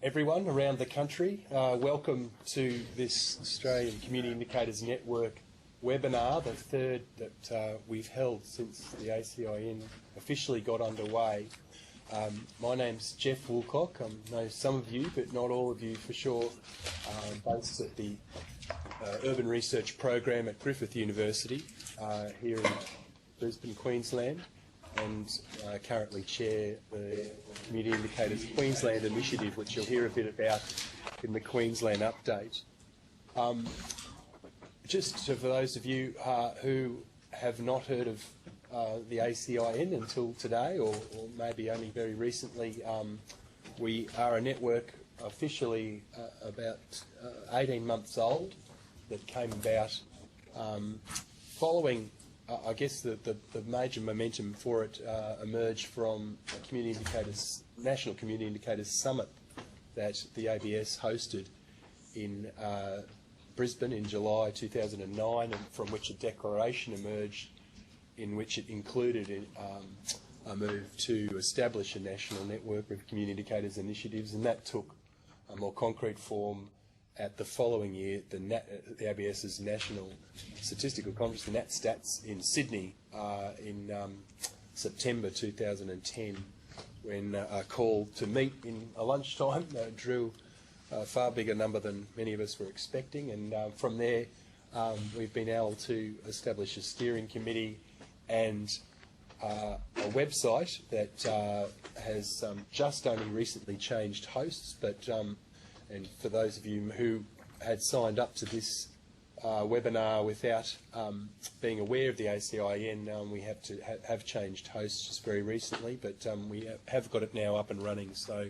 everyone around the country. Welcome to this Australian Community Indicators Network webinar, the third that we've held since the ACIN officially got underway. My name's Jeff Woolcock. I know some of you, but not all of you for sure. I'm based at the Urban Research Program at Griffith University here in Brisbane, Queensland, and currently chair the Community Indicators Queensland initiative, which you'll hear a bit about in the Queensland update. Just for those of you who have not heard of the ACIN until today, or maybe only very recently, we are a network officially about 18 months old that came about following I guess the major momentum for it emerged from a National Community Indicators Summit that the ABS hosted in Brisbane in July 2009, and from which a declaration emerged in which it included a move to establish a national network of community indicators initiatives, and that took a more concrete form at the following year, the ABS's National Statistical Conference, the NatStats, in Sydney in September 2010, when a call to meet in a lunchtime drew a far bigger number than many of us were expecting, and from there we've been able to establish a steering committee and a website that has just only recently changed hosts, but and for those of you who had signed up to this webinar without being aware of the ACIN, we have changed hosts just very recently, but we have got it now up and running. So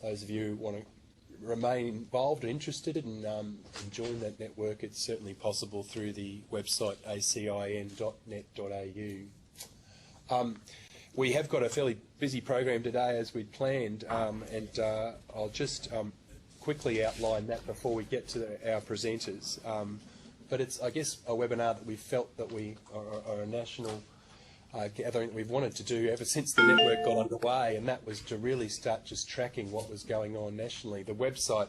those of you who want to remain involved and interested in join that network, it's certainly possible through the website acin.net.au. We have got a fairly busy program today, as we'd planned, and I'll just quickly outline that before we get to our presenters. But it's, I guess, a webinar that we felt that we are a national gathering that we've wanted to do ever since the network got underway, and that was to really start just tracking what was going on nationally. The website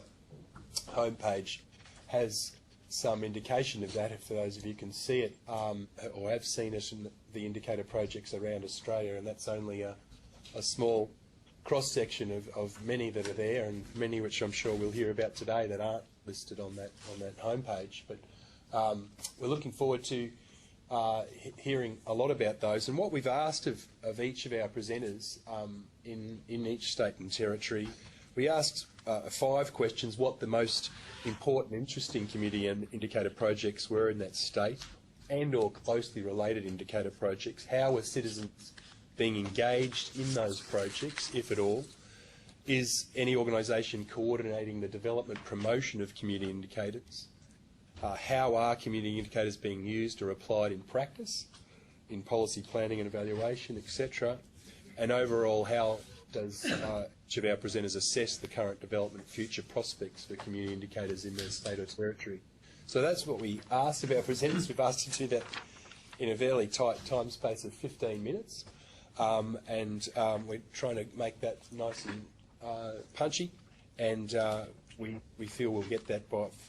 homepage has some indication of that, if for those of you can see it or have seen it in the indicator projects around Australia, and that's only a small cross-section of many that are there, and many which I'm sure we'll hear about today that aren't listed on that homepage. But we're looking forward to hearing a lot about those, and what we've asked of each of our presenters in each state and territory. We asked 5 questions: what the most important, interesting community and indicator projects were in that state, and or closely related indicator projects. How were citizens being engaged in those projects, if at all? Is any organisation coordinating the development promotion of community indicators? How are community indicators being used or applied in practice, in policy planning and evaluation, etc.? And overall, how does each of our presenters assess the current development future prospects for community indicators in their state or territory? So that's what we asked of our presenters. We've asked to do that in a fairly tight time space of 15 minutes, and we're trying to make that nice and punchy, and we feel we'll get that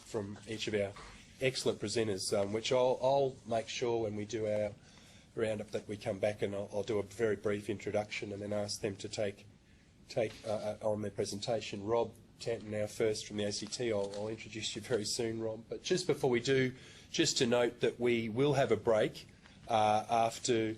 from each of our excellent presenters, which I'll make sure when we do our roundup that we come back and I'll do a very brief introduction and then ask them to take on their presentation. Rob Tanton, now first from the ACT. I'll introduce you very soon, Rob. But just before we do, just to note that we will have a break after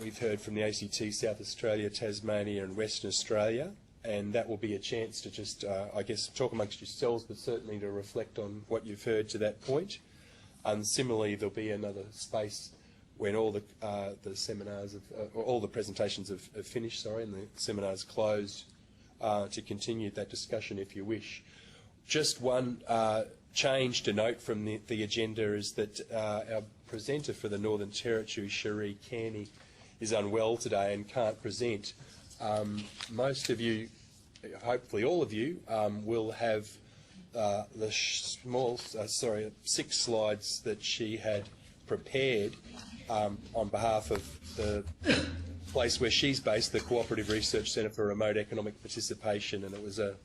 we've heard from the ACT, South Australia, Tasmania and Western Australia, and that will be a chance to just, I guess, talk amongst yourselves, but certainly to reflect on what you've heard to that point. And similarly, there'll be another space when all the seminars, or all the presentations have finished, and the seminars closed, to continue that discussion if you wish. Just one change to note from the agenda is that our presenter for the Northern Territory, Cherie Kearney, is unwell today and can't present. Most of you, hopefully all of you, will have the 6 slides that she had prepared on behalf of the place where she's based, the Cooperative Research Centre for Remote Economic Participation, and it was a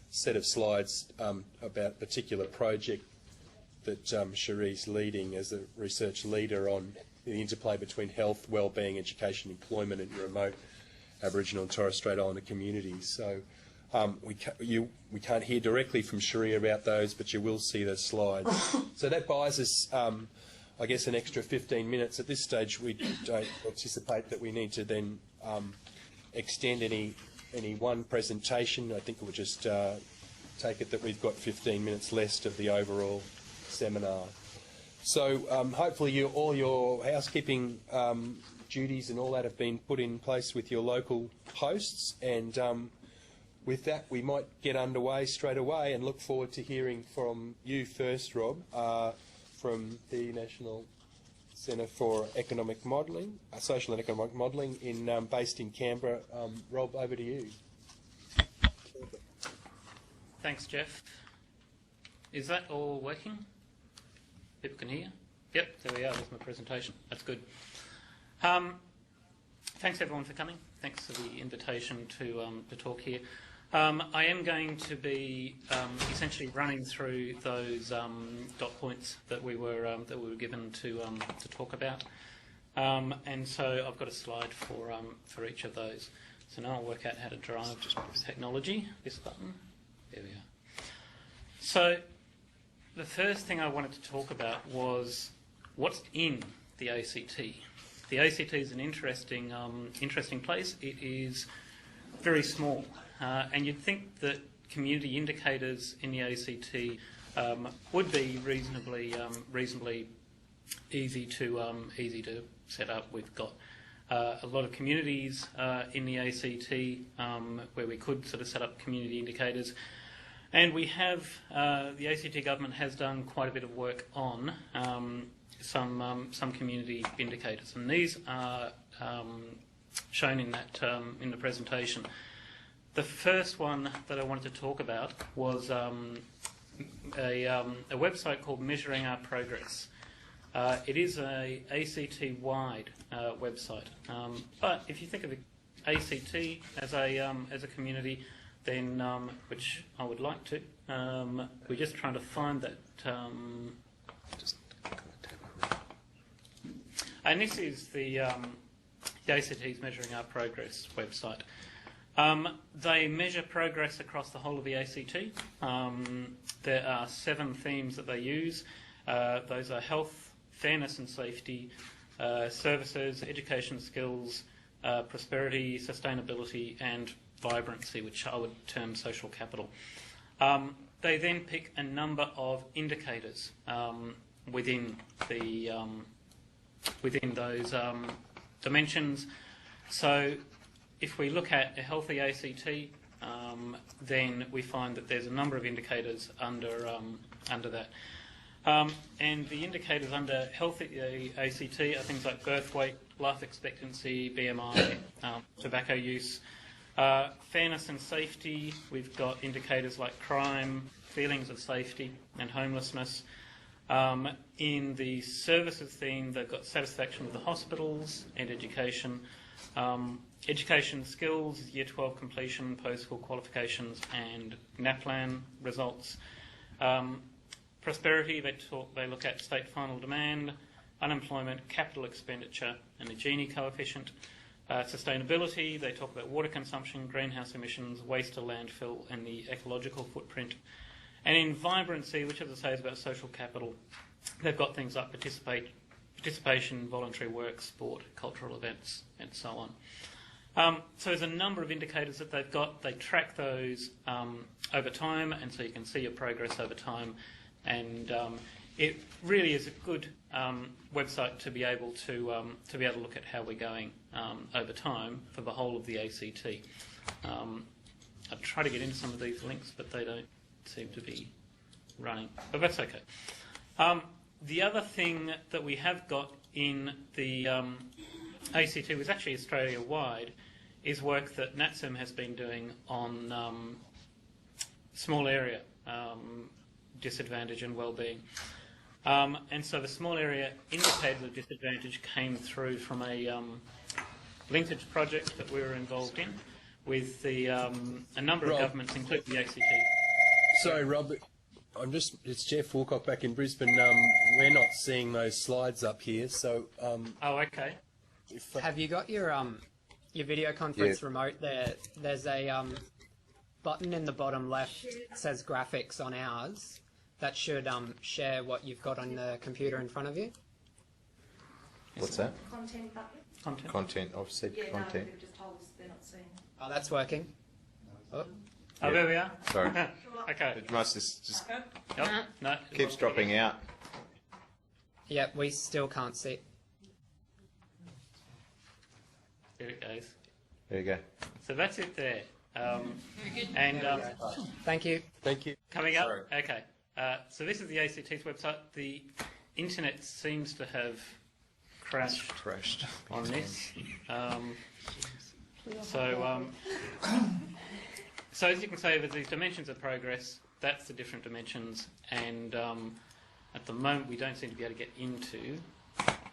set of slides about a particular project that Cherie's leading as a research leader on the interplay between health, wellbeing, education, employment in remote Aboriginal and Torres Strait Islander communities. So we can't hear directly from Cherie about those, but you will see the slides. So that buys us, I guess, an extra 15 minutes. At this stage, we don't anticipate that we need to then extend any one presentation. I think we'll just take it that we've got 15 minutes left of the overall seminar. So hopefully all your housekeeping duties and all that have been put in place with your local hosts, and with that we might get underway straight away and look forward to hearing from you first, Rob, from the National Centre for Economic Modelling, Social and Economic Modelling, based in Canberra. Rob, over to you. Thanks, Jeff. Is that all working? People can hear? Yep, there we are. There's my presentation. That's good. Thanks everyone for coming. Thanks for the invitation to talk here. I am going to be essentially running through those dot points that we were given to talk about, and so I've got a slide for each of those. So now I'll work out how to drive technology. This button. There we are. So the first thing I wanted to talk about was what's in the ACT. The ACT is an interesting place. It is very small, and you'd think that community indicators in the ACT would be reasonably easy to set up. We've got a lot of communities in the ACT where we could sort of set up community indicators. And we have, the ACT government has done quite a bit of work on some community indicators, and these are shown in that in the presentation. The first one that I wanted to talk about was a website called Measuring Our Progress. It is a ACT-wide website, but if you think of the ACT as a community, then which I would like to, we're just trying to find that. And this is the ACT's Measuring Our Progress website. They measure progress across the whole of the ACT. There are 7 themes that they use. Those are health, fairness and safety, services, education skills, prosperity, sustainability and vibrancy, which I would term social capital. They then pick a number of indicators within those dimensions. So if we look at a healthy ACT, then we find that there's a number of indicators under that. And the indicators under healthy ACT are things like birth weight, life expectancy, BMI, tobacco use. Fairness and safety, we've got indicators like crime, feelings of safety and homelessness. In the services theme, they've got satisfaction with the hospitals and education. Education skills, Year 12 completion, post-school qualifications and NAPLAN results. Prosperity, they look at state final demand, unemployment, capital expenditure and the Gini coefficient. Sustainability, they talk about water consumption, greenhouse emissions, waste to landfill and the ecological footprint. And in vibrancy, which as I say is about social capital, they've got things like participation, voluntary work, sport, cultural events and so on. So there's a number of indicators that they've got. They track those over time, and so you can see your progress over time. And it really is a good website to be able to look at how we're going over time for the whole of the ACT. I'll try to get into some of these links, but they don't seem to be running. But that's okay. The other thing that we have got in the ACT, was actually Australia-wide, is work that NatSem has been doing on small area disadvantage and wellbeing. And so the small area indicators of disadvantage came through from a linkage project that we were involved in with the, a number of Rob. governments, including the ACT. Sorry, Rob. It's Jeff Wilcock back in Brisbane. We're not seeing those slides up here, so. Oh, okay. Have you got your video conference remote there? There's a button in the bottom left that says graphics on ours that should share what you've got on the computer in front of you. What's that? Content button. Content. Content. I've said Yeah, no, content. they've just told us they're not seeing. Oh, that's working. Oh. Oh, there we are. Sorry. Okay. It must just Yep. No, it keeps wasn't dropping out. Yep, we still can't see. There it goes. There you go. So that's it there. And Thank you. Thank you. coming up, Sorry. okay. So this is the ACT's website. The internet seems to have crashed on this. So as you can see, with these dimensions of progress, that's the different dimensions, and at the moment we don't seem to be able to get into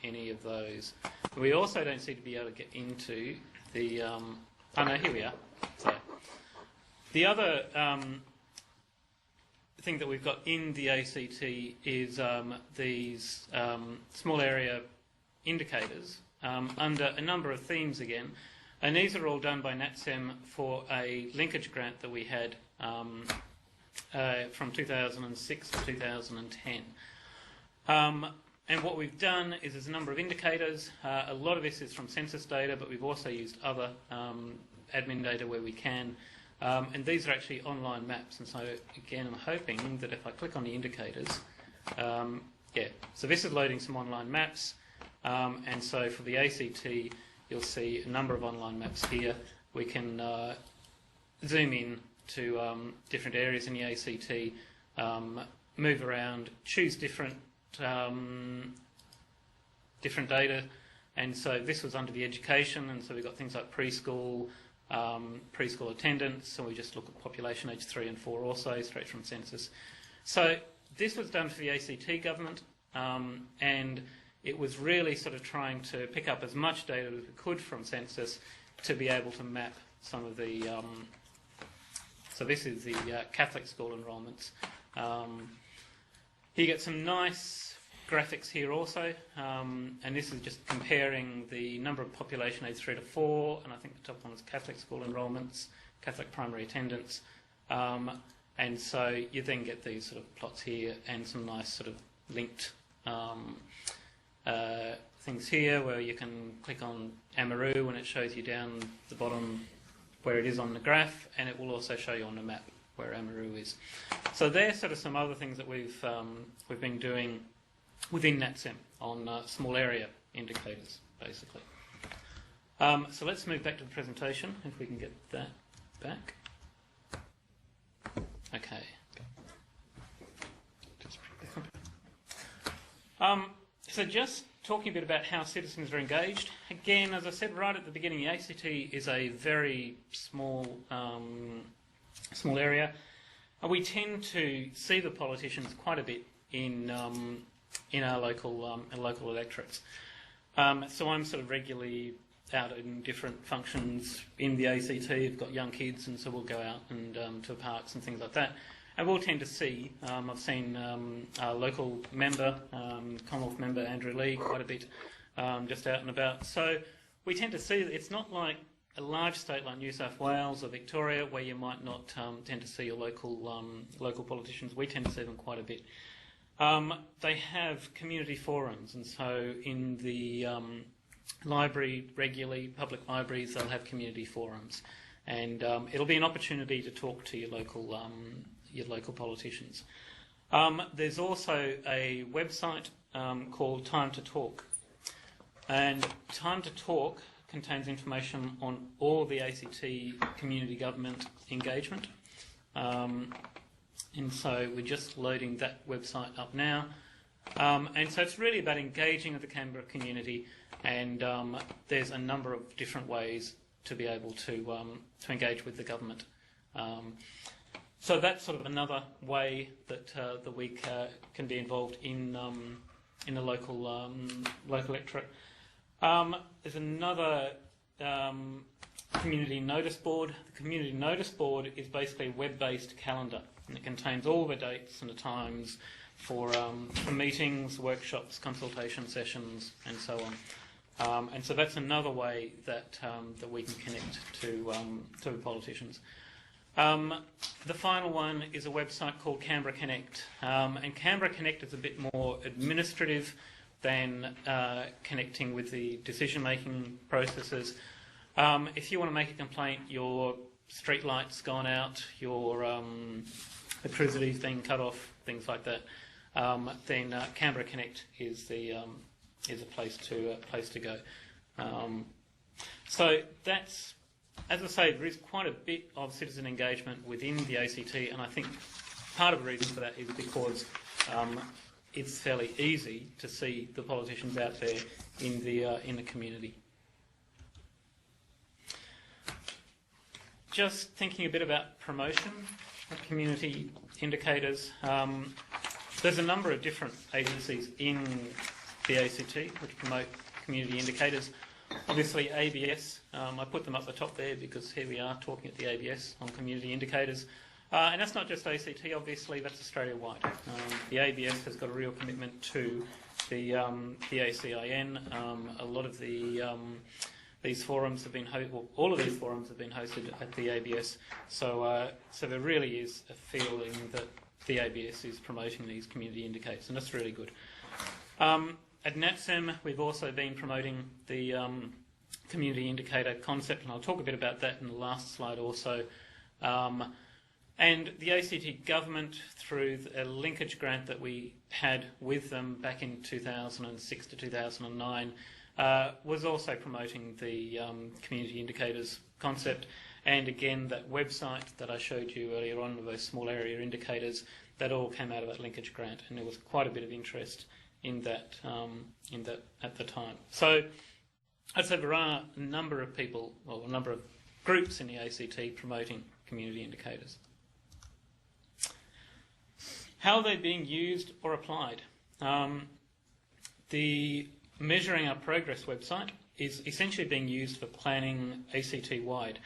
any of those. We also don't seem to be able to get into the. Oh no, here we are. So the other thing that we've got in the ACT is these small area indicators under a number of themes again. And these are all done by NatSem for a linkage grant that we had from 2006 to 2010. And what we've done is there's a number of indicators. A lot of this is from census data, but we've also used other admin data where we can. And these are actually online maps. And so, again, I'm hoping that if I click on the indicators, so this is loading some online maps. And so for the ACT, you'll see a number of online maps here. We can zoom in to different areas in the ACT, move around, choose different data. And so this was under the education, and so we've got things like preschool attendance, so we just look at population age 3 and 4 also, straight from census. So this was done for the ACT government, and it was really sort of trying to pick up as much data as we could from census to be able to map some of the. So this is the Catholic school enrolments. You get some nice graphics here also, and this is just comparing the number of population age 3 to 4, and I think the top one is Catholic school enrolments, Catholic primary attendance, and so you then get these sort of plots here and some nice sort of linked things here where you can click on Amaroo and it shows you down the bottom where it is on the graph, and it will also show you on the map where Amaroo is. So there's sort of some other things that we've been doing within NatSem on small area indicators, basically. So let's move back to the presentation, if we can get that back. Okay. So just talking a bit about how citizens are engaged. Again, as I said right at the beginning, the ACT is a very small area. We tend to see the politicians quite a bit in our local electorates. So I'm sort of regularly out in different functions in the ACT. We've got young kids, and so we'll go out and to parks and things like that. And we'll tend to see, I've seen our local member, Commonwealth member Andrew Lee, quite a bit just out and about. So we tend to see that it's not like a large state like New South Wales or Victoria where you might not tend to see your local politicians. We tend to see them quite a bit. They have community forums, and so in the library regularly, public libraries, they'll have community forums, and it'll be an opportunity to talk to your local politicians. There's also a website called Time to Talk, and Time to Talk contains information on all the ACT community government engagement. And so we're just loading that website up now. And so it's really about engaging with the Canberra community, and there's a number of different ways to be able to engage with the government. So that's sort of another way that we can be involved in the local electorate. There's another community notice board. The community notice board is basically a web-based calendar, and it contains all the dates and the times for meetings, workshops, consultation sessions, and so on. And so that's another way that that we can connect to politicians. The final one is a website called Canberra Connect, and Canberra Connect is a bit more administrative than connecting with the decision-making processes. If you want to make a complaint, your street light's gone out, your electricity's been cut off, things like that, then Canberra Connect is a place to go. So that's, as I say, there is quite a bit of citizen engagement within the ACT, and I think part of the reason for that is because it's fairly easy to see the politicians out there in the community. Just thinking a bit about promotion of community indicators. There's a number of different agencies in the ACT which promote community indicators. Obviously ABS, I put them up the top there because here we are talking at the ABS on community indicators. And that's not just ACT, obviously, that's Australia-wide. The ABS has got a real commitment to the ACIN. A lot of these forums have been all of these forums have been hosted at the ABS. So there really is a feeling that the ABS is promoting these community indicators, and that's really good. At NatSem, we've also been promoting the community indicator concept, and I'll talk a bit about that in the last slide also. And the ACT government, through a linkage grant that we had with them back in 2006 to 2009, was also promoting the community indicators concept. And again, that website that I showed you earlier on with those small area indicators, that all came out of that linkage grant, and there was quite a bit of interest in that at the time. So I'd say there are a number of people, well, a number of groups in the ACT promoting community indicators. How are they being used or applied? The Measuring Our Progress website is essentially being used for planning ACT-wide.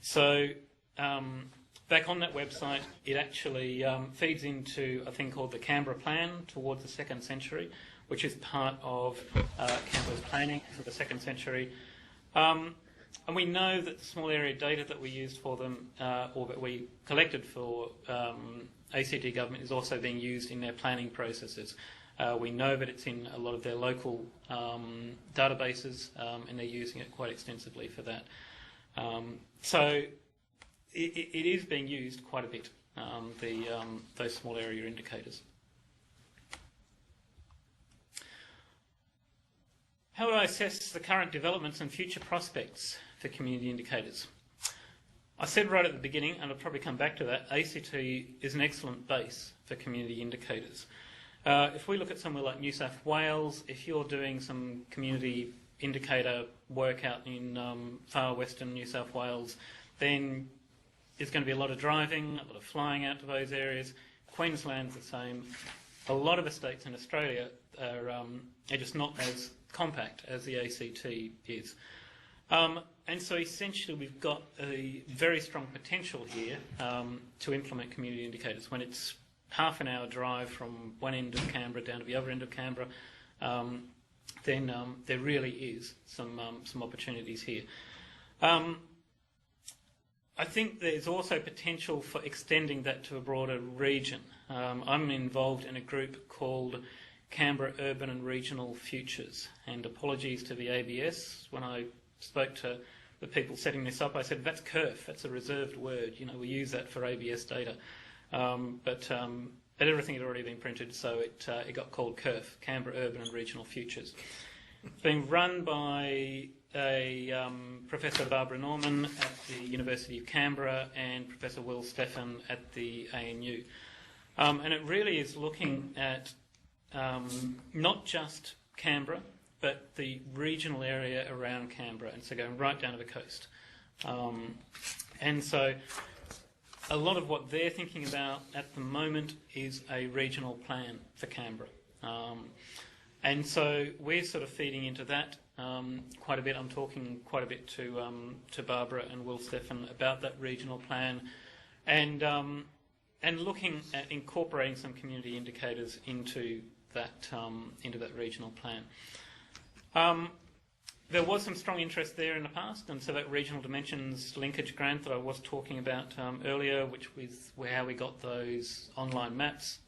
So back on that website, it actually feeds into a thing called the Canberra Plan towards the second century, which is part of Canberra's planning for the second century. And we know that the small area data that we used for them, or that we collected for ACT government, is also being used in their planning processes. We know that it's in a lot of their local databases, and they're using it quite extensively for that. So it is being used quite a bit, those small area indicators. How would I assess the current developments and future prospects for community indicators? I said right at the beginning, and I'll probably come back to that, ACT is an excellent base for community indicators. If we look at somewhere like New South Wales, if you're doing some community indicator work out in far western New South Wales, then there's going to be a lot of driving, a lot of flying out to those areas. Queensland's the same. A lot of the states in Australia are just not as compact as the ACT is. And so essentially we've got a very strong potential here to implement community indicators. When it's half an hour drive from one end of Canberra down to the other end of Canberra, then there really is some opportunities here. I think there's also potential for extending that to a broader region. I'm involved in a group called Canberra Urban and Regional Futures, and apologies to the ABS. When I spoke to the people setting this up, I said, that's CURF, that's a reserved word, you know, we use that for ABS data. But everything had already been printed, so it got called CURF, Canberra Urban and Regional Futures. It's being run by Professor Barbara Norman at the University of Canberra and Professor Will Stephan at the ANU. And it really is looking at not just Canberra, but the regional area around Canberra, and so going right down to the coast. And so a lot of what they're thinking about at the moment is a regional plan for Canberra. And so we're sort of feeding into that quite a bit. I'm talking quite a bit to Barbara and Will Stephan about that regional plan, and looking at incorporating some community indicators into that regional plan. There was some strong interest there in the past, and so that regional dimensions linkage grant that I was talking about earlier, which was how we got those online maps,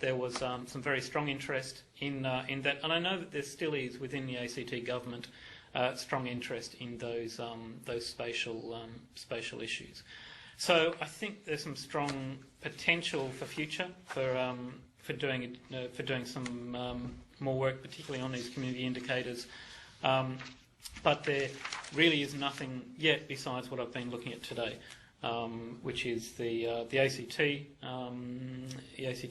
there was some very strong interest in that, and I know that there still is within the ACT government strong interest in those spatial issues. So I think there's some strong potential for future for doing some more work, particularly on these community indicators. But there really is nothing yet besides what I've been looking at today, which is the ACT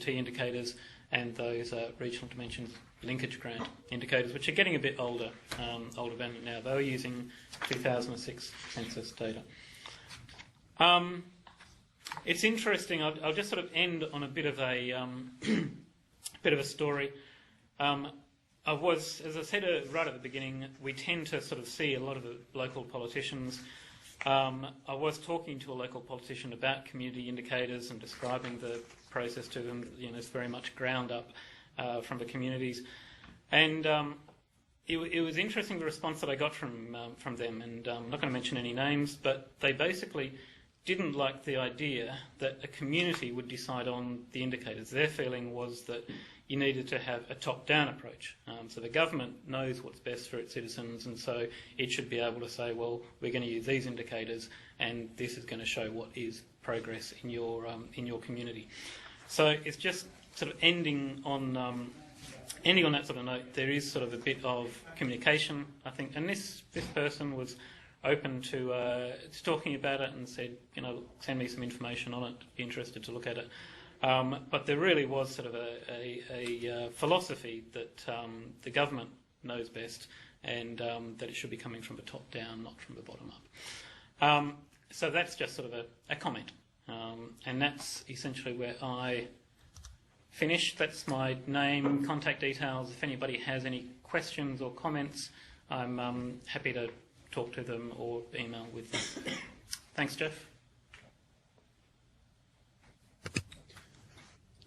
indicators and those regional dimensions linkage grant indicators, which are getting a bit older than now. They were using 2006 census data. It's interesting. I'll just sort of end on a bit of a story. As I said right at the beginning, we tend to sort of see a lot of the local politicians. I was talking to a local politician about community indicators and describing the process to them. It's very much ground up from the communities, and it was interesting the response that I got from them. And I'm not going to mention any names, but they basically didn't like the idea that a community would decide on the indicators. Their feeling was that you needed to have a top-down approach. So the government knows what's best for its citizens, and so it should be able to say, well, we're going to use these indicators, and this is going to show what is progress in your community. So it's just sort of ending on that sort of note. There is sort of a bit of communication, I think, and this person was open to talking about it and said, send me some information on it, be interested to look at it. But there really was sort of a philosophy that the government knows best, and that it should be coming from the top down, not from the bottom up. So that's just sort of a comment, and that's essentially where I finish. That's my name, contact details. If anybody has any questions or comments, I'm happy to talk to them or email with them. Thanks, Jeff.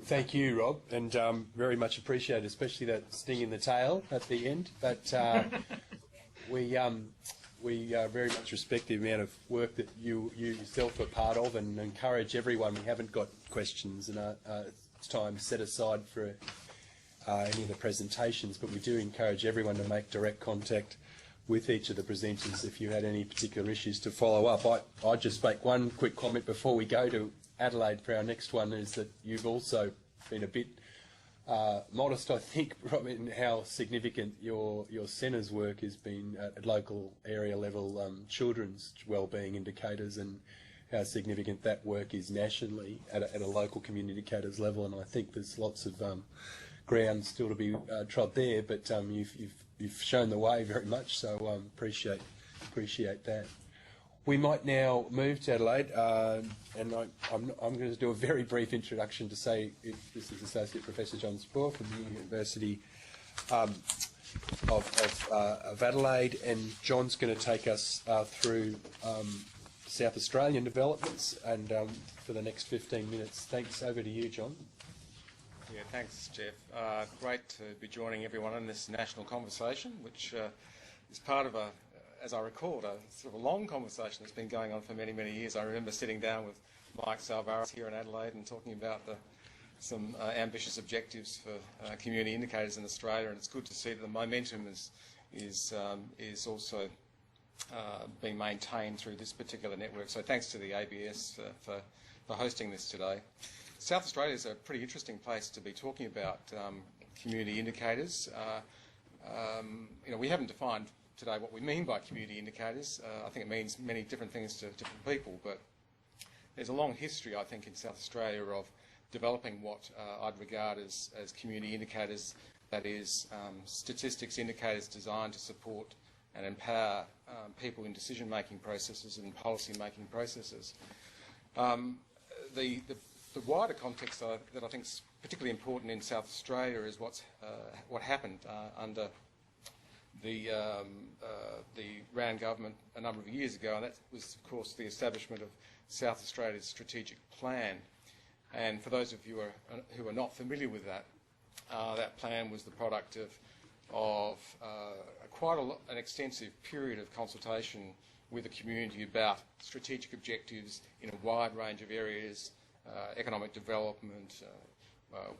Thank you, Rob, and very much appreciated, especially that sting in the tail at the end. But we very much respect the amount of work that you yourself are part of, and encourage everyone. We haven't got questions, and it's time set aside for any of the presentations, but we do encourage everyone to make direct contact with each of the presenters if you had any particular issues to follow up. I'd just make one quick comment before we go to Adelaide for our next one, is that you've also been a bit modest, I think, Rob, in how significant your centre's work has been at local area level, children's wellbeing indicators, and how significant that work is nationally at a local community indicators level. And I think there's lots of ground still to be trod there, but you've shown the way very much, so appreciate that. We might now move to Adelaide, and I'm going to do a very brief introduction to say this is Associate Professor John Spohr from the University of Adelaide, and John's going to take us through South Australian developments, and for the next 15 minutes. Thanks. Over to you, John. Yeah, thanks, Jeff. Great to be joining everyone in this national conversation, which is part of as I recall, a sort of a long conversation that's been going on for many, many years. I remember sitting down with Mike Salvaris here in Adelaide and talking about some ambitious objectives for community indicators in Australia, and it's good to see that the momentum is also being maintained through this particular network. So thanks to the ABS for hosting this today. South Australia is a pretty interesting place to be talking about community indicators. We haven't defined today what we mean by community indicators. I think it means many different things to different people, but there's a long history, I think, in South Australia of developing what I'd regard as community indicators, that is, statistics indicators designed to support and empower people in decision-making processes and policy-making processes. The the wider context that I think is particularly important in South Australia is what happened under the Rand government a number of years ago, and that was, of course, the establishment of South Australia's strategic plan. And for those of you who are not familiar with that, that plan was the product of quite an extensive period of consultation with the community about strategic objectives in a wide range of areas: economic development,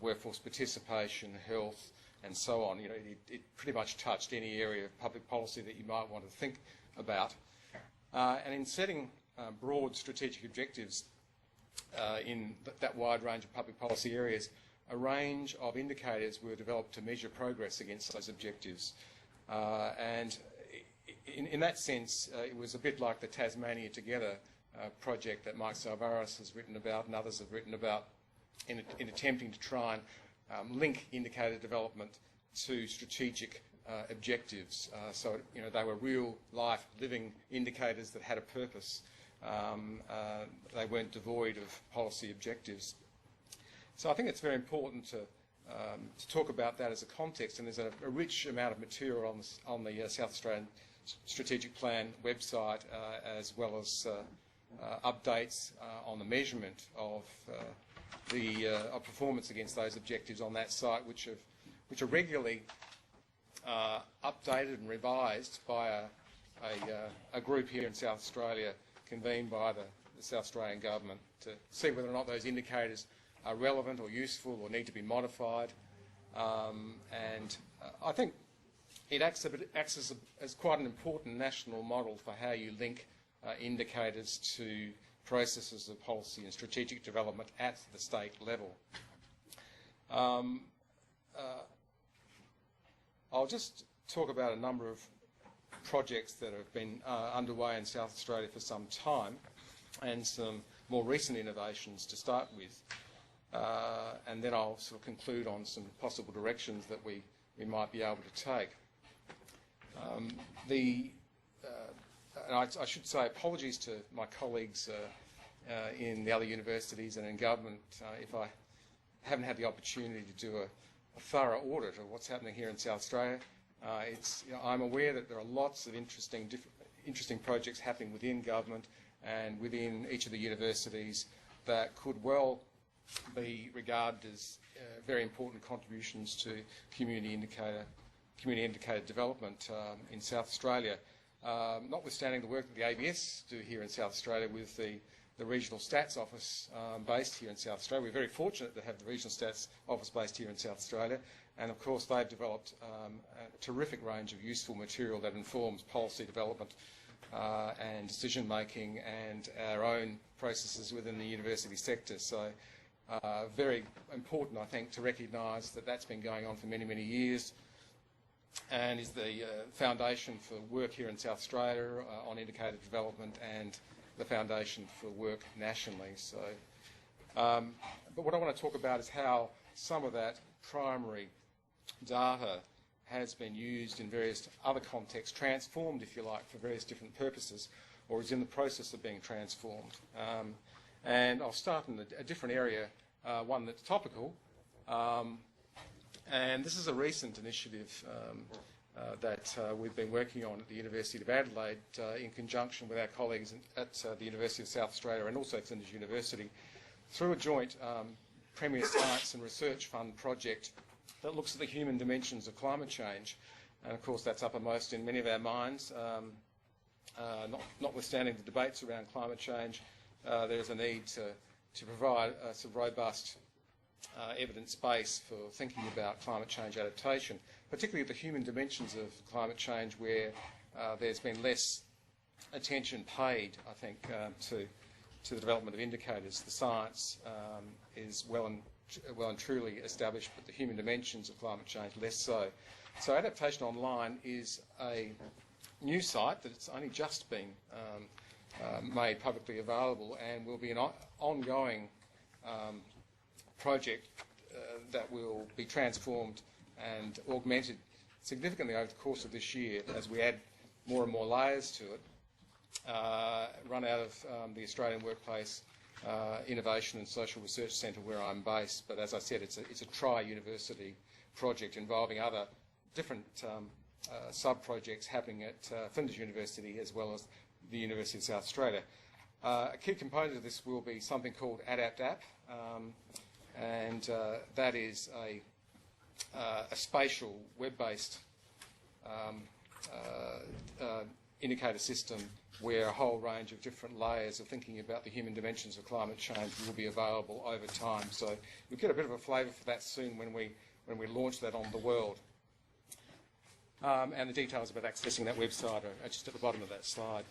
workforce participation, health, and so on. You know, it pretty much touched any area of public policy that you might want to think about. And in setting broad strategic objectives in that wide range of public policy areas, a range of indicators were developed to measure progress against those objectives. And in that sense, it was a bit like the Tasmania Together project that Mike Salvaris has written about and others have written about in attempting to try and link indicator development to strategic objectives. So, you know, they were real-life living indicators that had a purpose. They weren't devoid of policy objectives. So I think it's very important to talk about that as a context, and there's a rich amount of material on the South Australian Strategic Plan website, as well as updates on the measurement of performance against those objectives on that site, which are regularly updated and revised by a group here in South Australia convened by the South Australian Government to see whether or not those indicators are relevant or useful or need to be modified. And I think it acts as quite an important national model for how you link indicators to processes of policy and strategic development at the state level. I'll just talk about a number of projects that have been underway in South Australia for some time, and some more recent innovations to start with. And then I'll sort of conclude on some possible directions that we might be able to take. And I should say apologies to my colleagues in the other universities and in government if I haven't had the opportunity to do a thorough audit of what's happening here in South Australia. I'm aware that there are lots of interesting projects happening within government and within each of the universities that could well be regarded as very important contributions to community indicator development in South Australia. Notwithstanding the work that the ABS do here in South Australia with the Regional Stats Office based here in South Australia. We're very fortunate to have the Regional Stats Office based here in South Australia, and of course they've developed a terrific range of useful material that informs policy development and decision making and our own processes within the university sector. So very important, I think, to recognise that that's been going on for many, many years and is the foundation for work here in South Australia on indicator development and the foundation for work nationally. So, but what I want to talk about is how some of that primary data has been used in various other contexts, transformed, if you like, for various different purposes, or is in the process of being transformed. And I'll start in a different area, one that's topical. And this is a recent initiative that we've been working on at the University of Adelaide in conjunction with our colleagues at the University of South Australia and also Flinders University through a joint Premier Science and Research Fund project that looks at the human dimensions of climate change. And of course that's uppermost in many of our minds. Notwithstanding the debates around climate change, there's a need to provide a sort of robust evidence base for thinking about climate change adaptation, particularly the human dimensions of climate change, where there's been less attention paid, I think, to the development of indicators. The science is well and truly established, but the human dimensions of climate change less so. So Adaptation Online is a new site that it's only just been made publicly available, and will be an ongoing project that will be transformed and augmented significantly over the course of this year as we add more and more layers to it, run out of the Australian Workplace Innovation and Social Research Centre where I'm based, but as I said, it's a tri-university project involving other different sub-projects happening at Flinders University as well as the University of South Australia. A key component of this will be something called ADAPT App, and that is a spatial web-based indicator system where a whole range of different layers of thinking about the human dimensions of climate change will be available over time. So we'll get a bit of a flavour for that soon when we launch that on the world. And the details about accessing that website are just at the bottom of that slide.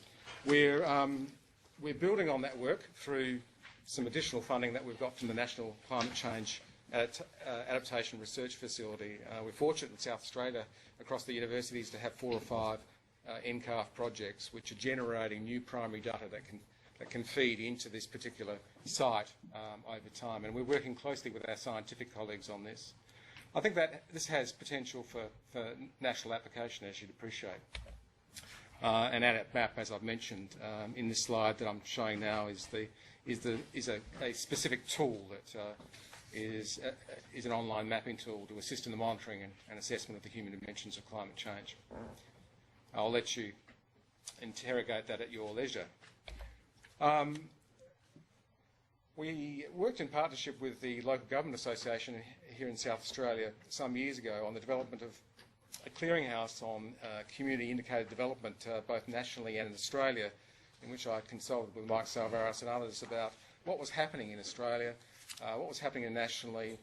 We're building on that work through some additional funding that we've got from the National Climate Change Adaptation Research Facility. We're fortunate in South Australia across the universities to have 4 or 5 NCARF projects which are generating new primary data that can feed into this particular site over time. And we're working closely with our scientific colleagues on this. I think that this has potential for national application, as you'd appreciate. And ADAPT Map, as I've mentioned in this slide that I'm showing now, is a specific tool that is an online mapping tool to assist in the monitoring and assessment of the human dimensions of climate change. I'll let you interrogate that at your leisure. We worked in partnership with the Local Government Association here in South Australia some years ago on the development of a clearinghouse on community indicated development both nationally and in Australia, in which I consulted with Mike Salvaris and others about what was happening in Australia, what was happening nationally,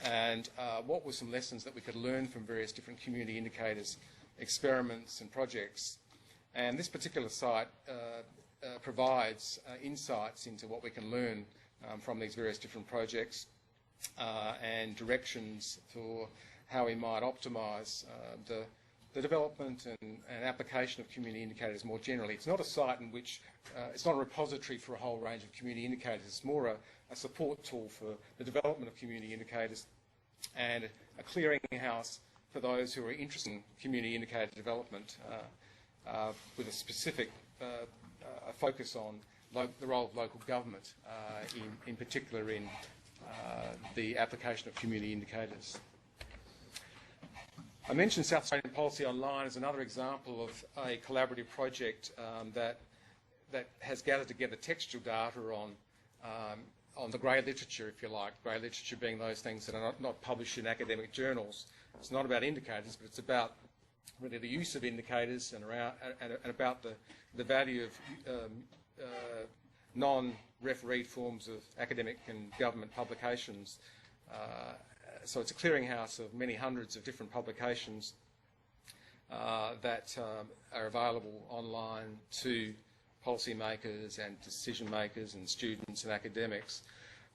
and what were some lessons that we could learn from various different community indicators, experiments and projects. And this particular site provides insights into what we can learn from these various different projects and directions for how we might optimise the development and application of community indicators more generally. It's not a site in which, it's not a repository for a whole range of community indicators. It's more a support tool for the development of community indicators and a clearinghouse for those who are interested in community indicator development with a specific focus on the role of local government, in particular in the application of community indicators. I mentioned South Australian Policy Online as another example of a collaborative project that has gathered together textual data on the grey literature, if you like, grey literature being those things that are not published in academic journals. It's not about indicators, but it's about really the use of indicators and about the value of non-refereed forms of academic and government publications. So it's a clearinghouse of many hundreds of different publications that are available online to policymakers and decision makers and students and academics.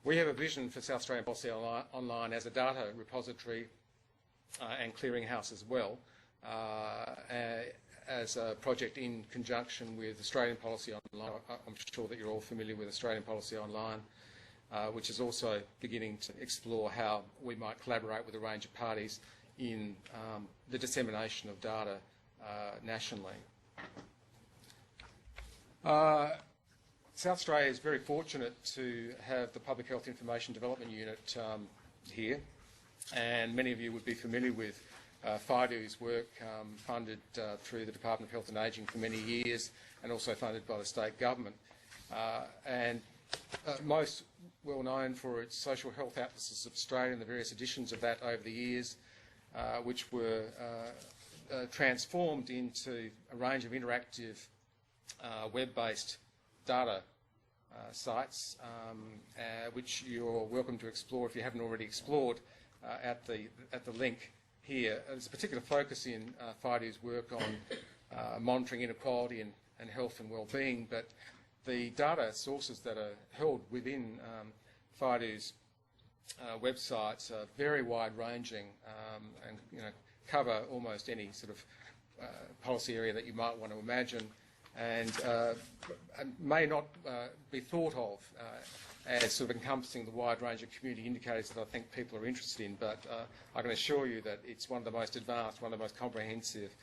We have a vision for South Australian Policy Online as a data repository and clearinghouse as well, as a project in conjunction with Australian Policy Online. I'm sure that you're all familiar with Australian Policy Online, which is also beginning to explore how we might collaborate with a range of parties in the dissemination of data nationally. South Australia is very fortunate to have the Public Health Information Development Unit here, and many of you would be familiar with FIDO's work, funded through the Department of Health and Ageing for many years and also funded by the state government. Most well known for its social health atlases of Australia and the various editions of that over the years, which were transformed into a range of interactive web-based data sites, which you're welcome to explore if you haven't already explored at the link here. There's a particular focus in FIDO's work on monitoring inequality and health and well-being, but the data sources that are held within FIDO's websites are very wide-ranging and cover almost any sort of policy area that you might want to imagine, and may not be thought of as sort of encompassing the wide range of community indicators that I think people are interested in, but I can assure you that it's one of the most advanced, one of the most comprehensive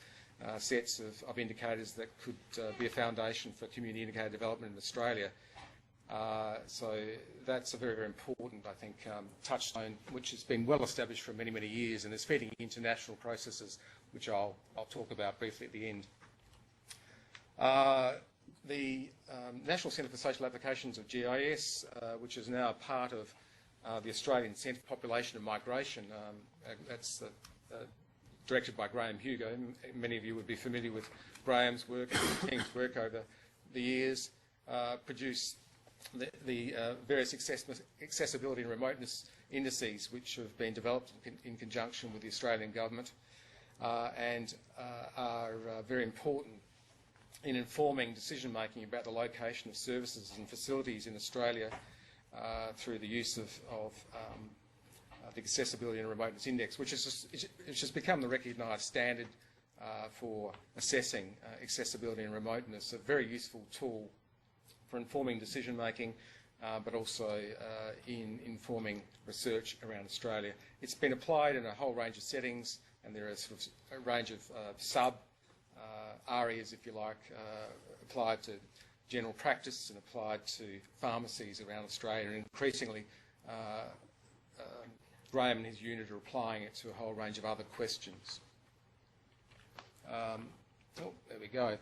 sets of indicators that could be a foundation for community indicator development in Australia. So that's a very, very important, I think, touchstone, which has been well established for many, many years and is feeding into national processes, which I'll talk about briefly at the end. The National Centre for Social Applications of GIS, which is now part of the Australian Centre for Population and Migration, that's directed by Graham Hugo. Many of you would be familiar with Graham's work and King's work over the years, produced the various accessibility and remoteness indices which have been developed in conjunction with the Australian government and are very important in informing decision-making about the location of services and facilities in Australia through the use of the Accessibility and Remoteness Index, which has become the recognised standard for assessing accessibility and remoteness, a very useful tool for informing decision-making, but also in informing research around Australia. It's been applied in a whole range of settings, and there are sort of a range of areas, if you like, applied to general practice and applied to pharmacies around Australia, and increasingly Graham and his unit are applying it to a whole range of other questions. There we go.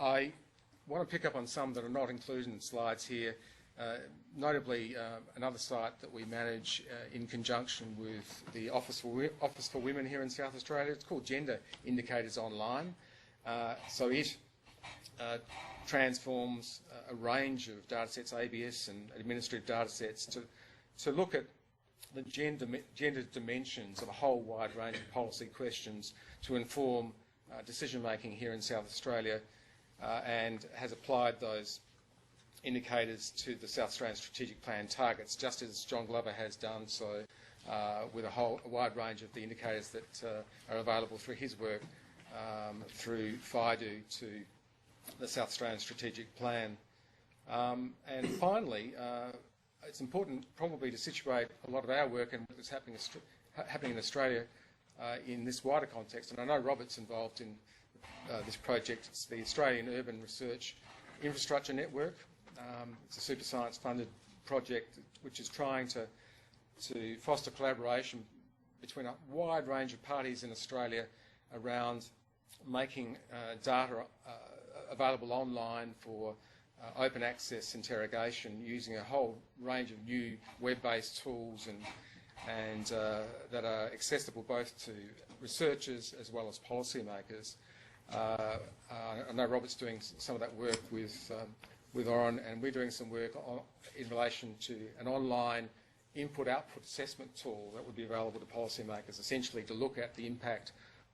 I want to pick up on some that are not included in the slides here, notably another site that we manage in conjunction with the Office for Women here in South Australia. It's called Gender Indicators Online. So it transforms a range of datasets, ABS and administrative datasets, to look at the gender dimensions of a whole wide range of policy questions to inform decision-making here in South Australia, and has applied those indicators to the South Australian Strategic Plan targets, just as John Glover has done so with a wide range of the indicators that are available through his work through FIDO to the South Australian Strategic Plan. And finally, it's important probably to situate a lot of our work and what's happening in Australia in this wider context. And I know Robert's involved in this project. It's the Australian Urban Research Infrastructure Network. It's a super science funded project which is trying to foster collaboration between a wide range of parties in Australia around making data available online for open access interrogation using a whole range of new web-based tools and that are accessible both to researchers as well as policymakers. I know Robert's doing some of that work with Oren, and we're doing some work in relation to an online input-output assessment tool that would be available to policymakers, essentially to look at the impact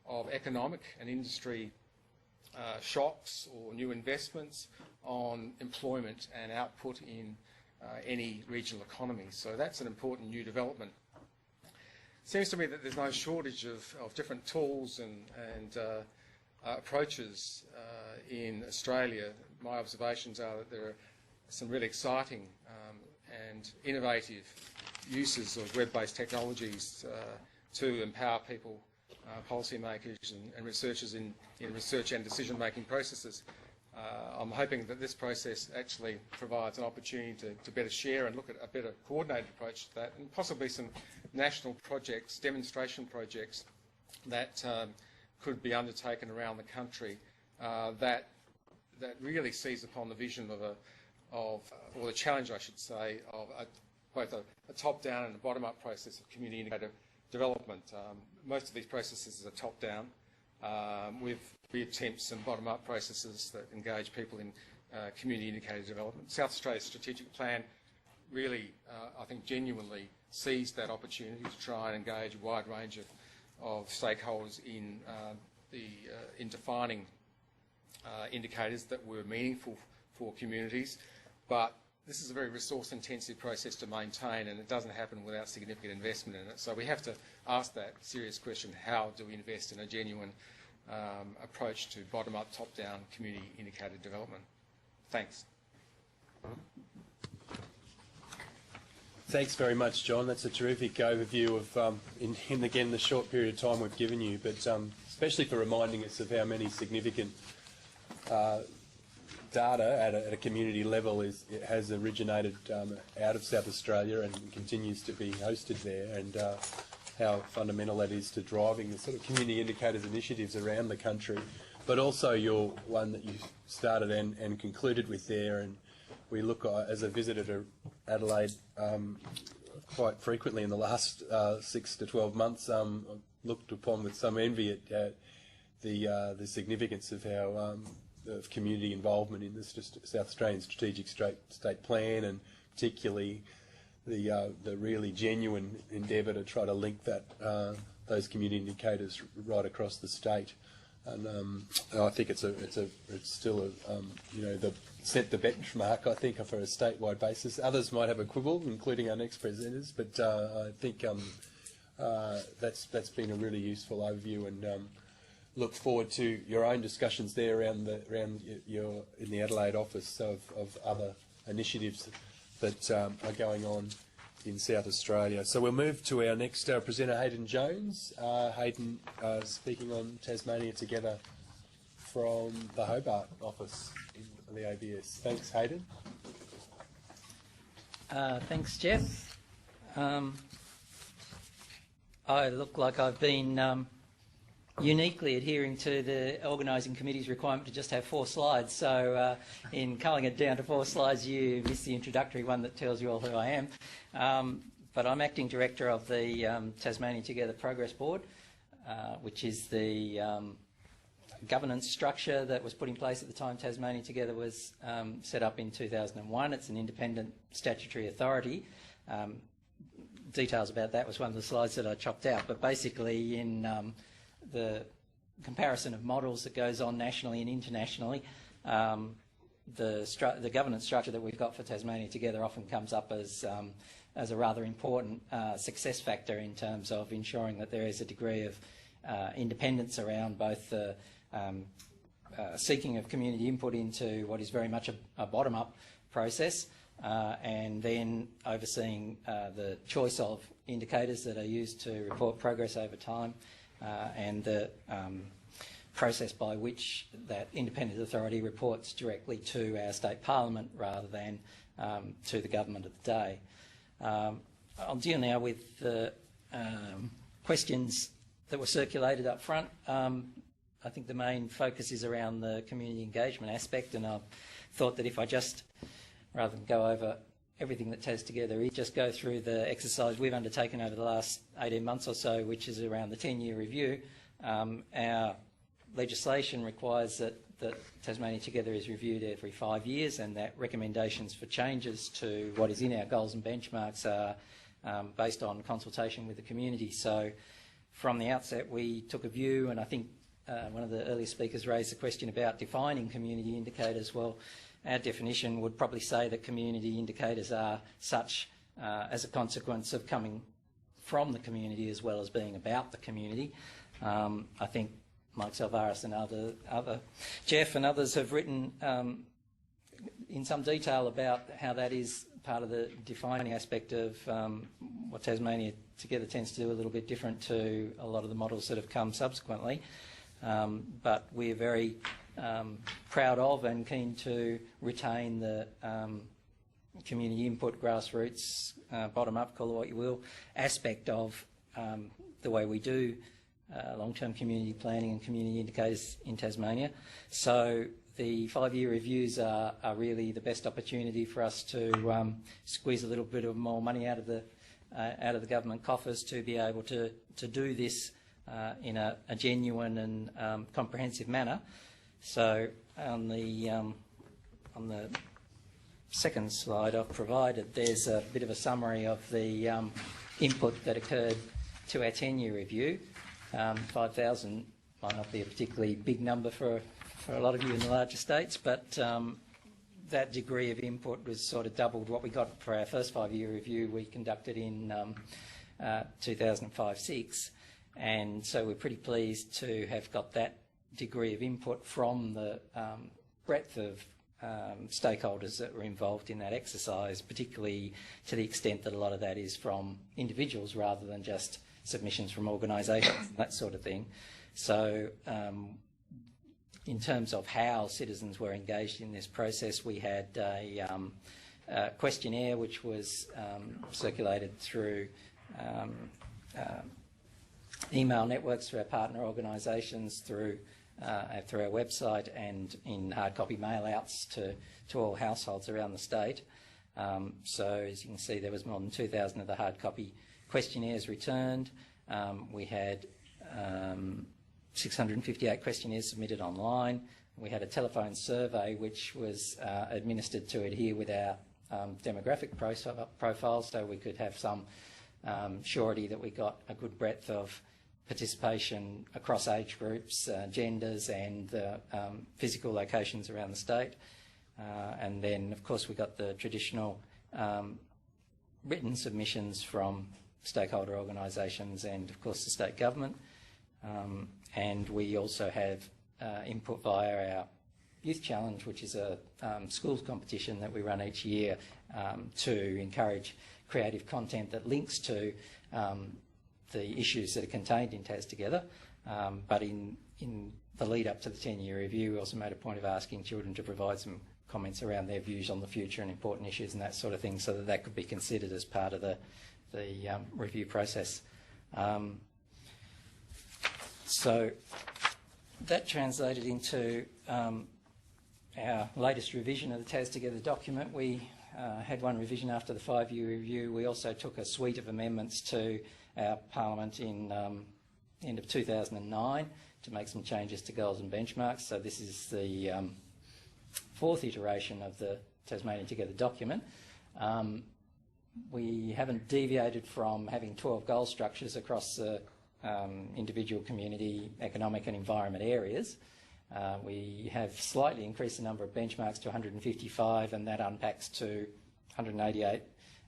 of economic and industry shocks or new investments on employment and output in any regional economy. So that's an important new development. It seems to me that there's no shortage of different tools and approaches in Australia. My observations are that there are some really exciting and innovative uses of web-based technologies to empower people, policymakers and researchers in research and decision-making processes. I'm hoping that this process actually provides an opportunity to better share and look at a better coordinated approach to that, and possibly some national projects, demonstration projects that could be undertaken around the country that really seize upon the vision or the challenge, I should say, of both a top-down and a bottom-up process of community indicator development. Most of these processes are top-down, with attempts and bottom-up processes that engage people in community indicator development. South Australia's strategic plan really, I think, genuinely seized that opportunity to try and engage a wide range of stakeholders in defining indicators that were meaningful for communities. But this is a very resource-intensive process to maintain, and it doesn't happen without significant investment in it. So we have to ask that serious question: how do we invest in a genuine approach to bottom-up, top-down community indicator development? Thanks. Thanks very much, John. That's a terrific overview of, in again, the short period of time we've given you, but especially for reminding us of how many significant data at a community level has originated out of South Australia and continues to be hosted there, and how fundamental that is to driving the sort of community indicators initiatives around the country. But also your one that you started and concluded with there, and we look, as a visitor to Adelaide quite frequently in the last 6 to 12 months, looked upon with some envy at the significance of how of community involvement in the South Australian Strategic State Plan, and particularly the really genuine endeavour to try to link that those community indicators right across the state. And I think it's still set the benchmark, I think, for a statewide basis. Others might have a quibble, including our next presenters, but I think that's been a really useful overview, and look forward to your own discussions there around your in the Adelaide office of other initiatives that are going on in South Australia. So we'll move to our next presenter, Hayden Jones. Hayden speaking on Tasmania Together from the Hobart office in the ABS. Thanks, Hayden. Thanks, Jeff. I look like I've been uniquely adhering to the organising committee's requirement to just have 4 slides. So in culling it down to 4 slides, you missed the introductory one that tells you all who I am. But I'm acting director of the Tasmania Together Progress Board, which is the governance structure that was put in place at the time Tasmania Together was set up in 2001. It's an independent statutory authority. Details about that was one of the slides that I chopped out. But basically, in the comparison of models that goes on nationally and internationally, the governance structure that we've got for Tasmania Together often comes up as a rather important success factor in terms of ensuring that there is a degree of independence around both the seeking of community input into what is very much a bottom-up process, and then overseeing the choice of indicators that are used to report progress over time, and the process by which that independent authority reports directly to our state parliament rather than to the government of the day. I'll deal now with the questions that were circulated up front. I think the main focus is around the community engagement aspect, and I thought that if I just, rather than go over everything that TAS Together is, just go through the exercise we've undertaken over the last 18 months or so, which is around the 10-year review. Our legislation requires that Tasmania Together is reviewed every 5 years, and that recommendations for changes to what is in our goals and benchmarks are based on consultation with the community. So from the outset we took a view, and I think one of the earlier speakers raised the question about defining community indicators. Well, our definition would probably say that community indicators are such as a consequence of coming from the community as well as being about the community. I think Mike Salvaris and Jeff and others have written in some detail about how that is part of the defining aspect of what Tasmania Together tends to do, a little bit different to a lot of the models that have come subsequently. But we're very proud of and keen to retain the community input, grassroots, bottom-up, call it what you will, aspect of the way we do long-term community planning and community indicators in Tasmania. So the 5-year reviews are really the best opportunity for us to squeeze a little bit of more money out of the government coffers to be able to do this in a genuine and comprehensive manner. So on the second slide I've provided, there's a bit of a summary of the input that occurred to our 10-year review. 5,000 might not be a particularly big number for a lot of you in the larger states, but that degree of input was sort of doubled what we got for our first 5-year review we conducted in 2005-06. And so we're pretty pleased to have got that degree of input from the breadth of stakeholders that were involved in that exercise, particularly to the extent that a lot of that is from individuals rather than just submissions from organisations, that sort of thing. So in terms of how citizens were engaged in this process, we had a questionnaire which was circulated through email networks, through our partner organisations, through our website, and in hard copy mail outs to all households around the state. So as you can see, there was more than 2,000 of the hard copy questionnaires returned. We had 658 questionnaires submitted online. We had a telephone survey which was administered to adhere with our demographic profile, so we could have some surety that we got a good breadth of participation across age groups, genders and physical locations around the state. And then, of course, we got the traditional written submissions from stakeholder organisations and, of course, the state government. And we also have input via our Youth Challenge, which is a schools competition that we run each year to encourage creative content that links to the issues that are contained in Tas Together. But in the lead up to the 10-year review, we also made a point of asking children to provide some comments around their views on the future and important issues and that sort of thing, so that that could be considered as part of the review process. So that translated into our latest revision of the Tas Together document. We had one revision after the 5-year review. We also took a suite of amendments to our Parliament in end of 2009 to make some changes to goals and benchmarks. So this is the 4th iteration of the Tasmania Together document. We haven't deviated from having 12 goal structures across the individual, community, economic and environment areas. We have slightly increased the number of benchmarks to 155, and that unpacks to 188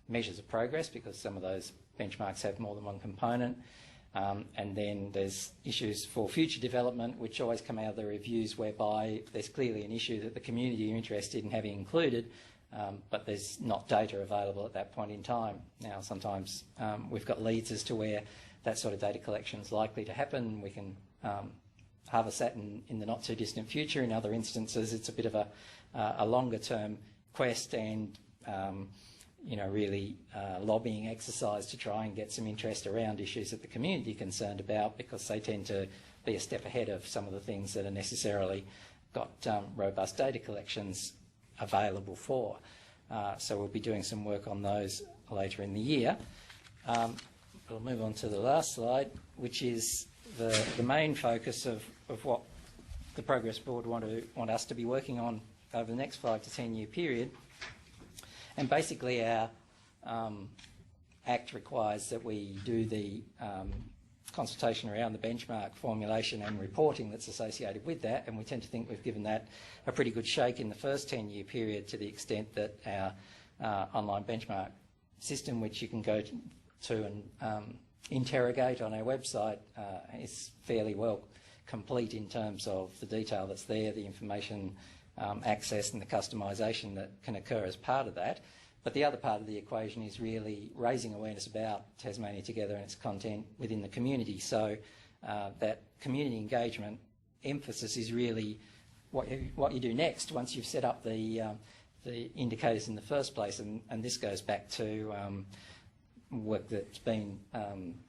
measures of progress, because some of those benchmarks have more than one component. And then there's issues for future development, which always come out of the reviews, whereby there's clearly an issue that the community are interested in having included, but there's not data available at that point in time. Now, sometimes we've got leads as to where that sort of data collection is likely to happen. We can harvest that in the not too distant future. In other instances, it's a bit of a longer term quest and really lobbying exercise to try and get some interest around issues that the community are concerned about, because they tend to be a step ahead of some of the things that are necessarily got robust data collections available for. So we'll be doing some work on those later in the year. We'll move on to the last slide, which is the main focus of what the Progress Board want us to be working on over the next 5 to 10 year period. And basically our Act requires that we do the consultation around the benchmark formulation and reporting that's associated with that, and we tend to think we've given that a pretty good shake in the first 10-year period, to the extent that our online benchmark system, which you can go to and interrogate on our website, is fairly well complete in terms of the detail that's there, the information access and the customisation that can occur as part of that. But the other part of the equation is really raising awareness about Tasmania Together and its content within the community. So that community engagement emphasis is really what you do next once you've set up the indicators in the first place. And this goes back to work that's been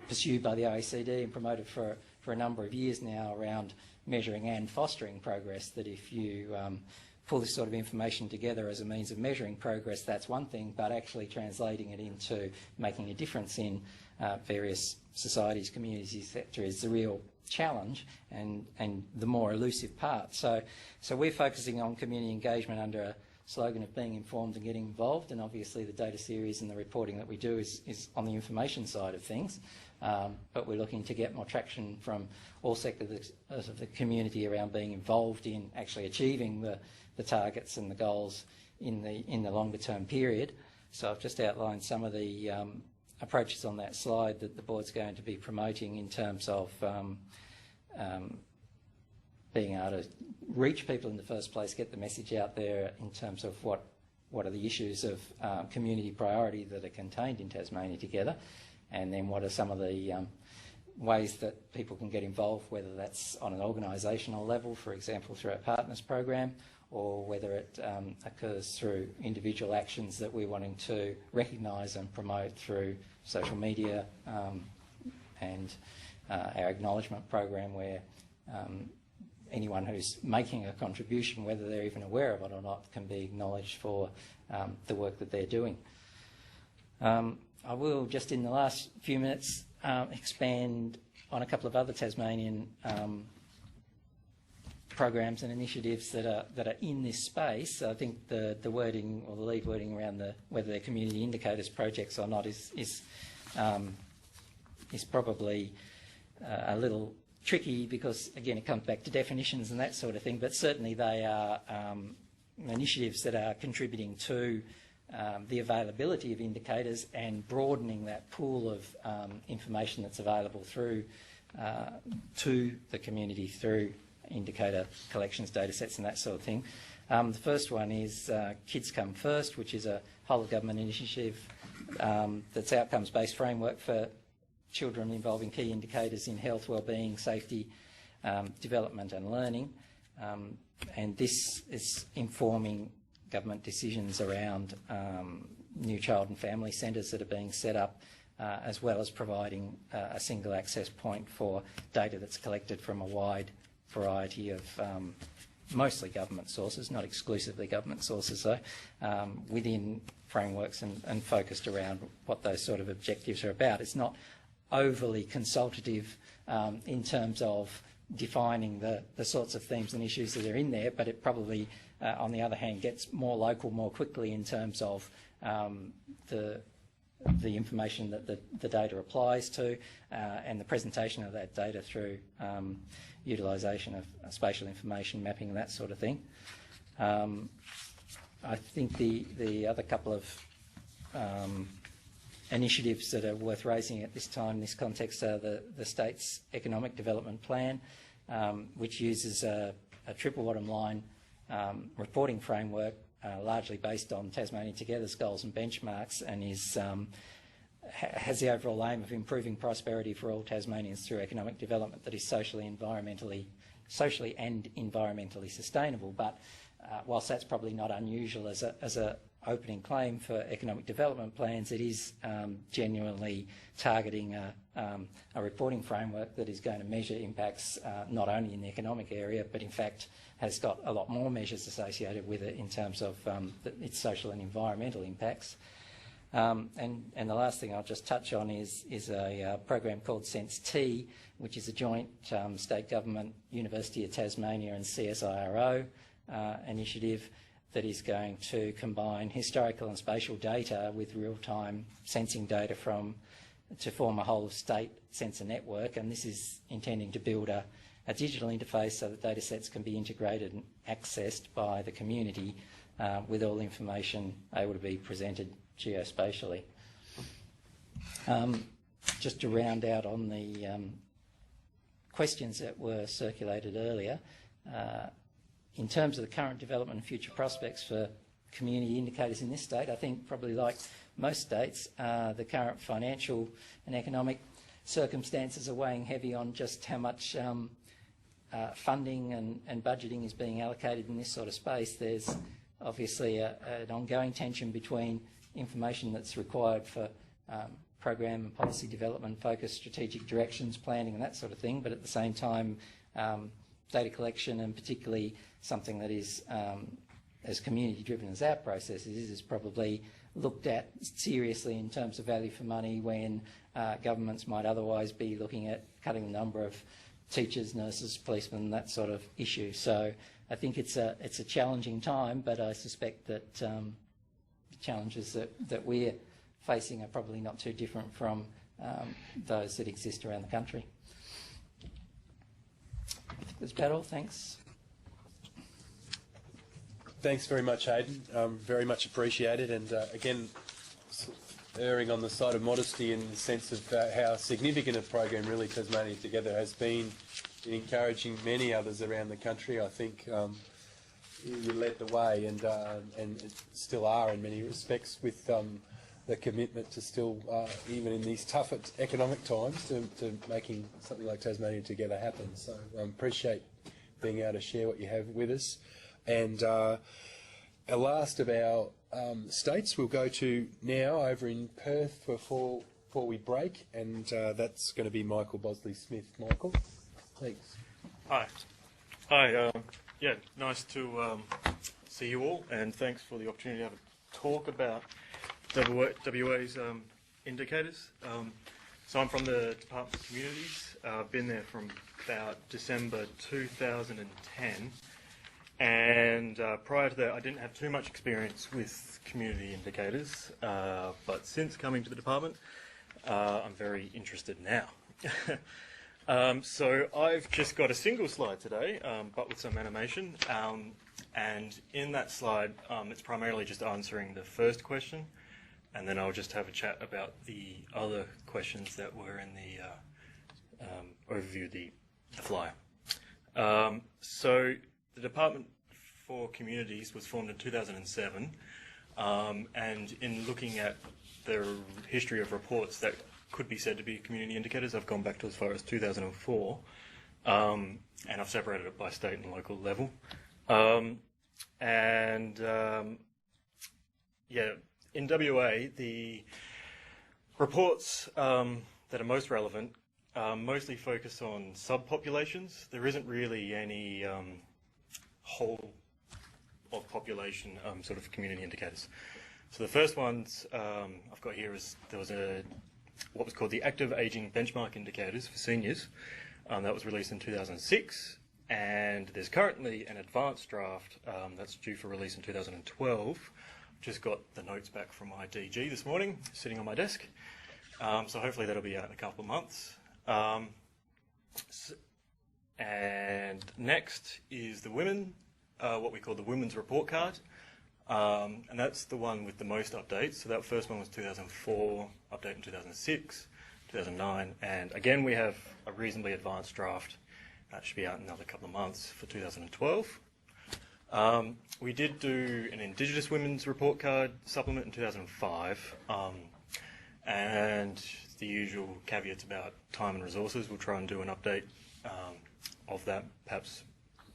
pursued by the OECD and promoted for a number of years now around measuring and fostering progress, that if you pull this sort of information together as a means of measuring progress, that's one thing, but actually translating it into making a difference in various societies, communities, etc., is the real challenge and the more elusive part. So we're focusing on community engagement under a slogan of being informed and getting involved, and obviously the data series and the reporting that we do is on the information side of things. But we're looking to get more traction from all sectors of the community around being involved in actually achieving the targets and the goals in the longer term period. So I've just outlined some of the approaches on that slide that the board's going to be promoting in terms of being able to reach people in the first place, get the message out there in terms of what are the issues of community priority that are contained in Tasmania Together, and then what are some of the ways that people can get involved, whether that's on an organisational level, for example, through our Partners program, or whether it occurs through individual actions that we're wanting to recognise and promote through social media and our acknowledgement program, where anyone who's making a contribution, whether they're even aware of it or not, can be acknowledged for the work that they're doing. I will, just in the last few minutes, expand on a couple of other Tasmanian programs and initiatives that are in this space. I think the wording, or the lead wording around whether they're community indicators projects or not is probably a little tricky, because again it comes back to definitions and that sort of thing, but certainly they are initiatives that are contributing to the availability of indicators and broadening that pool of information that's available through to the community through indicator collections, data sets and that sort of thing. The first one is Kids Come First, which is a whole-of-government initiative that's outcomes-based framework for children involving key indicators in health, wellbeing, safety, development and learning. And this is informing government decisions around new child and family centres that are being set up, as well as providing a single access point for data that's collected from a wide variety of mostly government sources, not exclusively government sources though, within frameworks and focused around what those sort of objectives are about. It's not overly consultative in terms of defining the sorts of themes and issues that are in there, but it probably, on the other hand, gets more local more quickly in terms of the information that the data applies to and the presentation of that data through utilisation of spatial information mapping and that sort of thing. I think the other couple of initiatives that are worth raising at this time in this context are the state's economic development plan, which uses a triple bottom line reporting framework largely based on Tasmania Together's goals and benchmarks, and has the overall aim of improving prosperity for all Tasmanians through economic development that is socially and environmentally sustainable. But whilst that's probably not unusual as a opening claim for economic development plans, it is genuinely targeting a reporting framework that is going to measure impacts not only in the economic area, but in fact has got a lot more measures associated with it in terms of its social and environmental impacts. And the last thing I'll just touch on is a program called Sense-T, which is a joint state government, University of Tasmania and CSIRO initiative that is going to combine historical and spatial data with real-time sensing data to form a whole-of-state sensor network, and this is intending to build a digital interface so that data sets can be integrated and accessed by the community with all information able to be presented geospatially. Just to round out on the questions that were circulated earlier, in terms of the current development and future prospects for community indicators in this state, I think probably like most states, the current financial and economic circumstances are weighing heavy on just how much funding and budgeting is being allocated in this sort of space. There's obviously an ongoing tension between information that's required for program and policy development, focused strategic directions, planning and that sort of thing, but at the same time data collection, and particularly something that is as community driven as our process is probably looked at seriously in terms of value for money when governments might otherwise be looking at cutting the number of teachers, nurses, policemen, that sort of issue. So I think it's a challenging time, but I suspect that the challenges that we're facing are probably not too different from those that exist around the country. That's about all. Thanks. Thanks very much, Hayden. Very much appreciated, and again, erring on the side of modesty in the sense of how significant a program really Tasmania Together has been in encouraging many others around the country. I think you led the way, and still are in many respects with the commitment to still, even in these tough economic times, to making something like Tasmania Together happen. So appreciate being able to share what you have with us. And our last of our states we'll go to now over in Perth before we break, and that's going to be Michael Bosley-Smith. Michael, thanks. Hi. Yeah, nice to see you all, and thanks for the opportunity to have a talk about WA's indicators. So I'm from the Department of Communities. I've been there from about December 2010, and prior to that I didn't have too much experience with community indicators, but since coming to the department I'm very interested now. So I've just got a single slide today, but with some animation, and in that slide it's primarily just answering the first question, and then I'll just have a chat about the other questions that were in the overview, the flyer. So the Department for Communities was formed in 2007, and in looking at the history of reports that could be said to be community indicators, I've gone back to as far as 2004, and I've separated it by state and local level. Yeah, in WA, the reports that are most relevant mostly focus on subpopulations. There isn't really any whole of population sort of community indicators. So the first ones I've got here is there was what was called the Active Ageing Benchmark Indicators for Seniors. That was released in 2006, and there's currently an advanced draft that's due for release in 2012. Just got the notes back from my DG this morning, sitting on my desk. So hopefully that'll be out in a couple of months. And next is the women, what we call the Women's Report Card. And that's the one with the most updates. So that first one was 2004, update in 2006, 2009, and again we have a reasonably advanced draft that should be out in another couple of months for 2012. We did do an Indigenous Women's Report Card supplement in 2005, and the usual caveats about time and resources. We'll try and do an update of that perhaps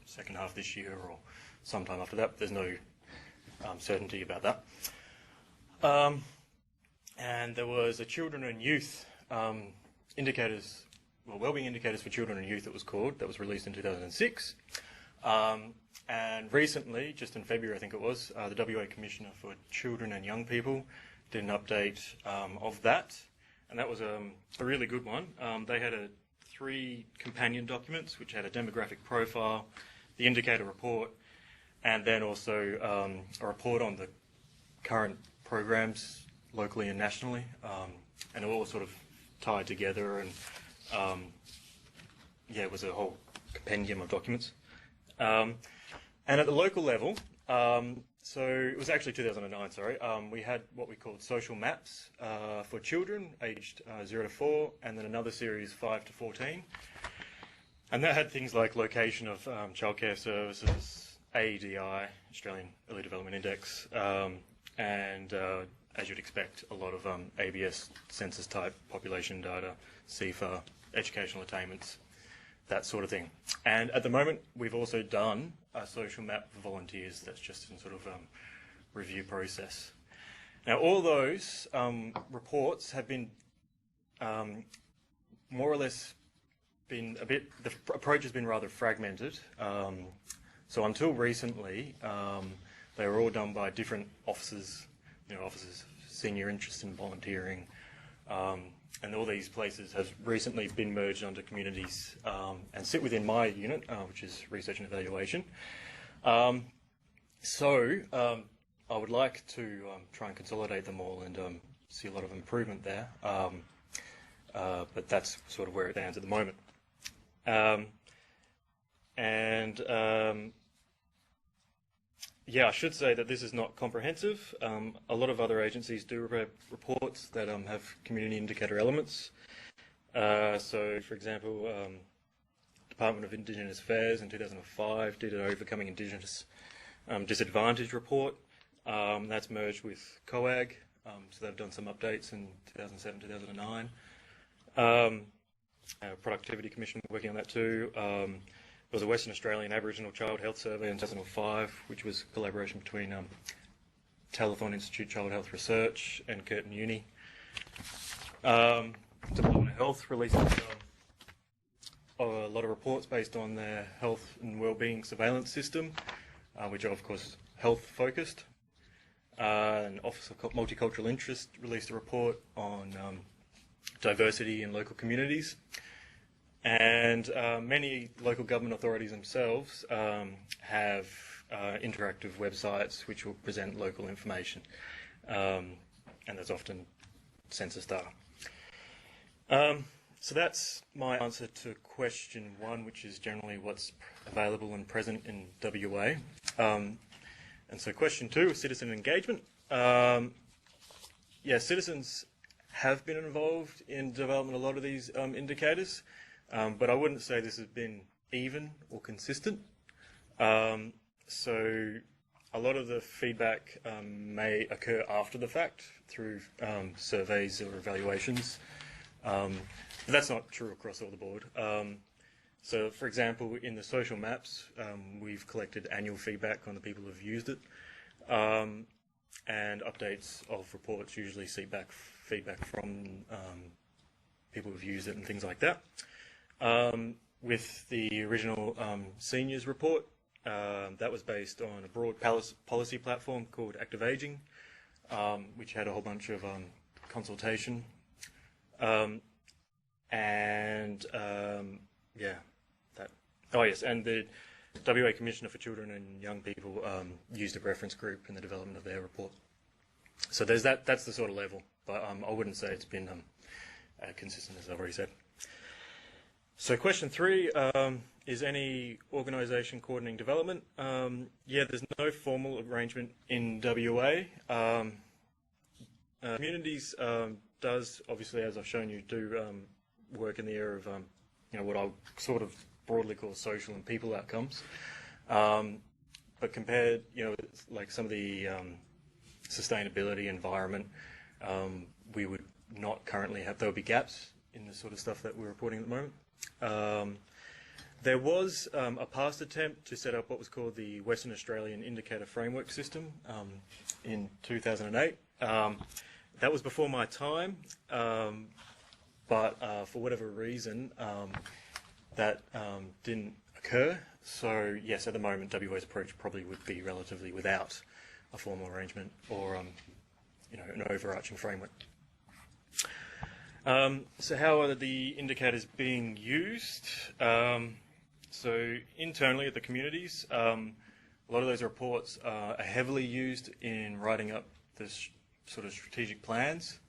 second half this year or sometime after that. There's no certainty about that. And there was a children and youth indicators, well, wellbeing indicators for children and youth it was called, that was released in 2006. And recently, just in February I think it was, the WA Commissioner for Children and Young People did an update of that, and that was a really good one. They had 3 companion documents which had a demographic profile, the indicator report, and then also a report on the current programs locally and nationally, and all sort of tied together, and yeah, it was a whole compendium of documents. And at the local level, so it was actually 2009, sorry, we had what we called social maps for children aged 0 to 4, and then another series 5 to 14. And that had things like location of childcare services, AEDI, Australian Early Development Index, and as you'd expect, a lot of ABS census type population data, CFA, educational attainments, that sort of thing. And at the moment, we've also done a social map for volunteers that's just in sort of review process. Now, all those reports have been more or less been a bit, the approach has been rather fragmented. So until recently, they were all done by different officers, officers of senior interest in volunteering, and all these places have recently been merged under communities and sit within my unit, which is research and evaluation. So I would like to try and consolidate them all and see a lot of improvement there, but that's sort of where it stands at the moment. Yeah, I should say that this is not comprehensive. A lot of other agencies do reports that have community indicator elements. So, for example, Department of Indigenous Affairs in 2005 did an Overcoming Indigenous Disadvantage report. That's merged with COAG, So they've done some updates in 2007, 2009. Productivity Commission working on that too. There was a Western Australian Aboriginal Child Health Survey in 2005, which was a collaboration between Telethon Institute Child Health Research and Curtin Uni. Department of Health released a lot of reports based on their health and wellbeing surveillance system, which are of course health focused. An Office of Multicultural Interest released a report on diversity in local communities. And many local government authorities themselves have interactive websites which will present local information, and there's often census data. So that's my answer to question 1, which is generally what's available and present in WA. And so question 2 is citizen engagement. Yeah, citizens have been involved in development of a lot of these indicators, but I wouldn't say this has been even or consistent. So a lot of the feedback may occur after the fact through surveys or evaluations, but that's not true across all the board. So, for example, in the social maps, we've collected annual feedback on the people who've used it, and updates of reports usually seek back feedback from people who've used it and things like that. With the original seniors report, that was based on a broad policy platform called Active Ageing, which had a whole bunch of consultation. Yeah, that. Oh yes, and the WA Commissioner for Children and Young People used a reference group in the development of their report. So there's that. That's the sort of level, but I wouldn't say it's been consistent, as I've already said. So question 3 is any organisation coordinating development? Yeah, there's no formal arrangement in WA. Communities does obviously, as I've shown you, do work in the area of what I'll sort of broadly call social and people outcomes. But compared, like some of the sustainability, environment, we would not currently have. There would be gaps in the sort of stuff that we're reporting at the moment. There was a past attempt to set up what was called the Western Australian Indicator Framework System in 2008. That was before my time, but for whatever reason, that didn't occur. So yes, at the moment, WA's approach probably would be relatively without a formal arrangement or an overarching framework. So how are the indicators being used? So internally at the communities, a lot of those reports are heavily used in writing up the sort of strategic plans.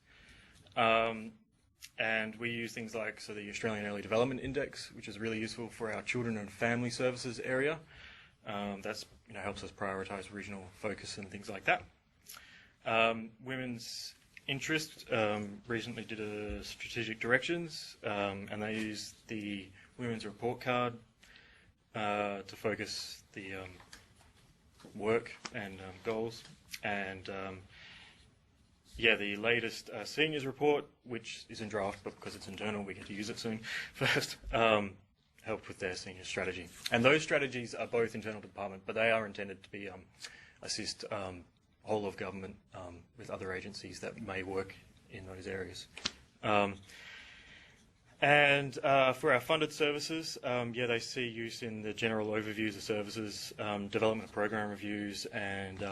And we use things like the Australian Early Development Index, which is really useful for our children and family services area. That's helps us prioritise regional focus and things like that. Women's Interest recently did a strategic directions, and they used the Women's Report Card to focus the work and goals. And yeah, the latest seniors report, which is in draft, but because it's internal, we get to use it soon first, helped with their senior strategy. And those strategies are both internal to the department, but they are intended to be assist whole of government with other agencies that may work in those areas. And for our funded services, yeah, they see use in the general overviews of services, development of program reviews, and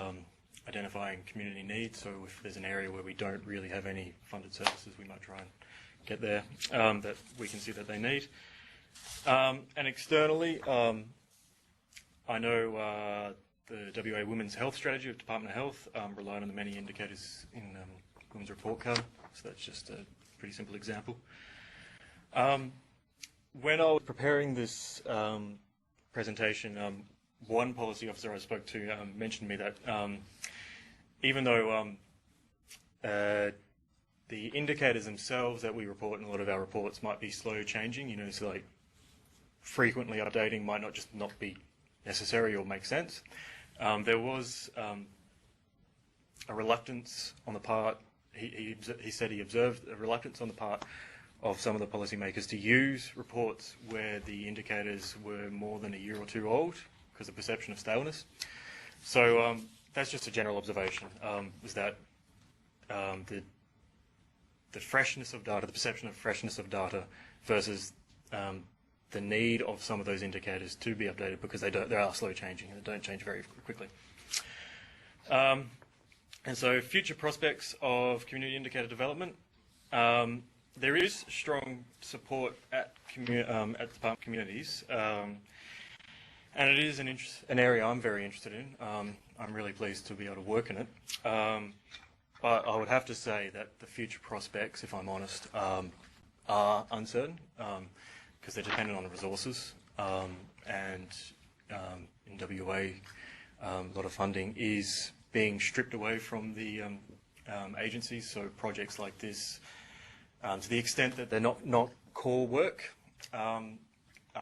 identifying community needs. So if there's an area where we don't really have any funded services, we might try and get there that we can see that they need. And externally, I know the WA Women's Health Strategy of Department of Health relied on the many indicators in Women's Report Card, so that's just a pretty simple example. When I was preparing this presentation, one policy officer I spoke to mentioned to me that even though the indicators themselves that we report in a lot of our reports might be slow changing, so like frequently updating might not be necessary or make sense. There was a reluctance on the part he said he observed a reluctance on the part of some of the policymakers to use reports where the indicators were more than a year or two old because of perception of staleness. So that's just a general observation, was that the freshness of data, the perception of freshness of data versus the need of some of those indicators to be updated because they are slow changing and they don't change very quickly. And so future prospects of community indicator development. There is strong support at Department Communities, and it is an area I'm very interested in. I'm really pleased to be able to work in it. But I would have to say that the future prospects, if I'm honest, are uncertain because they're dependent on the resources. And in WA, a lot of funding is being stripped away from the agencies, so projects like this, to the extent that they're not core work, are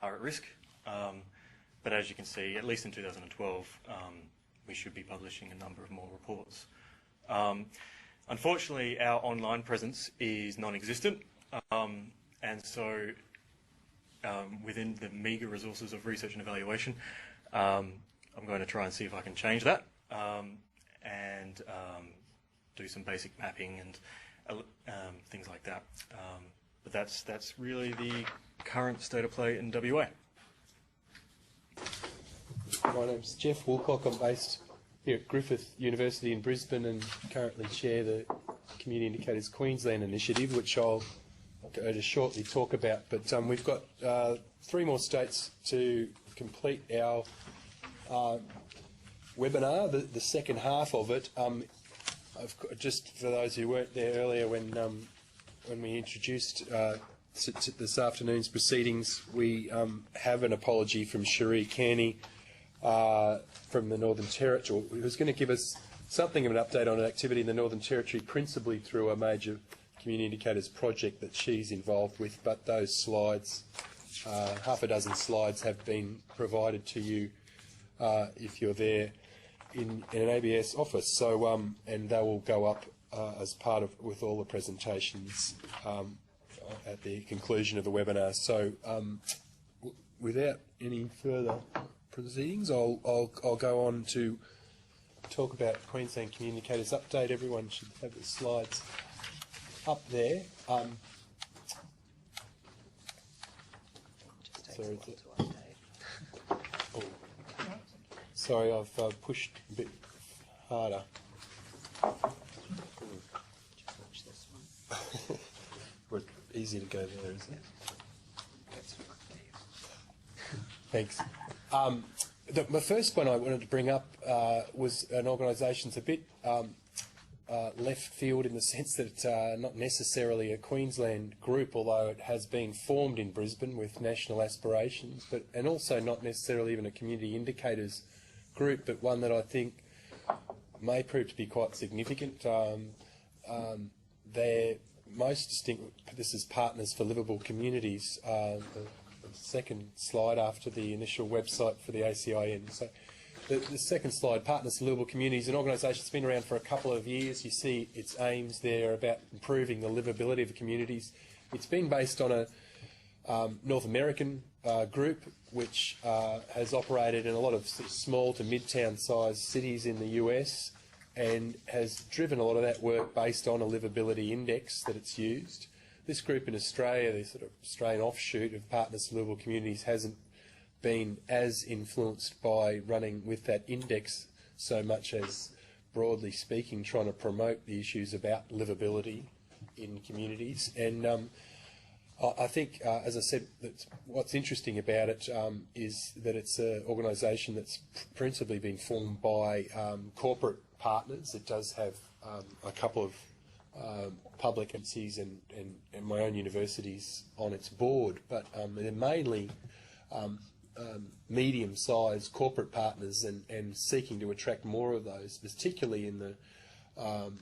at risk. But as you can see, at least in 2012, we should be publishing a number of more reports. Unfortunately, our online presence is non-existent, and so within the meagre resources of research and evaluation, I'm going to try and see if I can change that and do some basic mapping and things like that. But that's really the current state of play in WA. My name's Jeff Woolcock. I'm based here at Griffith University in Brisbane and currently chair the Community Indicators Queensland initiative, which I'll go to shortly talk about. But we've got 3 more states to complete our webinar, the second half of it. Just for those who weren't there earlier when we introduced this afternoon's proceedings, we have an apology from Cherie Kearney from the Northern Territory, who's going to give us something of an update on an activity in the Northern Territory, principally through a major community indicators project that she's involved with. But those slides, half a dozen slides, have been provided to you if you're there in an ABS office. So and they will go up as part of with all the presentations at the conclusion of the webinar. So without any further proceedings, I'll go on to talk about Queensland Communicators Update. Everyone should have the slides up there. Sorry, I've pushed a bit harder. Well, easy to go there, isn't it? Thanks. The first one I wanted to bring up was an organisation that's a bit left field in the sense that it's not necessarily a Queensland group, although it has been formed in Brisbane with national aspirations, and also not necessarily even a community indicators group, but one that I think may prove to be quite significant. They're most distinct. This is Partners for Livable Communities, the second slide after the initial website for the ACIN. So the second slide, Partners for Livable Communities, an organisation that's been around for a couple of years. You see its aims there about improving the livability of the communities. It's been based on a North American group which has operated in a lot of small to mid-town sized cities in the US and has driven a lot of that work based on a livability index that it's used. This group in Australia, the sort of Australian offshoot of Partners for Livable Communities, hasn't been as influenced by running with that index so much as, broadly speaking, trying to promote the issues about livability in communities. And I think, as I said, what's interesting about it is that it's an organisation that's principally been formed by corporate partners. It does have a couple of public agencies and my own universities on its board, but they're mainly medium-sized corporate partners and seeking to attract more of those, particularly in the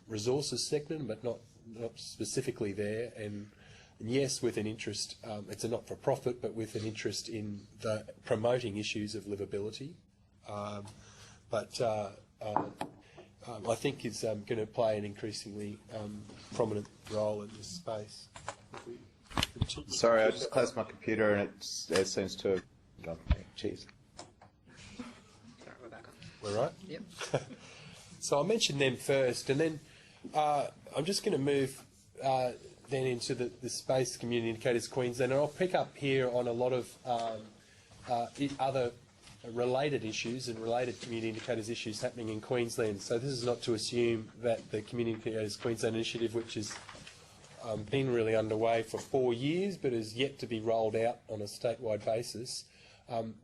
resources segment, but not specifically there. And yes, with an interest, it's a not-for-profit, but with an interest in promoting issues of livability. I think is going to play an increasingly prominent role in this space. Sorry, I just closed my computer and it seems to have gone. Jeez. Sorry, we're back on. We're right? Yep. So I'll mention them first, and then I'm just going to move then into the Space Community Indicators Queensland, and I'll pick up here on a lot of other related issues and related community indicators issues happening in Queensland. So this is not to assume that the Community Indicators Queensland initiative, which has been really underway for 4 years but is yet to be rolled out on a statewide basis,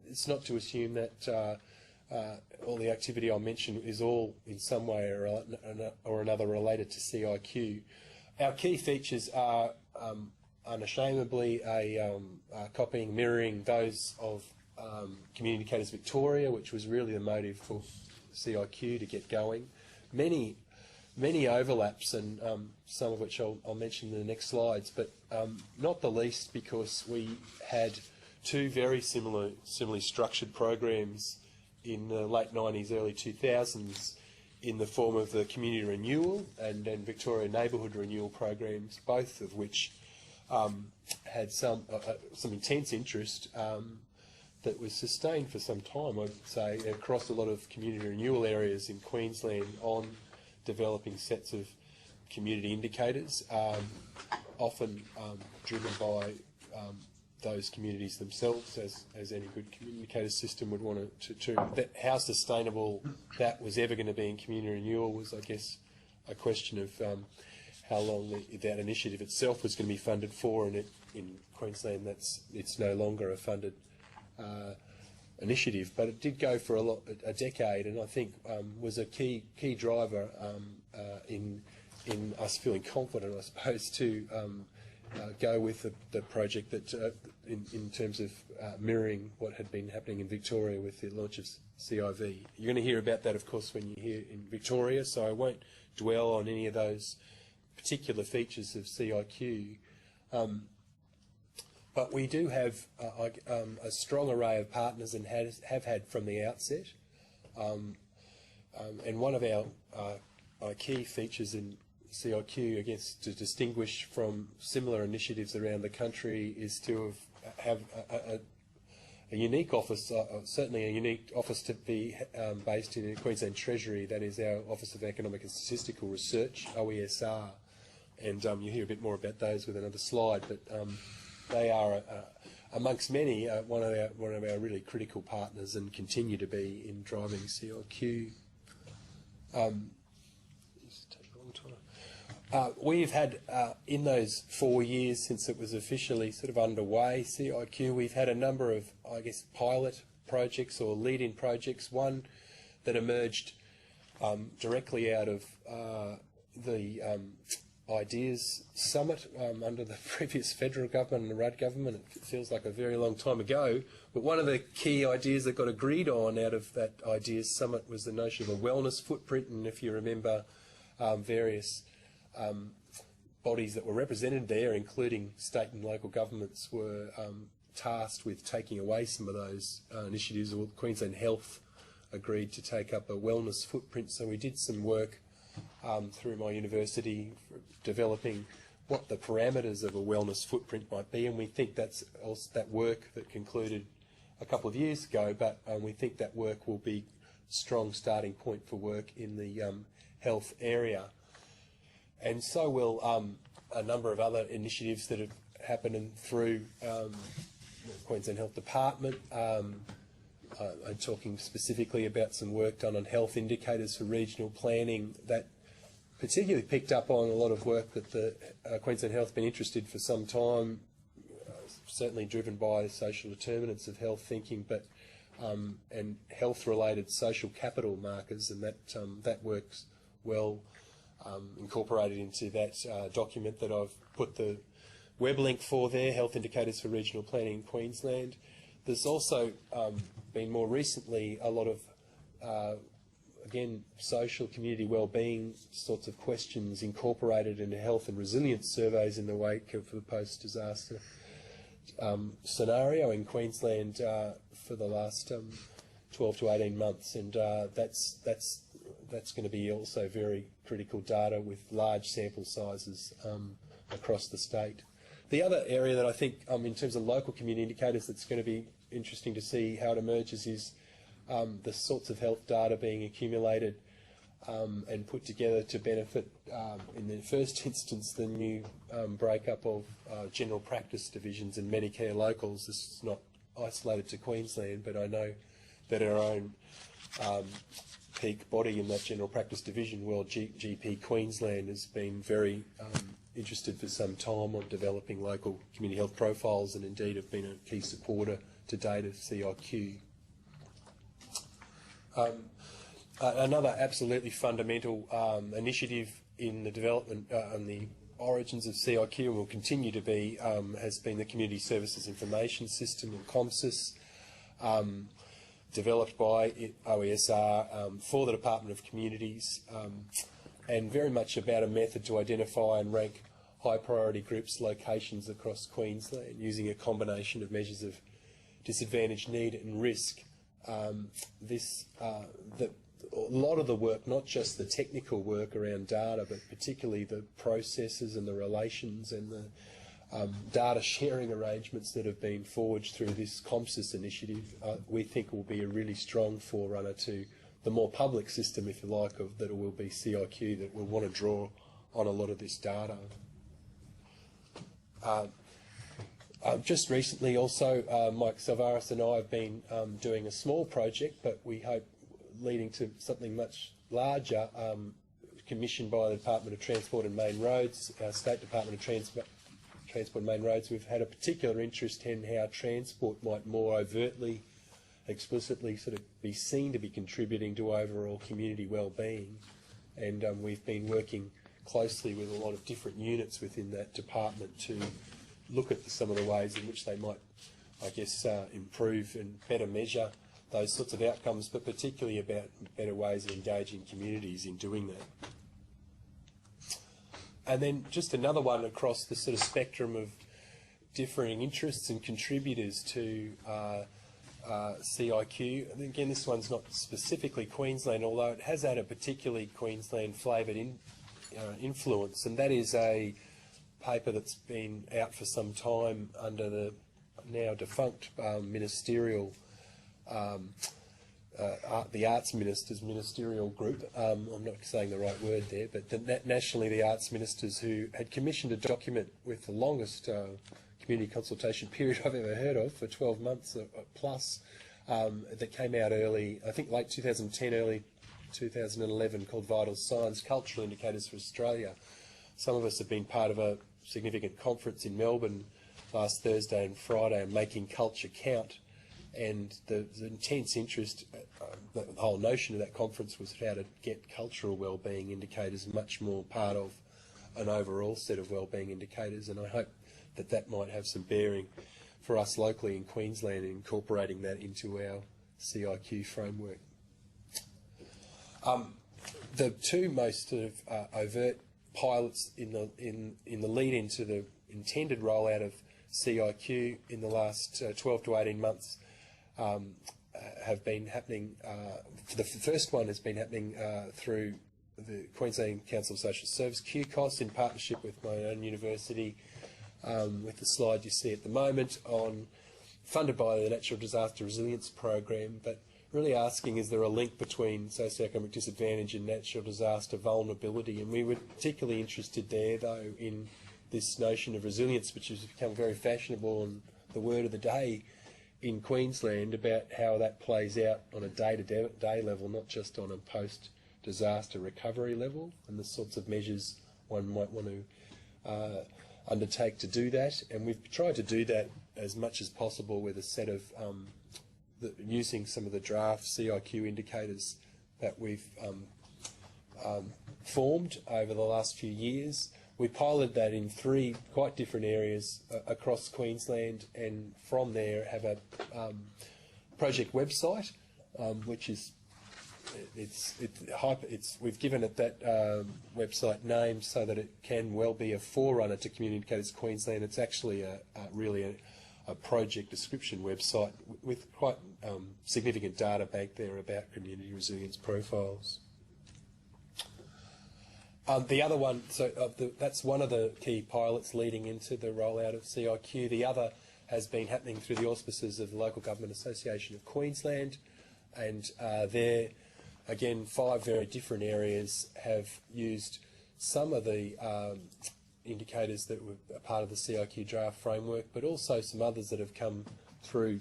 it's not to assume that all the activity I mentioned is all in some way or another related to CIQ. Our key features are unashamedly copying, mirroring those of Community Indicators Victoria, which was really the motive for CIQ to get going. Many overlaps, and some of which I'll mention in the next slides, but not the least because we had two very similarly structured programs in the late 90s, early 2000s, in the form of the Community Renewal and then Victoria Neighbourhood Renewal programs, both of which had some intense interest that was sustained for some time, I'd say, across a lot of community renewal areas in Queensland on developing sets of community indicators, often driven by those communities themselves, as any good community indicator system would want to. How sustainable that was ever going to be in community renewal was, I guess, a question of how long that initiative itself was going to be funded for, and in Queensland it's no longer a funded initiative, but it did go for a decade, and I think was a key driver in us feeling confident, I suppose, to go with the project that in terms of mirroring what had been happening in Victoria with the launch of CIV. You're going to hear about that, of course, when you're here in Victoria, so I won't dwell on any of those particular features of CIQ. But we do have a strong array of partners and have had from the outset. And one of our key features in CIQ, I guess, to distinguish from similar initiatives around the country, is to have a unique office, certainly a unique office to be based in the Queensland Treasury. That is our Office of Economic and Statistical Research, OESR. And you'll hear a bit more about those with another slide, but they are, amongst many, one of our really critical partners and continue to be in driving CIQ. We've had, in those 4 years since it was officially sort of underway, CIQ, we've had a number of, I guess, pilot projects or lead-in projects. One that emerged directly out of the Ideas Summit under the previous federal government and the Rudd government. It feels like a very long time ago, but one of the key ideas that got agreed on out of that Ideas Summit was the notion of a wellness footprint, and if you remember, various bodies that were represented there, including state and local governments, were tasked with taking away some of those initiatives. Well, Queensland Health agreed to take up a wellness footprint, so we did some work through my university for developing what the parameters of a wellness footprint might be, and we think that's also that work that concluded a couple of years ago, but we think that work will be a strong starting point for work in the health area. And so will a number of other initiatives that have happened through the Queensland Health Department. I'm talking specifically about some work done on health indicators for regional planning that particularly picked up on a lot of work that the Queensland Health has been interested for some time, certainly driven by social determinants of health thinking, but and health-related social capital markers, and that works well incorporated into that document that I've put the web link for there, Health Indicators for Regional Planning in Queensland. There's also been more recently a lot of, again, social community wellbeing sorts of questions incorporated into health and resilience surveys in the wake of the post-disaster scenario in Queensland for the last 12 to 18 months, and that's that's going to be also very critical data with large sample sizes across the state. The other area that I think, in terms of local community indicators, that's going to be interesting to see how it emerges is the sorts of health data being accumulated and put together to benefit, in the first instance, the new breakup of general practice divisions and Medicare locals. This is not isolated to Queensland, but I know that our own peak body in that general practice division, World GP Queensland, has been very interested for some time on developing local community health profiles, and indeed have been a key supporter to date of CIQ. Another absolutely fundamental initiative in the development and the origins of CIQ, and will continue to be, has been the Community Services Information System, or ComSIS, developed by OESR for the Department of Communities, and very much about a method to identify and rank high priority groups' locations across Queensland using a combination of measures of disadvantage, need and risk. A lot of the work, not just the technical work around data, but particularly the processes and the relations and the data sharing arrangements that have been forged through this ComSIS initiative, we think will be a really strong forerunner to the more public system, if you like, that will be CIQ, that will want to draw on a lot of this data. Just recently also, Mike Salvaris and I have been doing a small project, but we hope leading to something much larger, commissioned by the Department of Transport and Main Roads, our State Department of Transport and Main Roads. We've had a particular interest in how transport might more overtly, explicitly sort of be seen to be contributing to overall community well-being, and we've been working closely with a lot of different units within that department to look at some of the ways in which they might, I guess, improve and better measure those sorts of outcomes, but particularly about better ways of engaging communities in doing that. And then just another one across the sort of spectrum of differing interests and contributors to CIQ. And again, this one's not specifically Queensland, although it has had a particularly Queensland flavoured influence, and that is a paper that's been out for some time under the now defunct ministerial, the Arts Ministers ministerial group. I'm not saying the right word there, but nationally the Arts Ministers, who had commissioned a document with the longest community consultation period I've ever heard of, for 12 months plus, that came out early, I think late 2010, early 2011, called Vital Signs, Cultural Indicators for Australia. Some of us have been part of a significant conference in Melbourne last Thursday and Friday on Making Culture Count, and the intense interest, the whole notion of that conference was how to get cultural wellbeing indicators much more part of an overall set of wellbeing indicators, and I hope that that might have some bearing for us locally in Queensland in incorporating that into our CIQ framework. The two most sort of overt pilots in the lead into the intended rollout of CIQ in the last 12 to 18 months have been happening. The first one has been happening through the Queensland Council of Social Service, QCOS, in partnership with my own university, with the slide you see at the moment, funded by the Natural Disaster Resilience Program, but really asking, is there a link between socioeconomic disadvantage and natural disaster vulnerability? And we were particularly interested there, though, in this notion of resilience, which has become very fashionable and the word of the day in Queensland, about how that plays out on a day-to-day level, not just on a post-disaster recovery level, and the sorts of measures one might want to undertake to do that. And we've tried to do that as much as possible with a set of using some of the draft CIQ indicators that we've formed over the last few years. We piloted that in 3 quite different areas across Queensland, and from there have a project website, which is we've given it that website name so that it can well be a forerunner to Community Indicators Queensland. It's actually really a project description website with quite significant data bank there about community resilience profiles. The other one, that's one of the key pilots leading into the rollout of CIQ. The other has been happening through the auspices of the Local Government Association of Queensland, and there, again, 5 very different areas have used some of the indicators that were a part of the CIQ draft framework, but also some others that have come through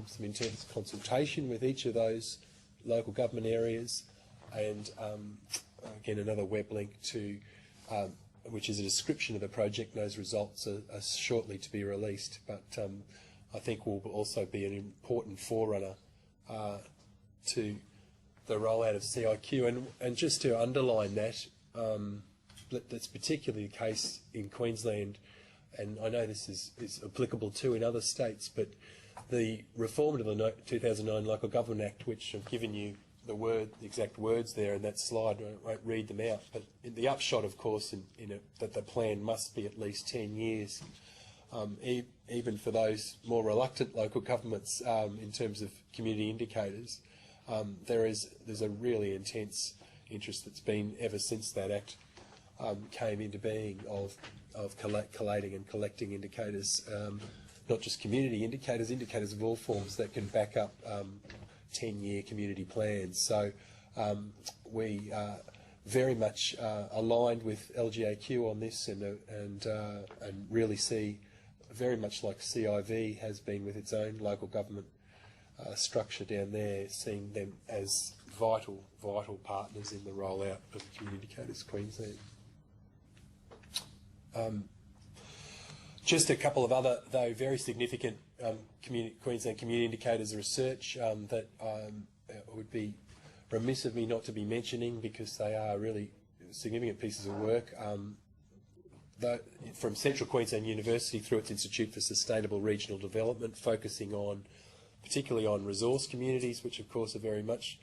some intense consultation with each of those local government areas, and again, another web link to which is a description of the project. Those results are shortly to be released, but I think will also be an important forerunner to the rollout of CIQ. And just to underline that, that's particularly the case in Queensland, and I know this is applicable too in other states, but the reform of the 2009 Local Government Act, which I've given you the exact words there in that slide, I won't read them out, but the upshot, of course, that the plan must be at least 10 years, even for those more reluctant local governments in terms of community indicators. There's a really intense interest that's been ever since that Act came into being of collating and collecting indicators, not just community indicators, indicators of all forms that can back up 10-year community plans. So we are very much aligned with LGAQ on this, and really see, very much like CIV has been with its own local government structure down there, seeing them as vital partners in the rollout of Community Indicators Queensland. Just a couple of other, though very significant, Queensland Community Indicators research that would be remiss of me not to be mentioning, because they are really significant pieces of work. From Central Queensland University through its Institute for Sustainable Regional Development, focusing particularly on resource communities, which of course are very much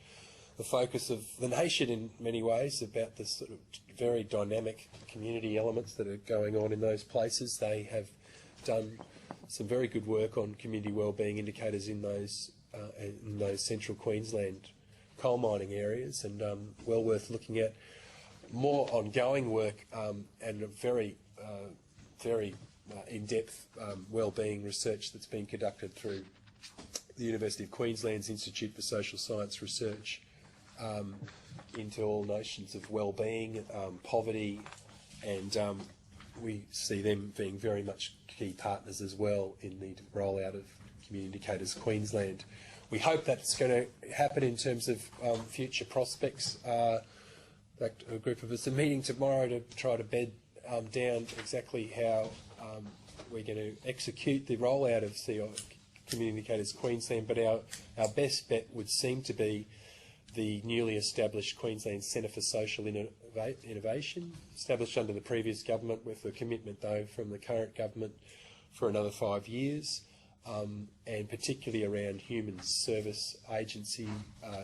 the focus of the nation in many ways, about the sort of very dynamic community elements that are going on in those places. They have done some very good work on community wellbeing indicators in those central Queensland coal mining areas, and well worth looking at. More ongoing work and a very in-depth wellbeing research that's been conducted through the University of Queensland's Institute for Social Science Research into all notions of wellbeing, poverty, and we see them being very much key partners as well in the rollout of Community Indicators Queensland. We hope that's going to happen in terms of future prospects. In fact, a group of us are meeting tomorrow to try to bed down exactly how we're going to execute the rollout of Community Indicators Queensland, but our best bet would seem to be the newly established Queensland Centre for Social Innovation, established under the previous government, with a commitment, though, from the current government for another 5 years, and particularly around human service agency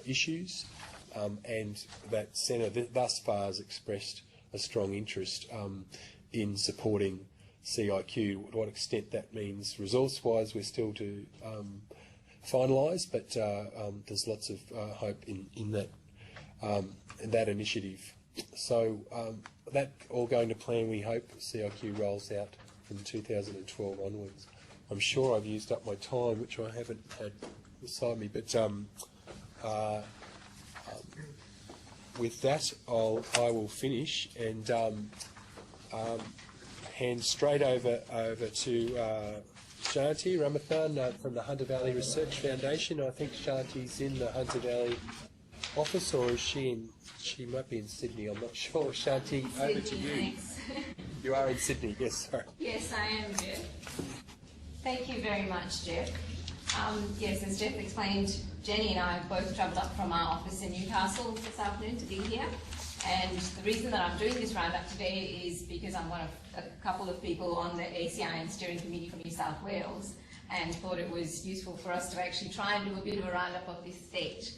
issues. And that centre thus far has expressed a strong interest in supporting CIQ. To what extent that means resource-wise, we're still to finalise, but there's lots of hope in that initiative. So that all going to plan, we hope CIQ rolls out from 2012 onwards. I'm sure I've used up my time, which I haven't had beside me, but with that, I will finish and hand straight over to Shanti Ramathan from the Hunter Valley Research Foundation. I think Shanti's in the Hunter Valley office, or is she in? She might be in Sydney. I'm not sure. Shanti, over to you. Thanks. You are in Sydney. Yes, sorry. Yes, I am, Jeff. Thank you very much, Jeff. Yes, as Jeff explained, Jenny and I both travelled up from our office in Newcastle this afternoon to be here. And the reason that I'm doing this roundup today is because I'm one of a couple of people on the ACI and Steering Committee for New South Wales, and thought it was useful for us to actually try and do a bit of a roundup of this state.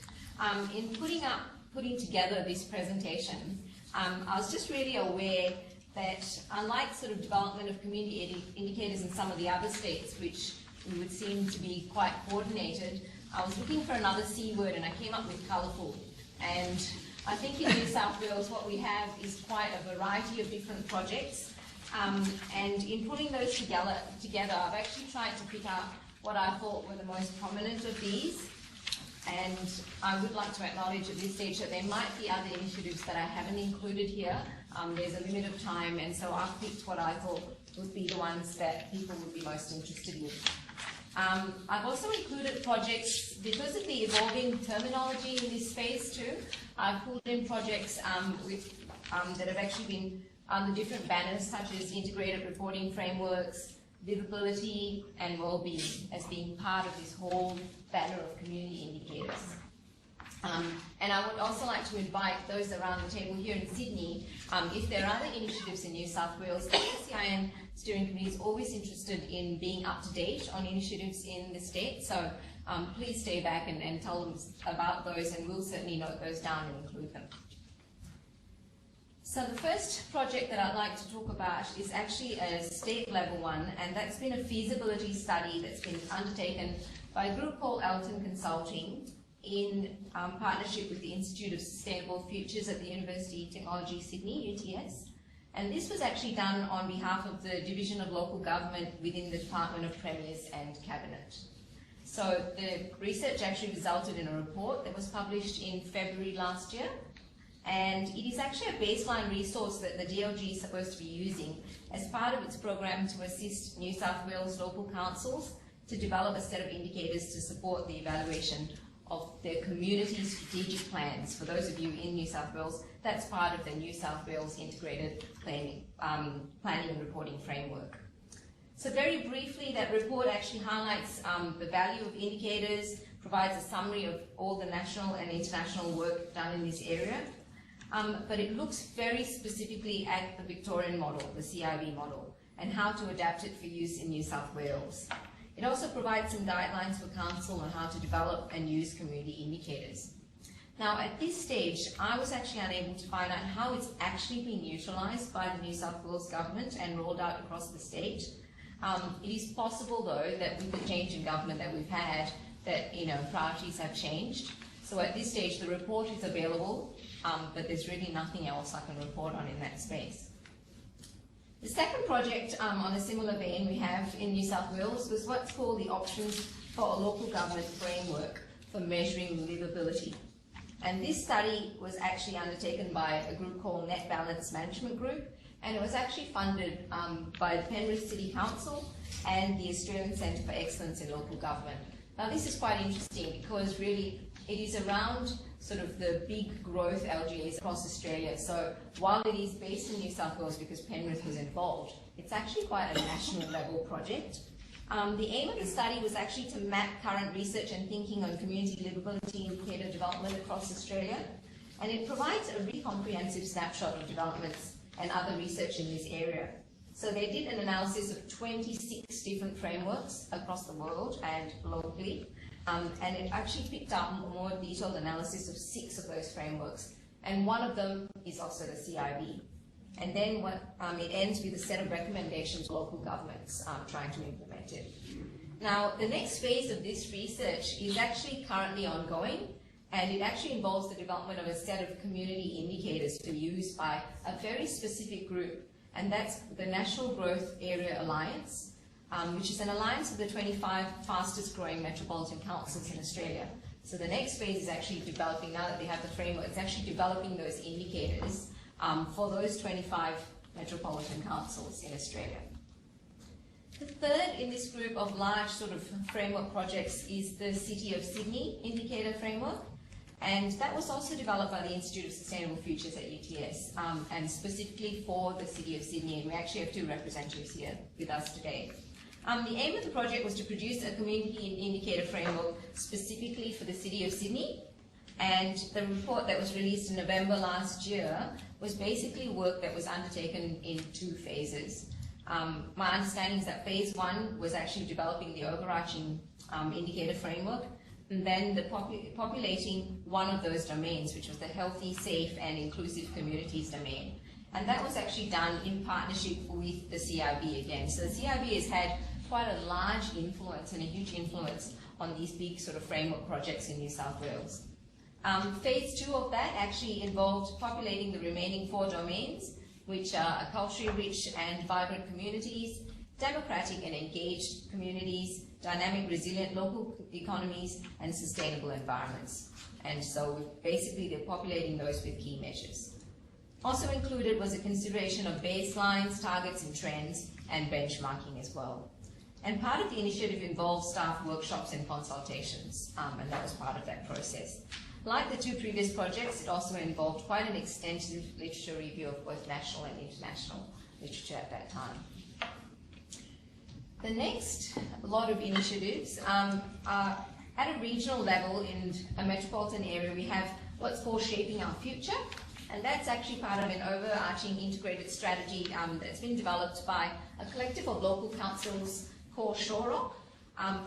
In putting together this presentation, I was just really aware that unlike sort of development of community indicators in some of the other states, which we would seem to be quite coordinated, I was looking for another C word and I came up with colourful. And I think in New South Wales what we have is quite a variety of different projects, and in putting those together, I've actually tried to pick out what I thought were the most prominent of these, and I would like to acknowledge at this stage that there might be other initiatives that I haven't included here. There's a limit of time, and so I've picked what I thought would be the ones that people would be most interested in. I've also included projects, because of the evolving terminology in this space too, I've pulled in projects that have actually been under different banners, such as integrated reporting frameworks, livability, and well-being, as being part of this whole banner of community indicators. And I would also like to invite those around the table here in Sydney, if there are other initiatives in New South Wales, the ACIM Steering Committee is always interested in being up to date on initiatives in the state, so please stay back and tell them about those, and we'll certainly note those down and include them. So the first project that I'd like to talk about is actually a state level one, and that's been a feasibility study that's been undertaken by a group called Elton Consulting in partnership with the Institute of Sustainable Futures at the University of Technology Sydney, UTS. And this was actually done on behalf of the Division of Local Government within the Department of Premiers and Cabinet. So the research actually resulted in a report that was published in February last year, and it is actually a baseline resource that the DLG is supposed to be using as part of its program to assist New South Wales local councils to develop a set of indicators to support the evaluation of their community strategic plans. For those of you in New South Wales, that's part of the New South Wales Integrated Planning and Reporting Framework. So very briefly, that report actually highlights the value of indicators, provides a summary of all the national and international work done in this area, but it looks very specifically at the Victorian model, the CIB model, and how to adapt it for use in New South Wales. It also provides some guidelines for council on how to develop and use community indicators. Now, at this stage, I was actually unable to find out how it's actually been utilised by the New South Wales government and rolled out across the state. It is possible, though, that with the change in government that we've had, that priorities have changed. So at this stage, the report is available, but there's really nothing else I can report on in that space. The second project on a similar vein we have in New South Wales was what's called the Options for a Local Government Framework for Measuring Livability. And this study was actually undertaken by a group called Net Balance Management Group, and it was actually funded by the Penrith City Council and the Australian Centre for Excellence in Local Government. Now this is quite interesting because really it is around sort of the big growth LGAs across Australia. So while it is based in New South Wales because Penrith was involved, it's actually quite a national level project. The aim of the study was actually to map current research and thinking on community livability indicator development across Australia, and it provides a really comprehensive snapshot of developments and other research in this area. So they did an analysis of 26 different frameworks across the world and locally, and it actually picked up a more detailed analysis of 6 of those frameworks, and one of them is also the CIB. And then it ends with a set of recommendations to local governments trying to implement it. Now, the next phase of this research is actually currently ongoing, and it actually involves the development of a set of community indicators to be used by a very specific group, and that's the National Growth Area Alliance, which is an alliance of the 25 fastest growing metropolitan councils in Australia. So the next phase is actually developing, now that they have the framework, it's actually developing those indicators for those 25 metropolitan councils in Australia. The third in this group of large sort of framework projects is the City of Sydney Indicator Framework, and that was also developed by the Institute of Sustainable Futures at UTS, and specifically for the City of Sydney, and we actually have 2 representatives here with us today. The aim of the project was to produce a community indicator framework specifically for the City of Sydney, and the report that was released in November last year was basically work that was undertaken in 2 phases. My understanding is that phase 1 was actually developing the overarching indicator framework, and then populating one of those domains, which was the healthy, safe and inclusive communities domain. And that was actually done in partnership with the CIB again. So the CIB has had quite a large influence and a huge influence on these big sort of framework projects in New South Wales. Phase 2 of that actually involved populating the remaining 4 domains, which are culturally rich and vibrant communities, democratic and engaged communities, dynamic, resilient local economies, and sustainable environments. And so basically they're populating those with key measures. Also included was a consideration of baselines, targets and trends, and benchmarking as well. And part of the initiative involved staff workshops and consultations, and that was part of that process. Like the 2 previous projects, it also involved quite an extensive literature review of both national and international literature at that time. The next lot of initiatives are at a regional level. In a metropolitan area, we have what's called Shaping Our Future, and that's actually part of an overarching integrated strategy that's been developed by a collective of local councils called Shorrock.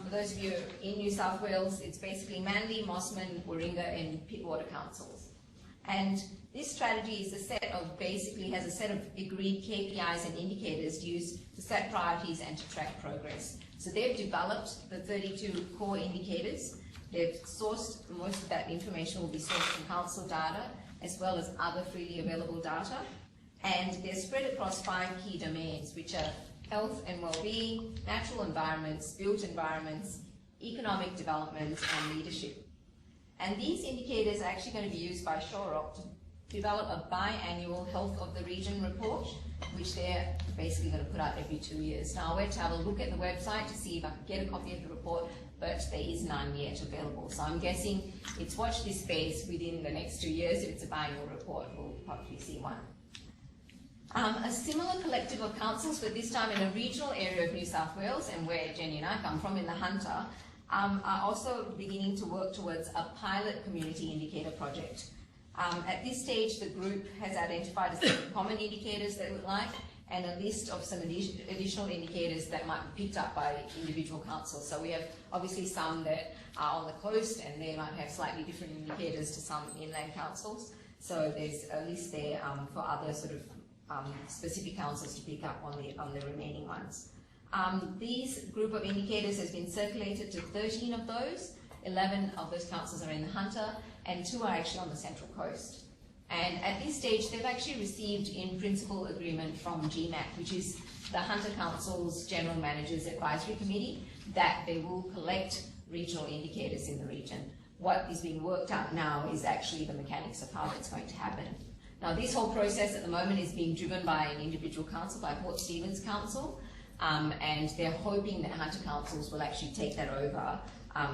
For those of you in New South Wales, it's basically Manly, Mosman, Warringah and Pittwater councils. And this strategy is has a set of agreed KPIs and indicators used to set priorities and to track progress. So they've developed the 32 core indicators. They've sourced, most of that information will be sourced from council data as well as other freely available data. And they're spread across 5 key domains, which are health and well-being, natural environments, built environments, economic development, and leadership. And these indicators are actually going to be used by Shorrock to develop a biannual Health of the Region report, which they're basically going to put out every 2 years. Now, I went to have a look at the website to see if I could get a copy of the report, but there is none yet available. So I'm guessing it's watch this space within the next 2 years. If it's a biannual report, we'll probably see one. A similar collective of councils, but this time in a regional area of New South Wales, and where Jenny and I come from in the Hunter, are also beginning to work towards a pilot community indicator project. At this stage, the group has identified a set of common indicators that it would like, and a list of some additional indicators that might be picked up by individual councils. So we have obviously some that are on the coast, and they might have slightly different indicators to some inland councils. So there's a list there for other sort of specific councils to pick up on the remaining ones. These group of indicators has been circulated to 13 of those. 11 of those councils are in the Hunter, and 2 are actually on the Central Coast. And at this stage, they've actually received in principle agreement from GMAC, which is the Hunter Council's General Managers Advisory Committee, that they will collect regional indicators in the region. What is being worked out now is actually the mechanics of how that's going to happen. Now, this whole process at the moment is being driven by an individual council, by Port Stephens Council, and they're hoping that Hunter councils will actually take that over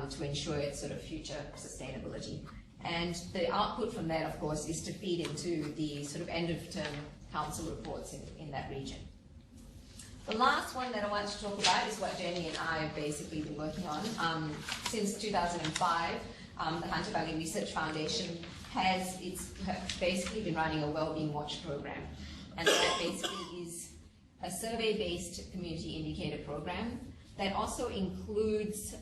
to ensure its sort of future sustainability. And the output from that, of course, is to feed into the sort of end-of-term council reports in that region. The last one that I want to talk about is what Jenny and I have basically been working on. Since 2005, the Hunter Valley Research Foundation has basically been running a wellbeing watch program, and that basically is a survey-based community indicator program that also includes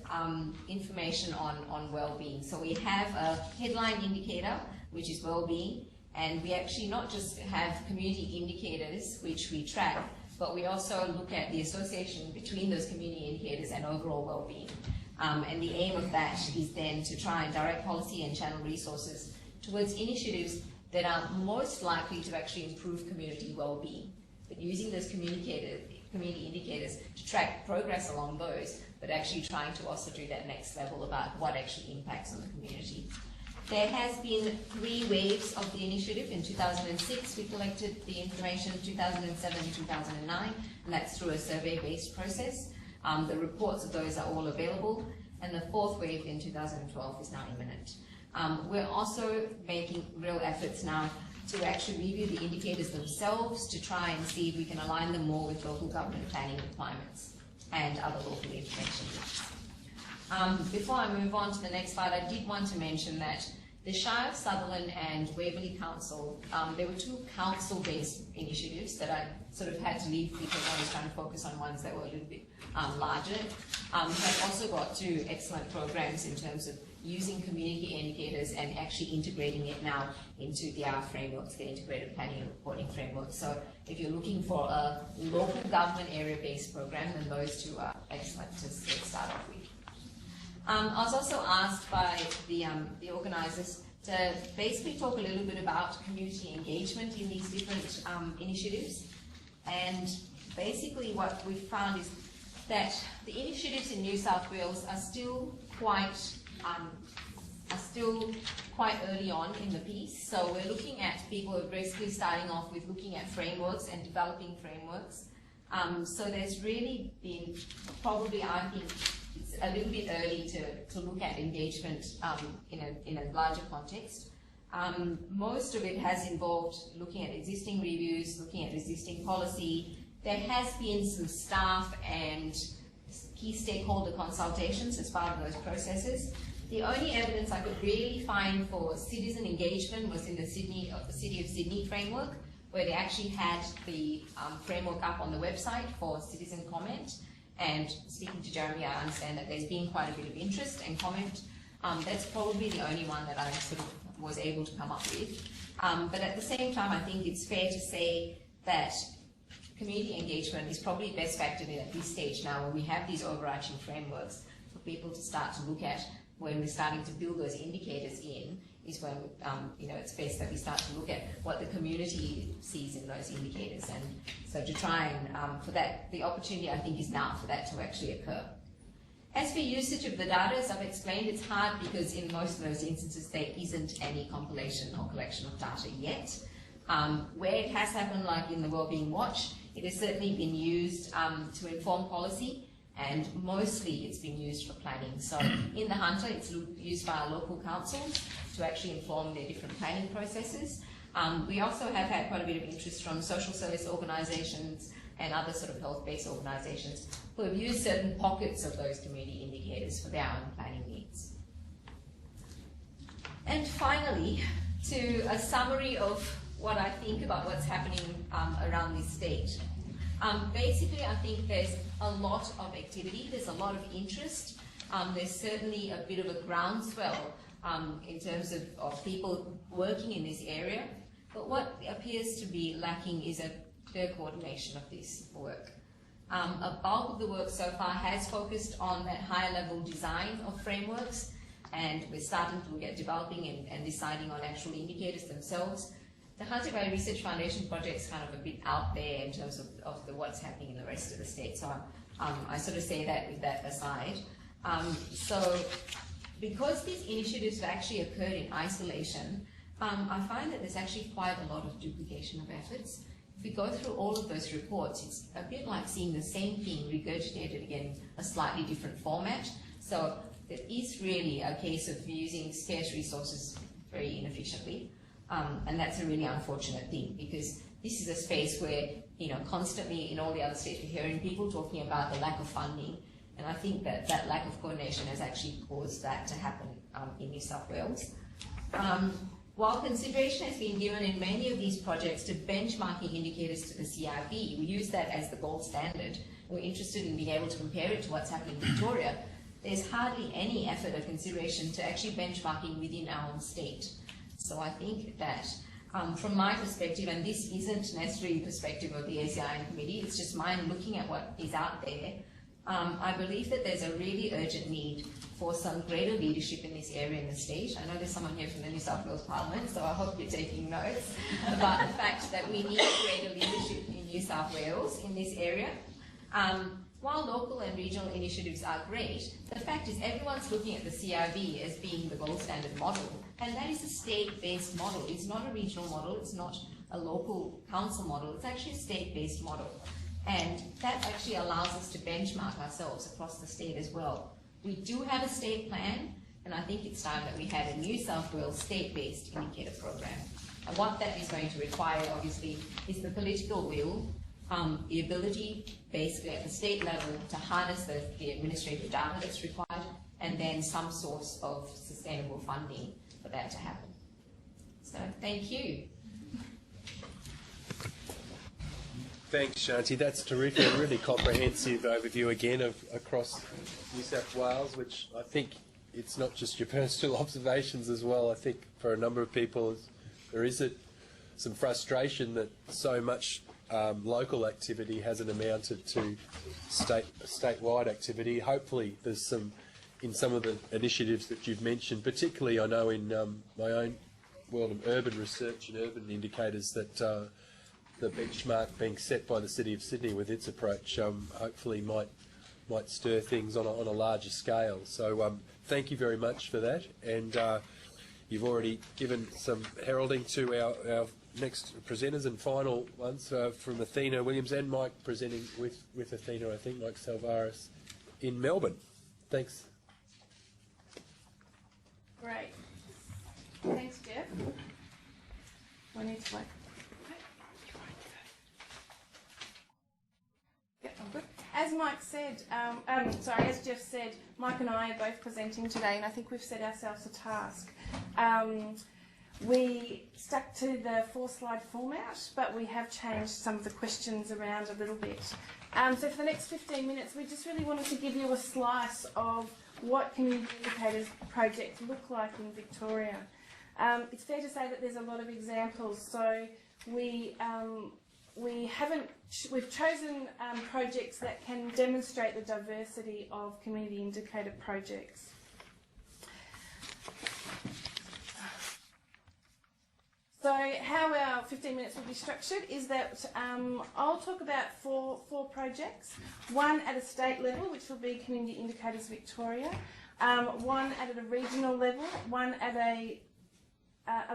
information on well-being. So we have a headline indicator, which is well-being, and we actually not just have community indicators, which we track, but we also look at the association between those community indicators and overall well-being. And the aim of that is then to try and direct policy and channel resources towards initiatives that are most likely to actually improve community well-being, but using those community indicators to track progress along those, but actually trying to also do that next level about what actually impacts on the community. There has been 3 waves of the initiative. In 2006, we collected the information, 2007 and 2009, and that's through a survey-based process. The reports of those are all available, and the 4th wave in 2012 is now imminent. We're also making real efforts now to actually review the indicators themselves to try and see if we can align them more with local government planning requirements and other local information needs. Before I move on to the next slide, I did want to mention that the Shire of Sutherland and Waverley Council, there were 2 council-based initiatives that I sort of had to leave because I was trying to focus on ones that were a little bit larger. Have also got 2 excellent programs in terms of using community indicators and actually integrating it now into their frameworks, the integrated planning and reporting framework. So if you're looking for a local government area-based program, then those 2 are excellent to start off with. I was also asked by the organisers to basically talk a little bit about community engagement in these different initiatives. And basically what we've found is that the initiatives in New South Wales are still quite early on in the piece. So we're looking at people who are basically starting off with looking at frameworks and developing frameworks. So there's really been probably, I think, it's a little bit early to look at engagement in a larger context. Most of it has involved looking at existing reviews, looking at existing policy. There has been some staff and key stakeholder consultations as part of those processes. The only evidence I could really find for citizen engagement was in the City of Sydney framework, where they actually had the framework up on the website for citizen comment. And speaking to Jeremy, I understand that there's been quite a bit of interest and comment. That's probably the only one that I sort of was able to come up with. But at the same time, I think it's fair to say that community engagement is probably best factored in at this stage now, when we have these overarching frameworks for people to start to look at. When we're starting to build those indicators in, is when it's best that we start to look at what the community sees in those indicators. And so to try and, for that, the opportunity I think is now for that to actually occur. As for usage of the data, as I've explained, it's hard because in most of those instances there isn't any compilation or collection of data yet. Where it has happened, like in the Wellbeing Watch, it has certainly been used to inform policy, and mostly it's been used for planning. So in the Hunter, it's used by our local councils to actually inform their different planning processes. We also have had quite a bit of interest from social service organisations and other sort of health-based organisations who have used certain pockets of those community indicators for their own planning needs. And finally, to a summary of what I think about what's happening around this state. Basically, I think there's a lot of activity, there's a lot of interest, there's certainly a bit of a groundswell in terms of people working in this area, but what appears to be lacking is a clear coordination of this work. A bulk of the work so far has focused on that higher level design of frameworks, and we're starting to look at developing and deciding on actual indicators themselves. The Hunter Valley Research Foundation project is kind of a bit out there in terms of what's happening in the rest of the state, so I sort of say that with that aside. So because these initiatives have actually occurred in isolation, I find that there's actually quite a lot of duplication of efforts. If we go through all of those reports, it's a bit like seeing the same thing regurgitated again in a slightly different format. So it is really a case of using scarce resources very inefficiently. And that's a really unfortunate thing, because this is a space where, constantly in all the other states we're hearing people talking about the lack of funding, and I think that that lack of coordination has actually caused that to happen in New South Wales. While consideration has been given in many of these projects to benchmarking indicators to the CRB, we use that as the gold standard. We're interested in being able to compare it to what's happening in Victoria. There's hardly any effort or consideration to actually benchmarking within our own state. So I think that from my perspective, and this isn't necessarily the perspective of the ACIN committee, it's just mine looking at what is out there, I believe that there's a really urgent need for some greater leadership in this area in the state. I know there's someone here from the New South Wales Parliament, so I hope you're taking notes about the fact that we need greater leadership in New South Wales in this area. While local and regional initiatives are great, the fact is everyone's looking at the CRB as being the gold standard model, and that is a state-based model. It's not a regional model, it's not a local council model, it's actually a state-based model. And that actually allows us to benchmark ourselves across the state as well. We do have a state plan, and I think it's time that we had a New South Wales state-based indicator program. And what that is going to require, obviously, is the political will, the ability, basically at the state level, to harness the administrative data that's required, and then some source of sustainable funding for that to happen. So, thank you. Thanks, Shanti. That's terrific. A really comprehensive overview again of across New South Wales, which I think it's not just your personal observations as well. I think for a number of people there is some frustration that so much local activity hasn't amounted to statewide activity. Hopefully there's some in some of the initiatives that you've mentioned, particularly I know in my own world of urban research and urban indicators that the benchmark being set by the City of Sydney with its approach hopefully might stir things on a larger scale. So thank you very much for that, and you've already given some heralding to our next presenters and final ones from Athena Williams and Mike presenting with Athena, I think, Mike Salvaris in Melbourne. Thanks. Great. Thanks, Jeff. I need to wait. Yeah, I'm good. As Mike said, as Jeff said, Mike and I are both presenting today, and I think we've set ourselves a task. We stuck to the 4-slide format, but we have changed some of the questions around a little bit. So for the next 15 minutes, we just really wanted to give you a slice of what community indicators projects look like in Victoria. It's fair to say that there's a lot of examples, so we've chosen projects that can demonstrate the diversity of community indicator projects. So how our 15 minutes will be structured is that I'll talk about four projects, one at a state level, which will be Community Indicators Victoria, one at a regional level, one at a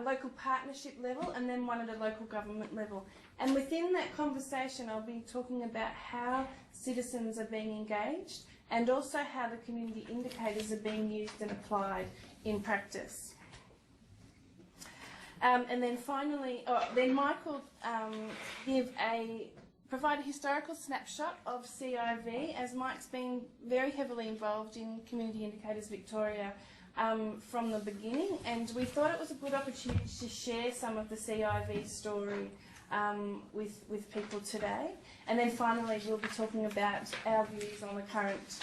local partnership level, and then one at a local government level. And within that conversation, I'll be talking about how citizens are being engaged and also how the community indicators are being used and applied in practice. And then finally, then Mike will provide a historical snapshot of CIV, as Mike's been very heavily involved in Community Indicators Victoria from the beginning, and we thought it was a good opportunity to share some of the CIV story with people today. And then finally, we'll be talking about our views on the current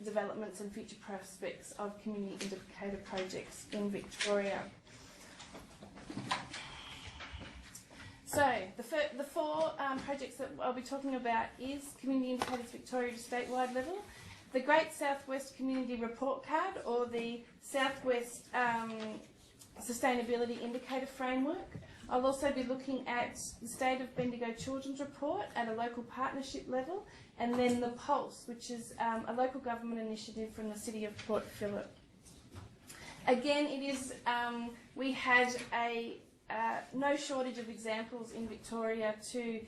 developments and future prospects of community indicator projects in Victoria. So the four projects that I'll be talking about is Community Indicators Victoria at a statewide level, the Great South West Community Report Card, or the South West Sustainability Indicator Framework. I'll also be looking at the State of Bendigo Children's Report at a local partnership level, and then the Pulse, which is a local government initiative from the City of Port Phillip. Again, it is we had no shortage of examples in Victoria to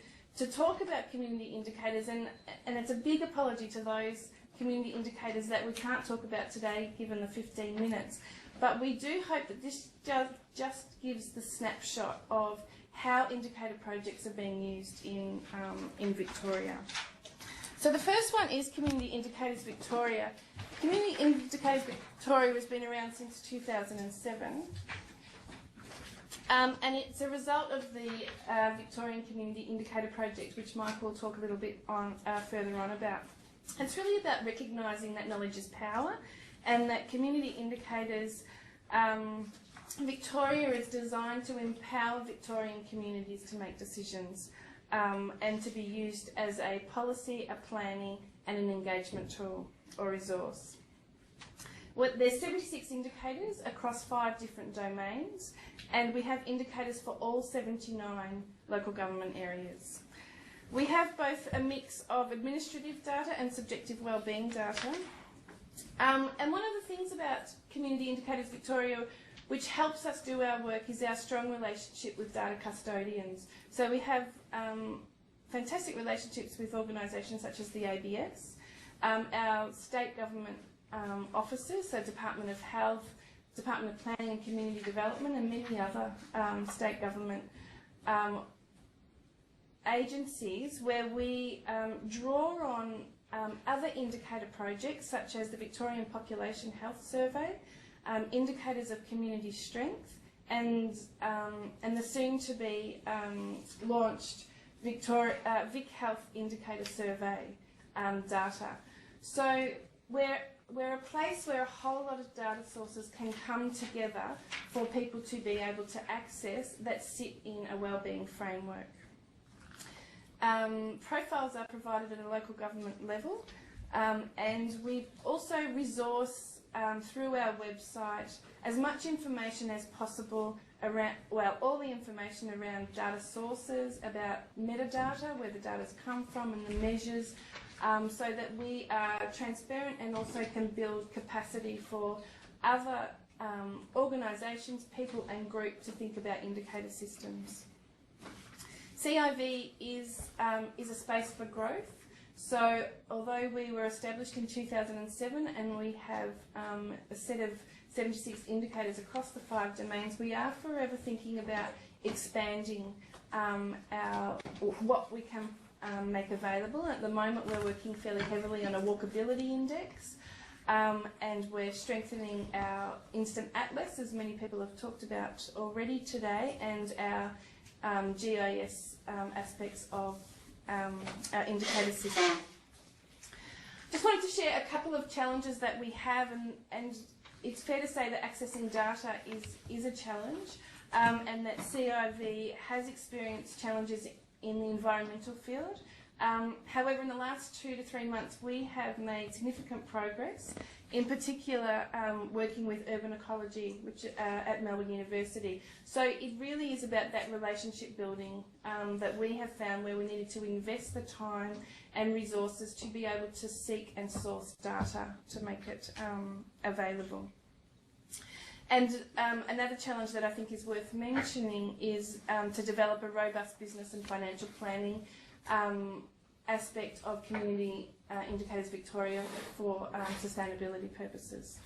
talk about community indicators, and it's a big apology to those community indicators that we can't talk about today given the 15 minutes. But we do hope that this just gives the snapshot of how indicator projects are being used in Victoria. So the first one is Community Indicators Victoria. Community Indicators Victoria has been around since 2007. And it's a result of the Victorian Community Indicator Project, which Mike will talk a little bit on further on about. It's really about recognising that knowledge is power, and that community indicators, Victoria is designed to empower Victorian communities to make decisions and to be used as a policy, a planning and an engagement tool or resource. Well, there's 76 indicators across 5 different domains, and we have indicators for all 79 local government areas. We have both a mix of administrative data and subjective wellbeing data. And one of the things about Community Indicators Victoria which helps us do our work is our strong relationship with data custodians. So we have fantastic relationships with organisations such as the ABS, our state government offices, so Department of Health, Department of Planning and Community Development, and many other state government agencies, where we draw on other indicator projects such as the Victorian Population Health Survey, indicators of community strength, and the soon-to-be launched Vic Health Indicator Survey data. So we're a place where a whole lot of data sources can come together for people to be able to access that sit in a wellbeing framework. Profiles are provided at a local government level, And we also resource through our website as much information as possible around, well, all the information around data sources, about metadata, where the data's come from and the measures, so that we are transparent and also can build capacity for other organisations, people and groups to think about indicator systems. CIV is a space for growth. So although we were established in 2007 and we have a set of 76 indicators across the 5 domains, we are forever thinking about expanding what we can make available. At the moment we're working fairly heavily on a walkability index, and we're strengthening our instant atlas, as many people have talked about already today, and our GIS aspects of our indicator system. Just wanted to share a couple of challenges that we have, and it's fair to say that accessing data is a challenge, and that CIV has experienced challenges in the environmental field. However, in the last 2 to 3 months, we have made significant progress, in particular working with urban ecology at Melbourne University. So it really is about that relationship building that we have found, where we needed to invest the time and resources to be able to seek and source data to make it available. And another challenge that I think is worth mentioning is to develop a robust business and financial planning aspect of Community Indicators Victoria for sustainability purposes.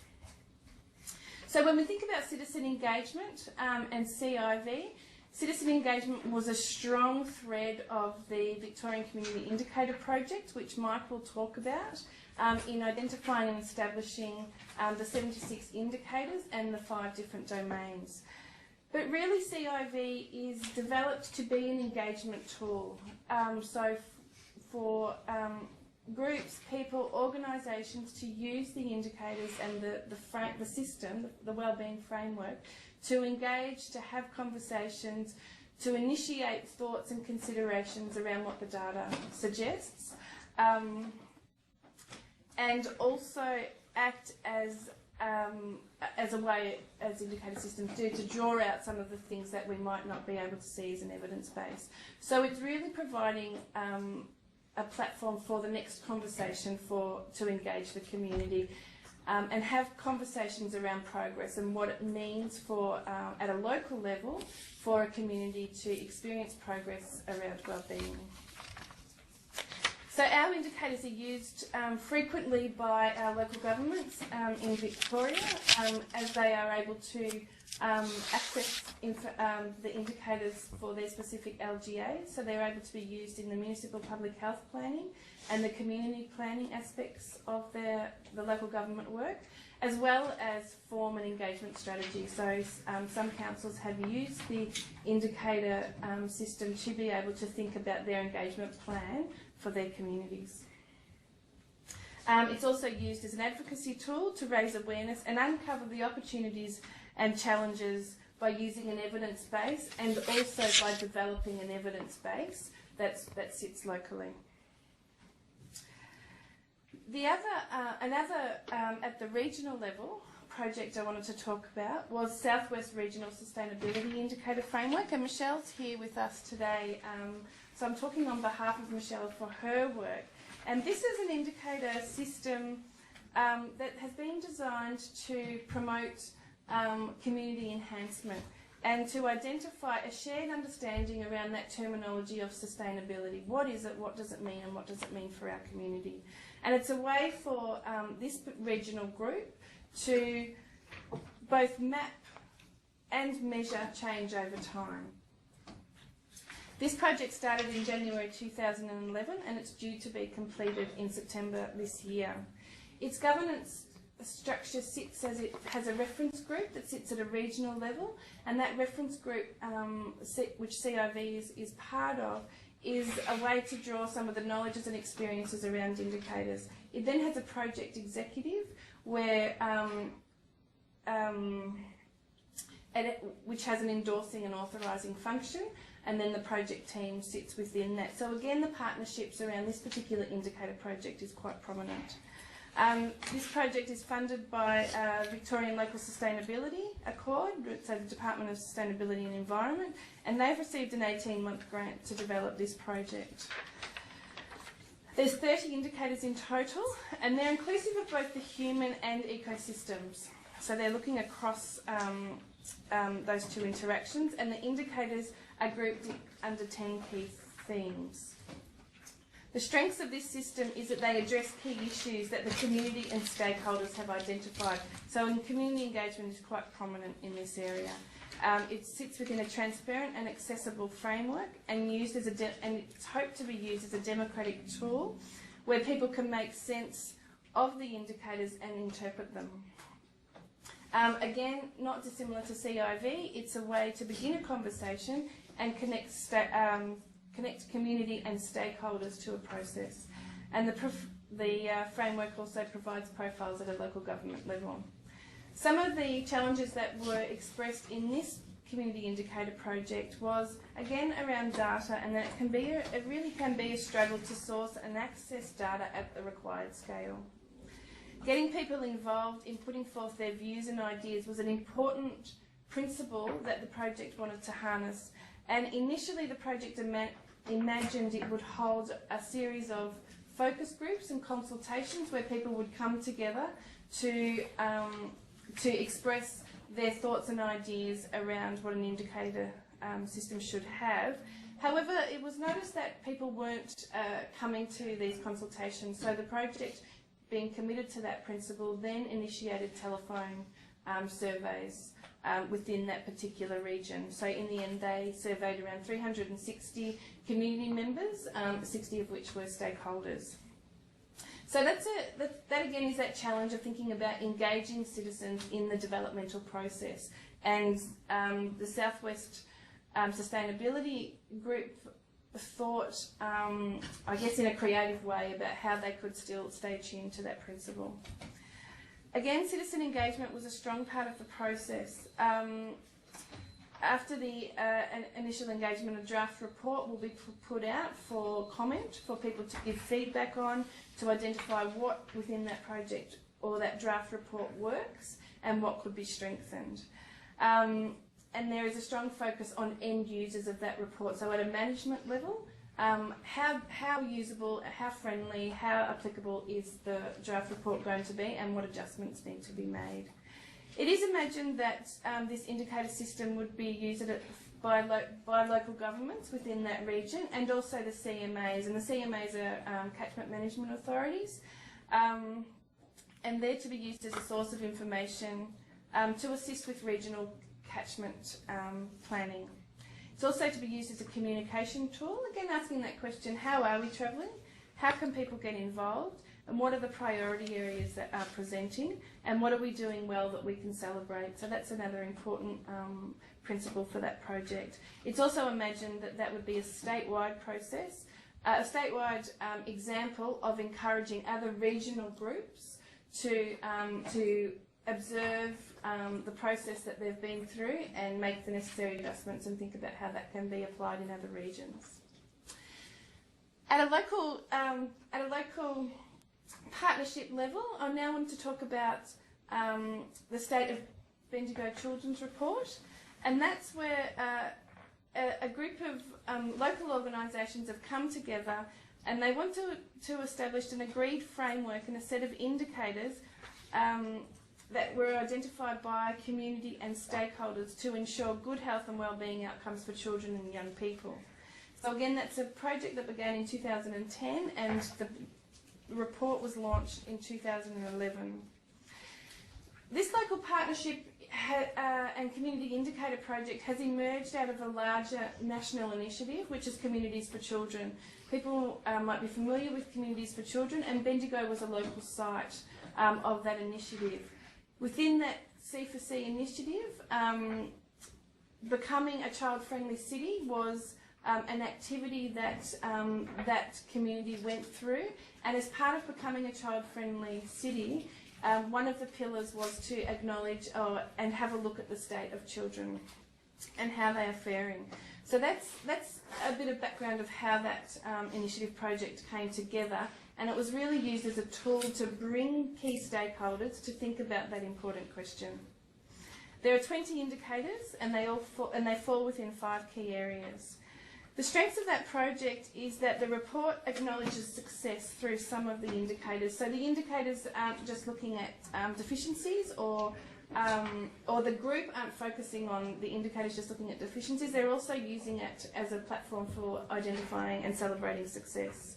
So when we think about citizen engagement and CIV, citizen engagement was a strong thread of the Victorian Community Indicator Project, which Mike will talk about, in identifying and establishing the 76 indicators and the 5 different domains. But really CIV is developed to be an engagement tool. So for groups, people, organisations to use the indicators and the system, the wellbeing framework, to engage, to have conversations, to initiate thoughts and considerations around what the data suggests, and also act as a way, as indicator systems do, to draw out some of the things that we might not be able to see as an evidence base. So it's really providing a platform for the next conversation to engage the community and have conversations around progress and what it means for, at a local level, for a community to experience progress around wellbeing. So our indicators are used frequently by our local governments in Victoria as they are able to access the indicators for their specific LGAs. So they're able to be used in the municipal public health planning and the community planning aspects of the local government work, as well as form an engagement strategy. So some councils have used the indicator system to be able to think about their engagement plan for their communities. It's also used as an advocacy tool to raise awareness and uncover the opportunities and challenges by using an evidence base, and also by developing an evidence base that sits locally. The another at the regional level project I wanted to talk about was Southwest Regional Sustainability Indicator Framework, and Michelle's here with us today. So I'm talking on behalf of Michelle for her work. And this is an indicator system that has been designed to promote community enhancement and to identify a shared understanding around that terminology of sustainability. What is it, what does it mean, and what does it mean for our community? And it's a way for this regional group to both map and measure change over time. This project started in January 2011 and it's due to be completed in September this year. Its governance structure sits as it has a reference group that sits at a regional level, and that reference group, which CIV is part of, is a way to draw some of the knowledges and experiences around indicators. It then has a project executive where which has an endorsing and authorising function, and then the project team sits within that. So again, the partnerships around this particular indicator project is quite prominent. This project is funded by Victorian Local Sustainability Accord, so the Department of Sustainability and Environment, and they've received an 18-month grant to develop this project. There's 30 indicators in total, and they're inclusive of both the human and ecosystems. So they're looking across those two interactions, and the indicators are grouped under 10 key themes. The strengths of this system is that they address key issues that the community and stakeholders have identified. So community engagement is quite prominent in this area. It sits within a transparent and accessible framework and used as and it's hoped to be used as a democratic tool where people can make sense of the indicators and interpret them. Again, not dissimilar to CIV, it's a way to begin a conversation and connect community and stakeholders to a process. And the framework also provides profiles at a local government level. Some of the challenges that were expressed in this community indicator project was, again, around data, and that it really can be a struggle to source and access data at the required scale. Getting people involved in putting forth their views and ideas was an important principle that the project wanted to harness. And initially the project imagined it would hold a series of focus groups and consultations where people would come together to express their thoughts and ideas around what an indicator system should have. However, it was noticed that people weren't coming to these consultations, so the project, being committed to that principle, then initiated telephone surveys within that particular region. So in the end, they surveyed around 360 community members, 60 of which were stakeholders. So that again is that challenge of thinking about engaging citizens in the developmental process. And the Southwest Sustainability Group thought, I guess in a creative way, about how they could still stay tuned to that principle. Again, citizen engagement was a strong part of the process. After the initial engagement, a draft report will be put out for comment, for people to give feedback on, to identify what within that project or that draft report works and what could be strengthened. And there is a strong focus on end users of that report. So at a management level, how usable, how friendly, how applicable is the draft report going to be, and what adjustments need to be made. It is imagined that this indicator system would be used by local governments within that region, and also the CMAs. And the CMAs are catchment management authorities, and they're to be used as a source of information to assist with regional catchment planning. It's also to be used as a communication tool, again asking that question, how are we travelling? How can people get involved? And what are the priority areas that are presenting? And what are we doing well that we can celebrate? So that's another important principle for that project. It's also imagined that that would be a statewide process, a statewide example of encouraging other regional groups to observe the process that they've been through and make the necessary adjustments and think about how that can be applied in other regions. At a local partnership level, I now want to talk about the State of Bendigo Children's Report, and that's where a group of local organisations have come together and they want to establish an agreed framework and a set of indicators that were identified by community and stakeholders to ensure good health and wellbeing outcomes for children and young people. So again, that's a project that began in 2010 and the report was launched in 2011. This local partnership and community indicator project has emerged out of a larger national initiative, which is Communities for Children. People might be familiar with Communities for Children, and Bendigo was a local site of that initiative. Within that C4C initiative, becoming a child-friendly city was an activity that that community went through, and as part of becoming a child-friendly city, one of the pillars was to acknowledge and have a look at the state of children and how they are faring. So that's a bit of background of how that initiative project came together, and it was really used as a tool to bring key stakeholders to think about that important question. There are 20 indicators, and they fall within 5 key areas. The strengths of that project is that the report acknowledges success through some of the indicators. So the indicators aren't just looking at deficiencies, or the group aren't focusing on the indicators just looking at deficiencies. They're also using it as a platform for identifying and celebrating success.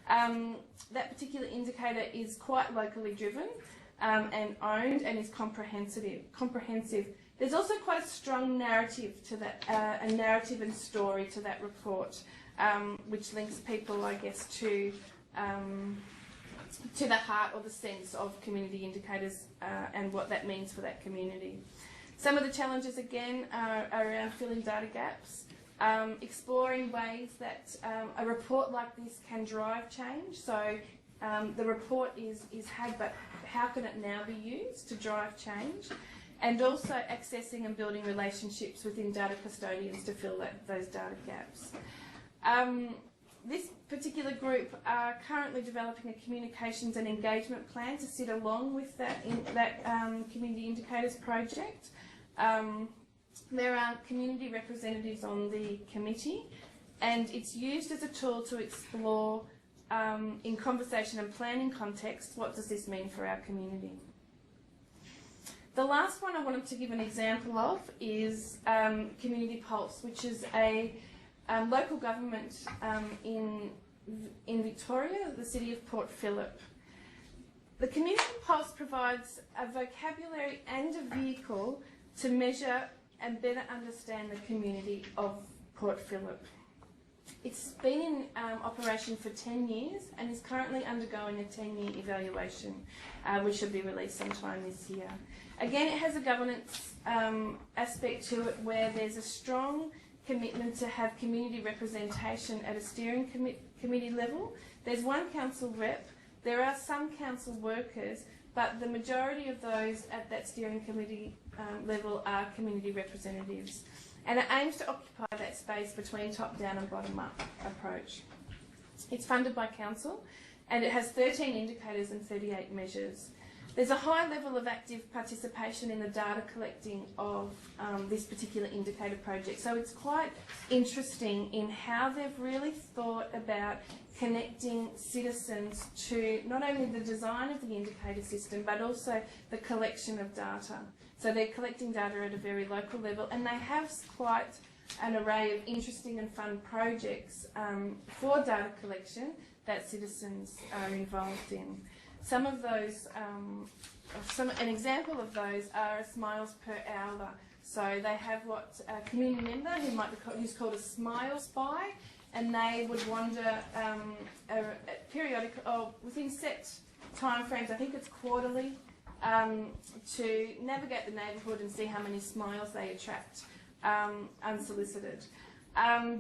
That particular indicator is quite locally driven and owned, and is comprehensive. There's also quite a strong narrative to that, a narrative and story to that report, which links people, I guess, to the heart or the sense of community indicators and what that means for that community. Some of the challenges, again, are around filling data gaps, exploring ways that a report like this can drive change. So the report is had, but how can it now be used to drive change? And also accessing and building relationships within data custodians to fill those data gaps. This particular group are currently developing a communications and engagement plan to sit along with that Community Indicators project. There are community representatives on the committee, and it's used as a tool to explore in conversation and planning context, what does this mean for our community? The last one I wanted to give an example of is Community Pulse, which is a local government in Victoria, the city of Port Phillip. The Community Pulse provides a vocabulary and a vehicle to measure and better understand the community of Port Phillip. It's been in operation for 10 years and is currently undergoing a 10-year evaluation, which should be released sometime this year. Again, it has a governance aspect to it where there's a strong commitment to have community representation at a steering committee level. There's one council rep, there are some council workers, but the majority of those at that steering committee level are community representatives. And it aims to occupy that space between top-down and bottom-up approach. It's funded by council, and it has 13 indicators and 38 measures. There's a high level of active participation in the data collecting of this particular indicator project. So it's quite interesting in how they've really thought about connecting citizens to not only the design of the indicator system, but also the collection of data. So they're collecting data at a very local level, and they have quite an array of interesting and fun projects for data collection that citizens are involved in. Some of those, an example of those are Smiles Per Hour. So they have what a community member who's called a Smile Spy, and they would wander within set time frames, I think it's quarterly, to navigate the neighbourhood and see how many smiles they attract unsolicited.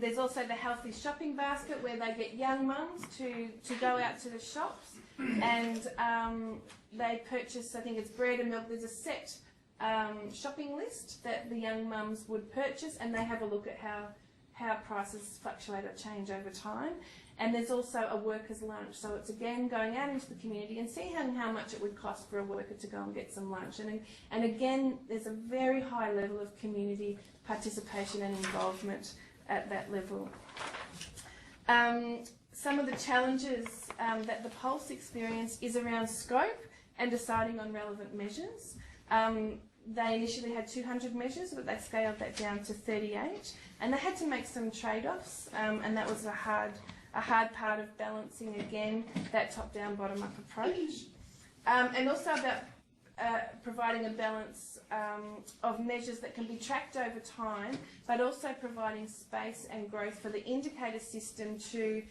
There's also the Healthy Shopping Basket, where they get young mums to go out to the shops and they purchase, I think it's bread and milk. There's a set shopping list that the young mums would purchase, and they have a look at how prices fluctuate or change over time. And there's also a worker's lunch. So it's again going out into the community and seeing how much it would cost for a worker to go and get some lunch. And again, there's a very high level of community participation and involvement at that level. Some of the challenges that the Pulse experience is around scope and deciding on relevant measures. They initially had 200 measures, but they scaled that down to 38, and they had to make some trade-offs, and that was a hard part of balancing, again, that top-down, bottom-up approach. And also about providing a balance of measures that can be tracked over time, but also providing space and growth for the indicator system to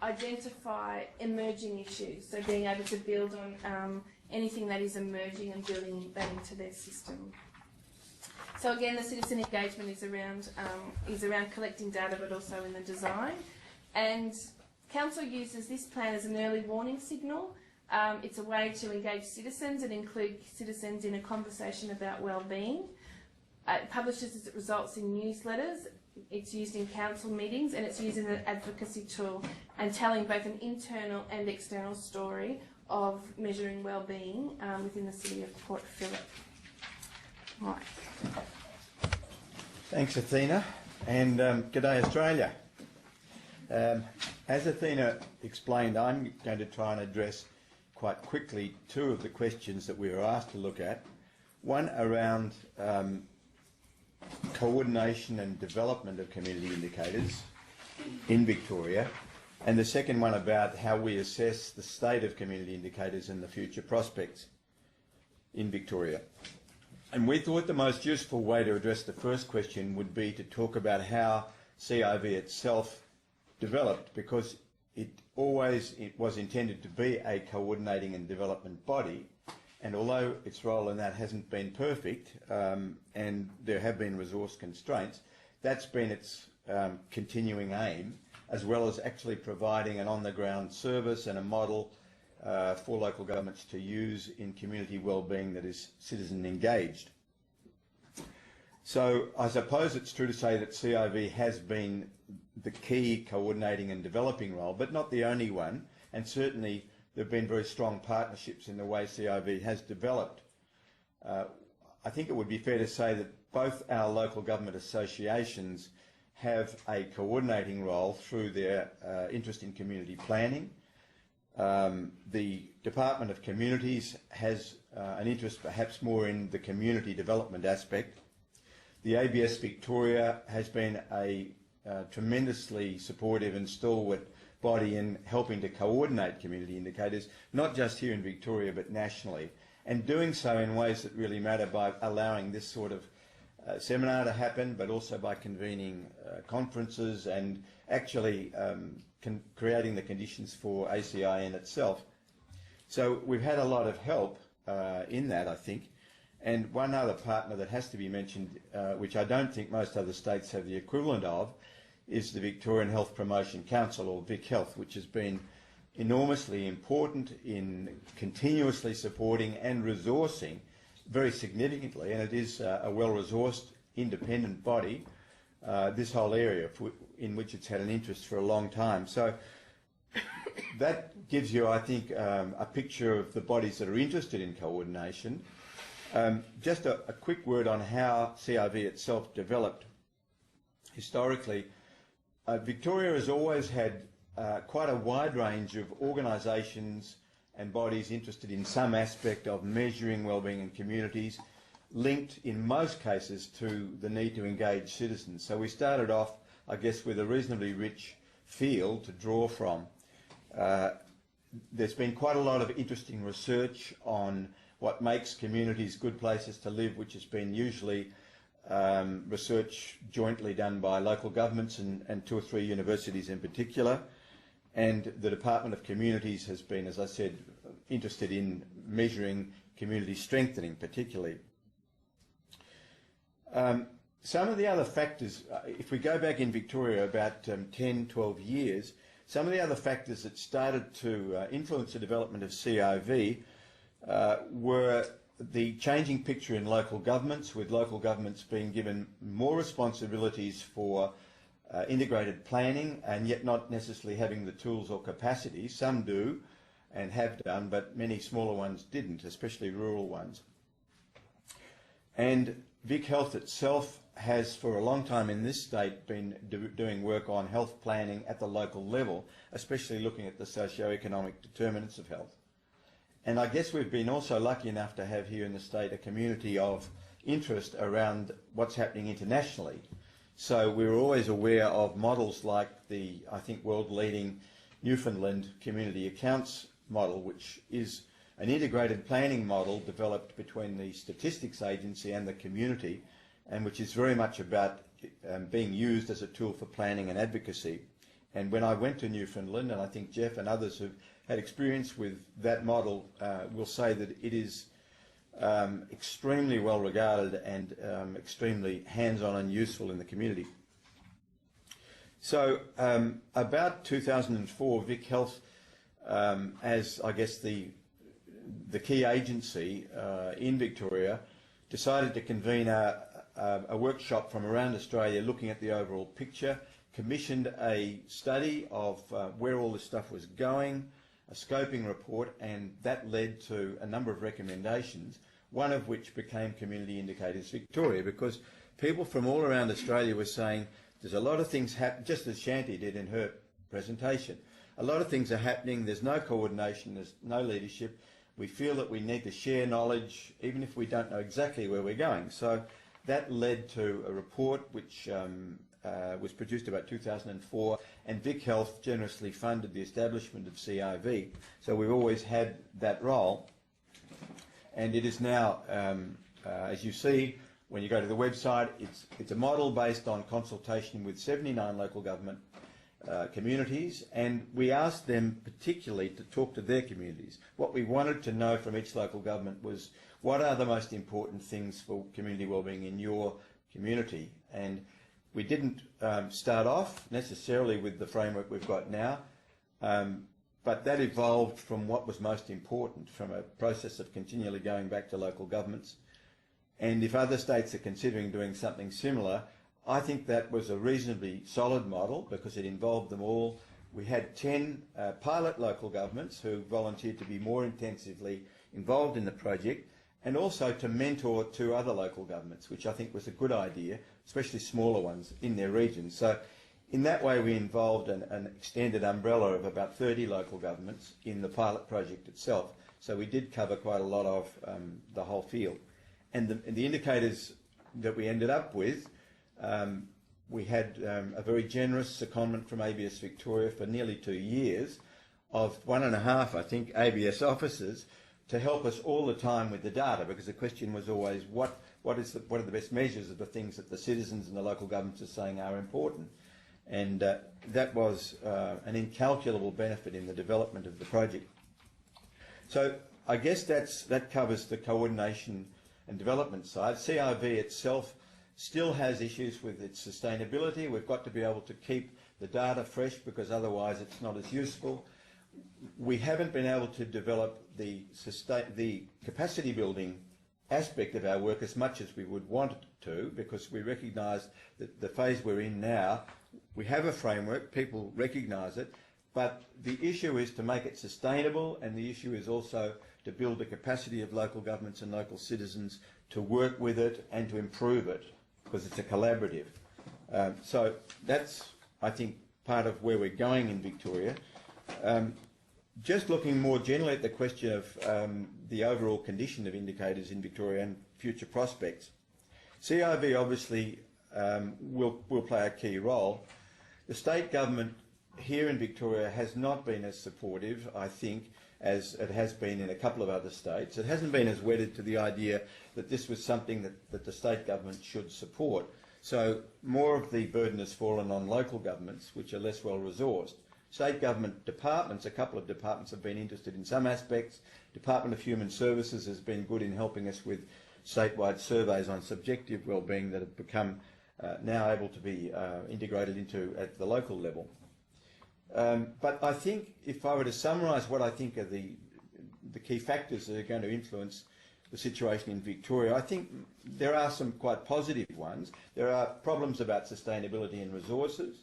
identify emerging issues, so being able to build on anything that is emerging and building that into their system. So again, the citizen engagement is around collecting data, but also in the design. And council uses this plan as an early warning signal It's a way to engage citizens and include citizens in a conversation about well-being. It publishes its results in newsletters. It's used in council meetings, and it's used as an advocacy tool and telling both an internal and external story of measuring well-being within the city of Port Phillip. Right. Thanks, Athena, and g'day, Australia. As Athena explained, I'm going to try and address quite quickly two of the questions that we were asked to look at. One around coordination and development of community indicators in Victoria, and the second one about how we assess the state of community indicators and the future prospects in Victoria. And we thought the most useful way to address the first question would be to talk about how CIV itself developed, because it was intended to be a coordinating and development body, and although its role in that hasn't been perfect, and there have been resource constraints, that's been its continuing aim, as well as actually providing an on-the-ground service and a model for local governments to use in community wellbeing that is citizen engaged. So I suppose it's true to say that CIV has been the key coordinating and developing role, but not the only one, and certainly there have been very strong partnerships in the way CIV has developed. I think it would be fair to say that both our local government associations have a coordinating role through their interest in community planning. The Department of Communities has an interest perhaps more in the community development aspect. The ABS Victoria has been a tremendously supportive and stalwart body in helping to coordinate community indicators, not just here in Victoria but nationally, and doing so in ways that really matter by allowing this sort of seminar to happen, but also by convening conferences and actually creating the conditions for ACI in itself. So we've had a lot of help in that, I think. And one other partner that has to be mentioned, which I don't think most other states have the equivalent of, is the Victorian Health Promotion Council, or Vic Health, which has been enormously important in continuously supporting and resourcing very significantly, and it is a well-resourced independent body, this whole area in which it's had an interest for a long time. So that gives you, I think, a picture of the bodies that are interested in coordination. Just a quick word on how CIV itself developed. Historically, Victoria has always had quite a wide range of organisations and bodies interested in some aspect of measuring wellbeing in communities, linked in most cases to the need to engage citizens. So we started off, I guess, with a reasonably rich field to draw from. There's been quite a lot of interesting research on what makes communities good places to live, which has been usually research jointly done by local governments and 2 or 3 universities in particular. And the Department of Communities has been, as I said, interested in measuring community strengthening particularly. Some of the other factors, if we go back in Victoria about 10, 12 years, some of the other factors that started to influence the development of CIV were the changing picture in local governments, with local governments being given more responsibilities for integrated planning, and yet not necessarily having the tools or capacity. Some do and have done, but many smaller ones didn't, especially rural ones. And Vic Health itself has for a long time in this state been doing work on health planning at the local level, especially looking at the socio-economic determinants of health. And I guess we've been also lucky enough to have here in the state a community of interest around what's happening internationally. So we were always aware of models like the, I think, world-leading Newfoundland Community Accounts model, which is an integrated planning model developed between the Statistics Agency and the community, and which is very much about being used as a tool for planning and advocacy. And when I went to Newfoundland, and I think Jeff and others who've had experience with that model will say that it is extremely well regarded and extremely hands-on and useful in the community. So about 2004, Vic Health, as I guess the the key agency in Victoria decided to convene a workshop from around Australia looking at the overall picture, commissioned a study of where all this stuff was going, a scoping report, and that led to a number of recommendations, one of which became Community Indicators Victoria, because people from all around Australia were saying there's a lot of things happening, just as Shanti did in her presentation. A lot of things are happening, there's no coordination, there's no leadership. We feel that we need to share knowledge, even if we don't know exactly where we're going. So that led to a report which was produced about 2004, and Vic Health generously funded the establishment of CIV. So we've always had that role, and it is now, as you see, when you go to the website, it's a model based on consultation with 79 local government communities, and we asked them particularly to talk to their communities. What we wanted to know from each local government was, what are the most important things for community wellbeing in your community? And we didn't start off necessarily with the framework we've got now, but that evolved from what was most important, from a process of continually going back to local governments. And if other states are considering doing something similar, I think that was a reasonably solid model because it involved them all. We had 10 pilot local governments who volunteered to be more intensively involved in the project, and also to mentor 2 other local governments, which I think was a good idea, especially smaller ones in their regions. So in that way we involved an extended umbrella of about 30 local governments in the pilot project itself. So we did cover quite a lot of the whole field. And the indicators that we ended up with, we had a very generous secondment from ABS Victoria for nearly 2 years of 1.5, I think, ABS officers to help us all the time with the data, because the question was always what are the best measures of the things that the citizens and the local governments are saying are important. And that was an incalculable benefit in the development of the project. So I guess that covers the coordination and development side. CIV itself still has issues with its sustainability. We've got to be able to keep the data fresh because otherwise it's not as useful. We haven't been able to develop the capacity building aspect of our work as much as we would want it to, because we recognise that the phase we're in now, we have a framework, people recognise it, but the issue is to make it sustainable, and the issue is also to build the capacity of local governments and local citizens to work with it and to improve it, because it's a collaborative. So that's, I think, part of where we're going in Victoria. Just looking more generally at the question of the overall condition of indicators in Victoria and future prospects, CIV obviously will play a key role. The state government here in Victoria has not been as supportive, I think, as it has been in a couple of other states. It hasn't been as wedded to the idea that this was something that the state government should support. So more of the burden has fallen on local governments, which are less well resourced. State government departments, a couple of departments have been interested in some aspects. Department of Human Services has been good in helping us with statewide surveys on subjective wellbeing that have become now able to be integrated into at the local level. But I think if I were to summarise what I think are the key factors that are going to influence the situation in Victoria, I think there are some quite positive ones. There are problems about sustainability and resources,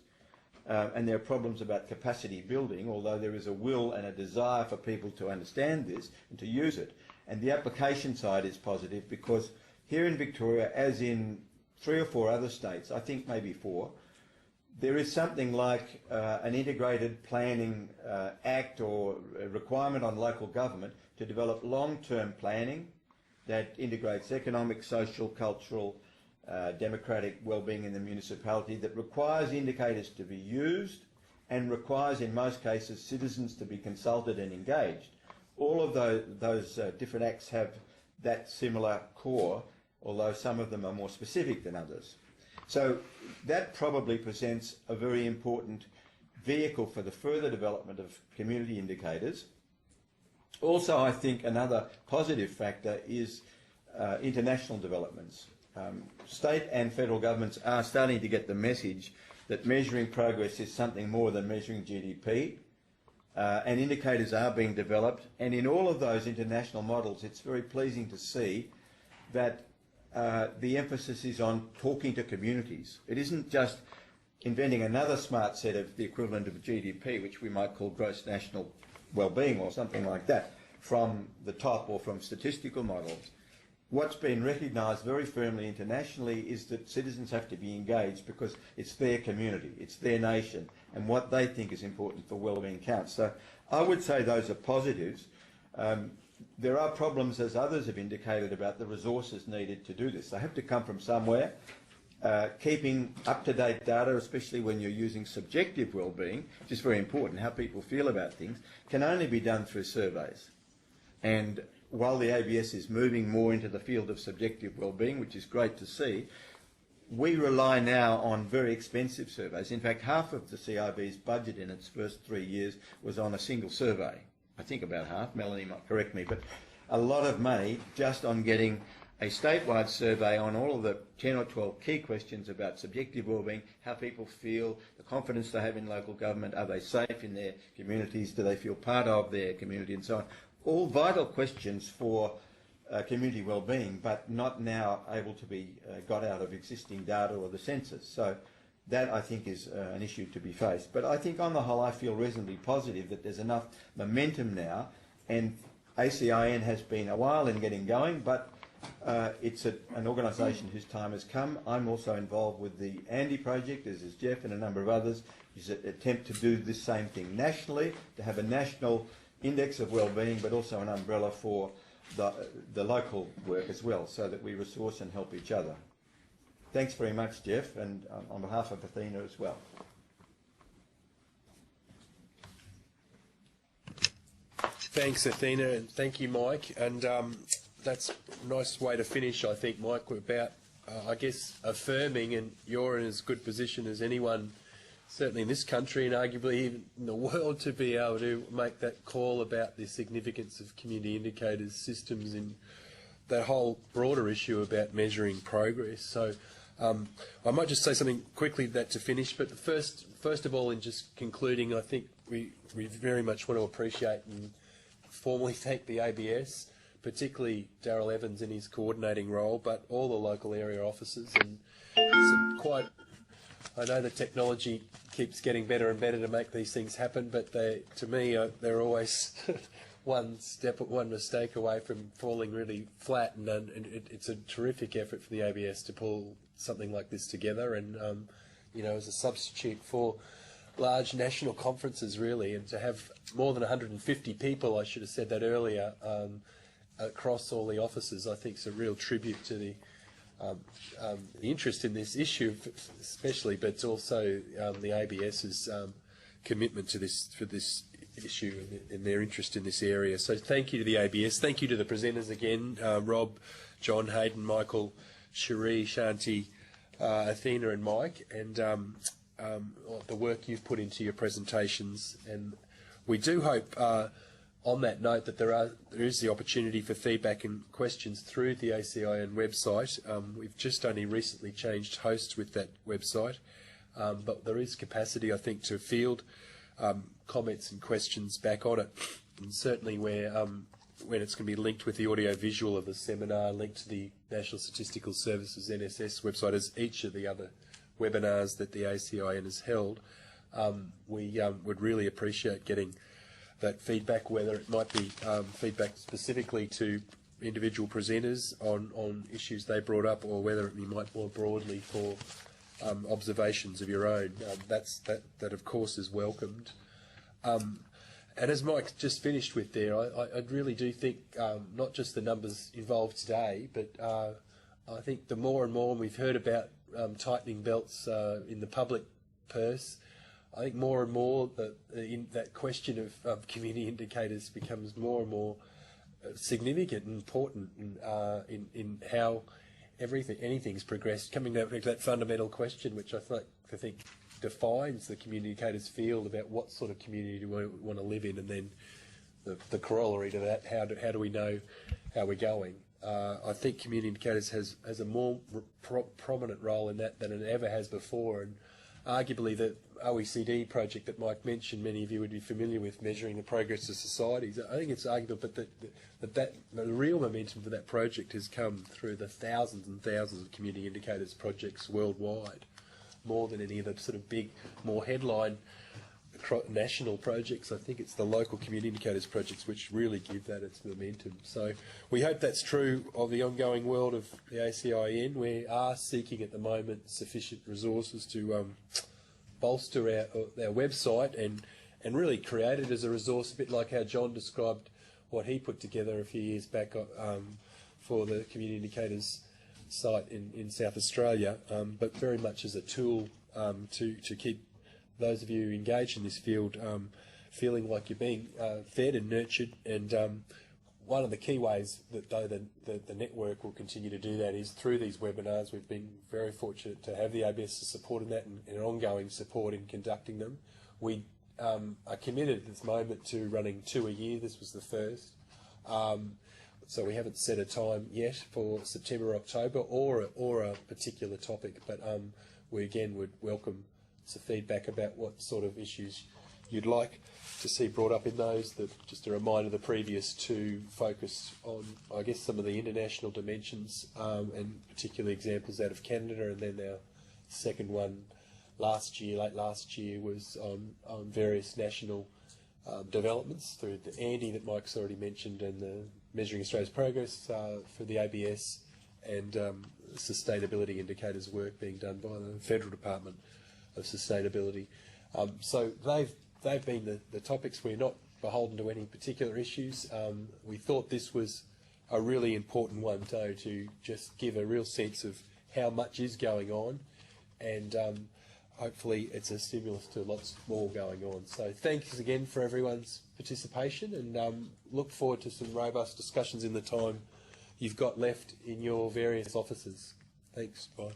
and there are problems about capacity building, although there is a will and a desire for people to understand this and to use it. And the application side is positive because here in Victoria, as in 3 or 4 other states, I think maybe 4, there is something like an integrated planning act or a requirement on local government to develop long-term planning that integrates economic, social, cultural, democratic wellbeing in the municipality, that requires indicators to be used and requires, in most cases, citizens to be consulted and engaged. All of those different acts have that similar core, although some of them are more specific than others. So that probably presents a very important vehicle for the further development of community indicators. Also, I think another positive factor is international developments. State and federal governments are starting to get the message that measuring progress is something more than measuring GDP. and indicators are being developed. And in all of those international models, it's very pleasing to see that the emphasis is on talking to communities. It isn't just inventing another smart set of the equivalent of GDP, which we might call gross national well-being or something like that, from the top or from statistical models. What's been recognised very firmly internationally is that citizens have to be engaged because it's their community, it's their nation, and what they think is important for well-being counts. So I would say those are positives. There are problems, as others have indicated, about the resources needed to do this. They have to come from somewhere. Keeping up-to-date data, especially when you're using subjective well-being, which is very important, how people feel about things, can only be done through surveys. And while the ABS is moving more into the field of subjective well-being, which is great to see, we rely now on very expensive surveys. In fact, half of the CIB's budget in its first 3 years was on a single survey. I think about half, Melanie might correct me, but a lot of money just on getting a statewide survey on all of the 10 or 12 key questions about subjective wellbeing, how people feel, the confidence they have in local government, are they safe in their communities, do they feel part of their community, and so on. All vital questions for community wellbeing, but not now able to be got out of existing data or the census. So that, I think, is an issue to be faced. But I think on the whole I feel reasonably positive that there's enough momentum now, and ACIN has been a while in getting going, but it's an organisation whose time has come. I'm also involved with the Andy project, as is Jeff and a number of others, which is an attempt to do this same thing nationally, to have a national index of wellbeing, but also an umbrella for the local work as well, so that we resource and help each other. Thanks very much, Jeff, and on behalf of Athena as well. Thanks, Athena, and thank you, Mike. And that's a nice way to finish, I think, Mike, about, I guess, affirming, and you're in as good position as anyone, certainly in this country and arguably even in the world, to be able to make that call about the significance of community indicators systems in that whole broader issue about measuring progress. So I might just say something quickly to finish, but first of all, in just concluding, I think we very much want to appreciate and formally thank the ABS, particularly Darryl Evans in his coordinating role, but all the local area officers. And it's quite, I know the technology keeps getting better and better to make these things happen, but to me, they're always one mistake away from falling really flat, and it's a terrific effort for the ABS to pull something like this together, and you know, as a substitute for large national conferences, really, and to have more than 150 people, I should have said that earlier, across all the offices, I think is a real tribute to the interest in this issue, especially, but it's also the ABS's commitment to this issue and their interest in this area. So thank you to the ABS. Thank you to the presenters again, Rob, John, Hayden, Michael, Cherie, Shanti, Athena and Mike, and the work you've put into your presentations. And we do hope, on that note, that there is the opportunity for feedback and questions through the ACIN website. We've just only recently changed hosts with that website, but there is capacity, I think, to field comments and questions back on it, and certainly where when it's going to be linked with the audio-visual of the seminar, linked to the National Statistical Services NSS website, as each of the other webinars that the ACIN has held. We would really appreciate getting that feedback, whether it might be feedback specifically to individual presenters on issues they brought up, or whether it might more broadly for observations of your own. That of course is welcomed. And as Mike just finished with there, I really do think not just the numbers involved today, but I think the more and more we've heard about tightening belts in the public purse, I think more and more that question of community indicators becomes more and more significant and important in how anything's progressed. Coming back to that fundamental question, which I think defines the community indicators field about what sort of community do we want to live in, and then the corollary to that, how do we know how we're going? I think community indicators has a more prominent role in that than it ever has before, and arguably that OECD project that Mike mentioned, many of you would be familiar with, measuring the progress of societies. I think it's arguable, but the real momentum for that project has come through the thousands and thousands of community indicators projects worldwide, more than any of the sort of big, more headline national projects. I think it's the local community indicators projects which really give that its momentum. So we hope that's true of the ongoing world of the ACIN. We are seeking at the moment sufficient resources to bolster our website and really create it as a resource, a bit like how John described what he put together a few years back for the community indicators site in South Australia, but very much as a tool to keep those of you engaged in this field feeling like you're being fed and nurtured. And one of the key ways that the network will continue to do that is through these webinars. We've been very fortunate to have the ABS support in that and ongoing support in conducting them. We are committed at this moment to running 2 a year. This was the first. So we haven't set a time yet for September or October or a particular topic, but we again would welcome some feedback about what sort of issues you'd like to see brought up in those. Just a reminder, the previous two focused on, I guess, some of the international dimensions and particular examples out of Canada, and then our second one late last year, was on various national developments through the Andy that Mike's already mentioned, and the Measuring Australia's Progress for the ABS, and sustainability indicators work being done by the Federal Department of Sustainability. So they've been the topics. We're not beholden to any particular issues. We thought this was a really important one, though, to just give a real sense of how much is going on, and hopefully it's a stimulus to lots more going on. So thanks again for everyone's participation, and look forward to some robust discussions in the time you've got left in your various offices. Thanks. Bye.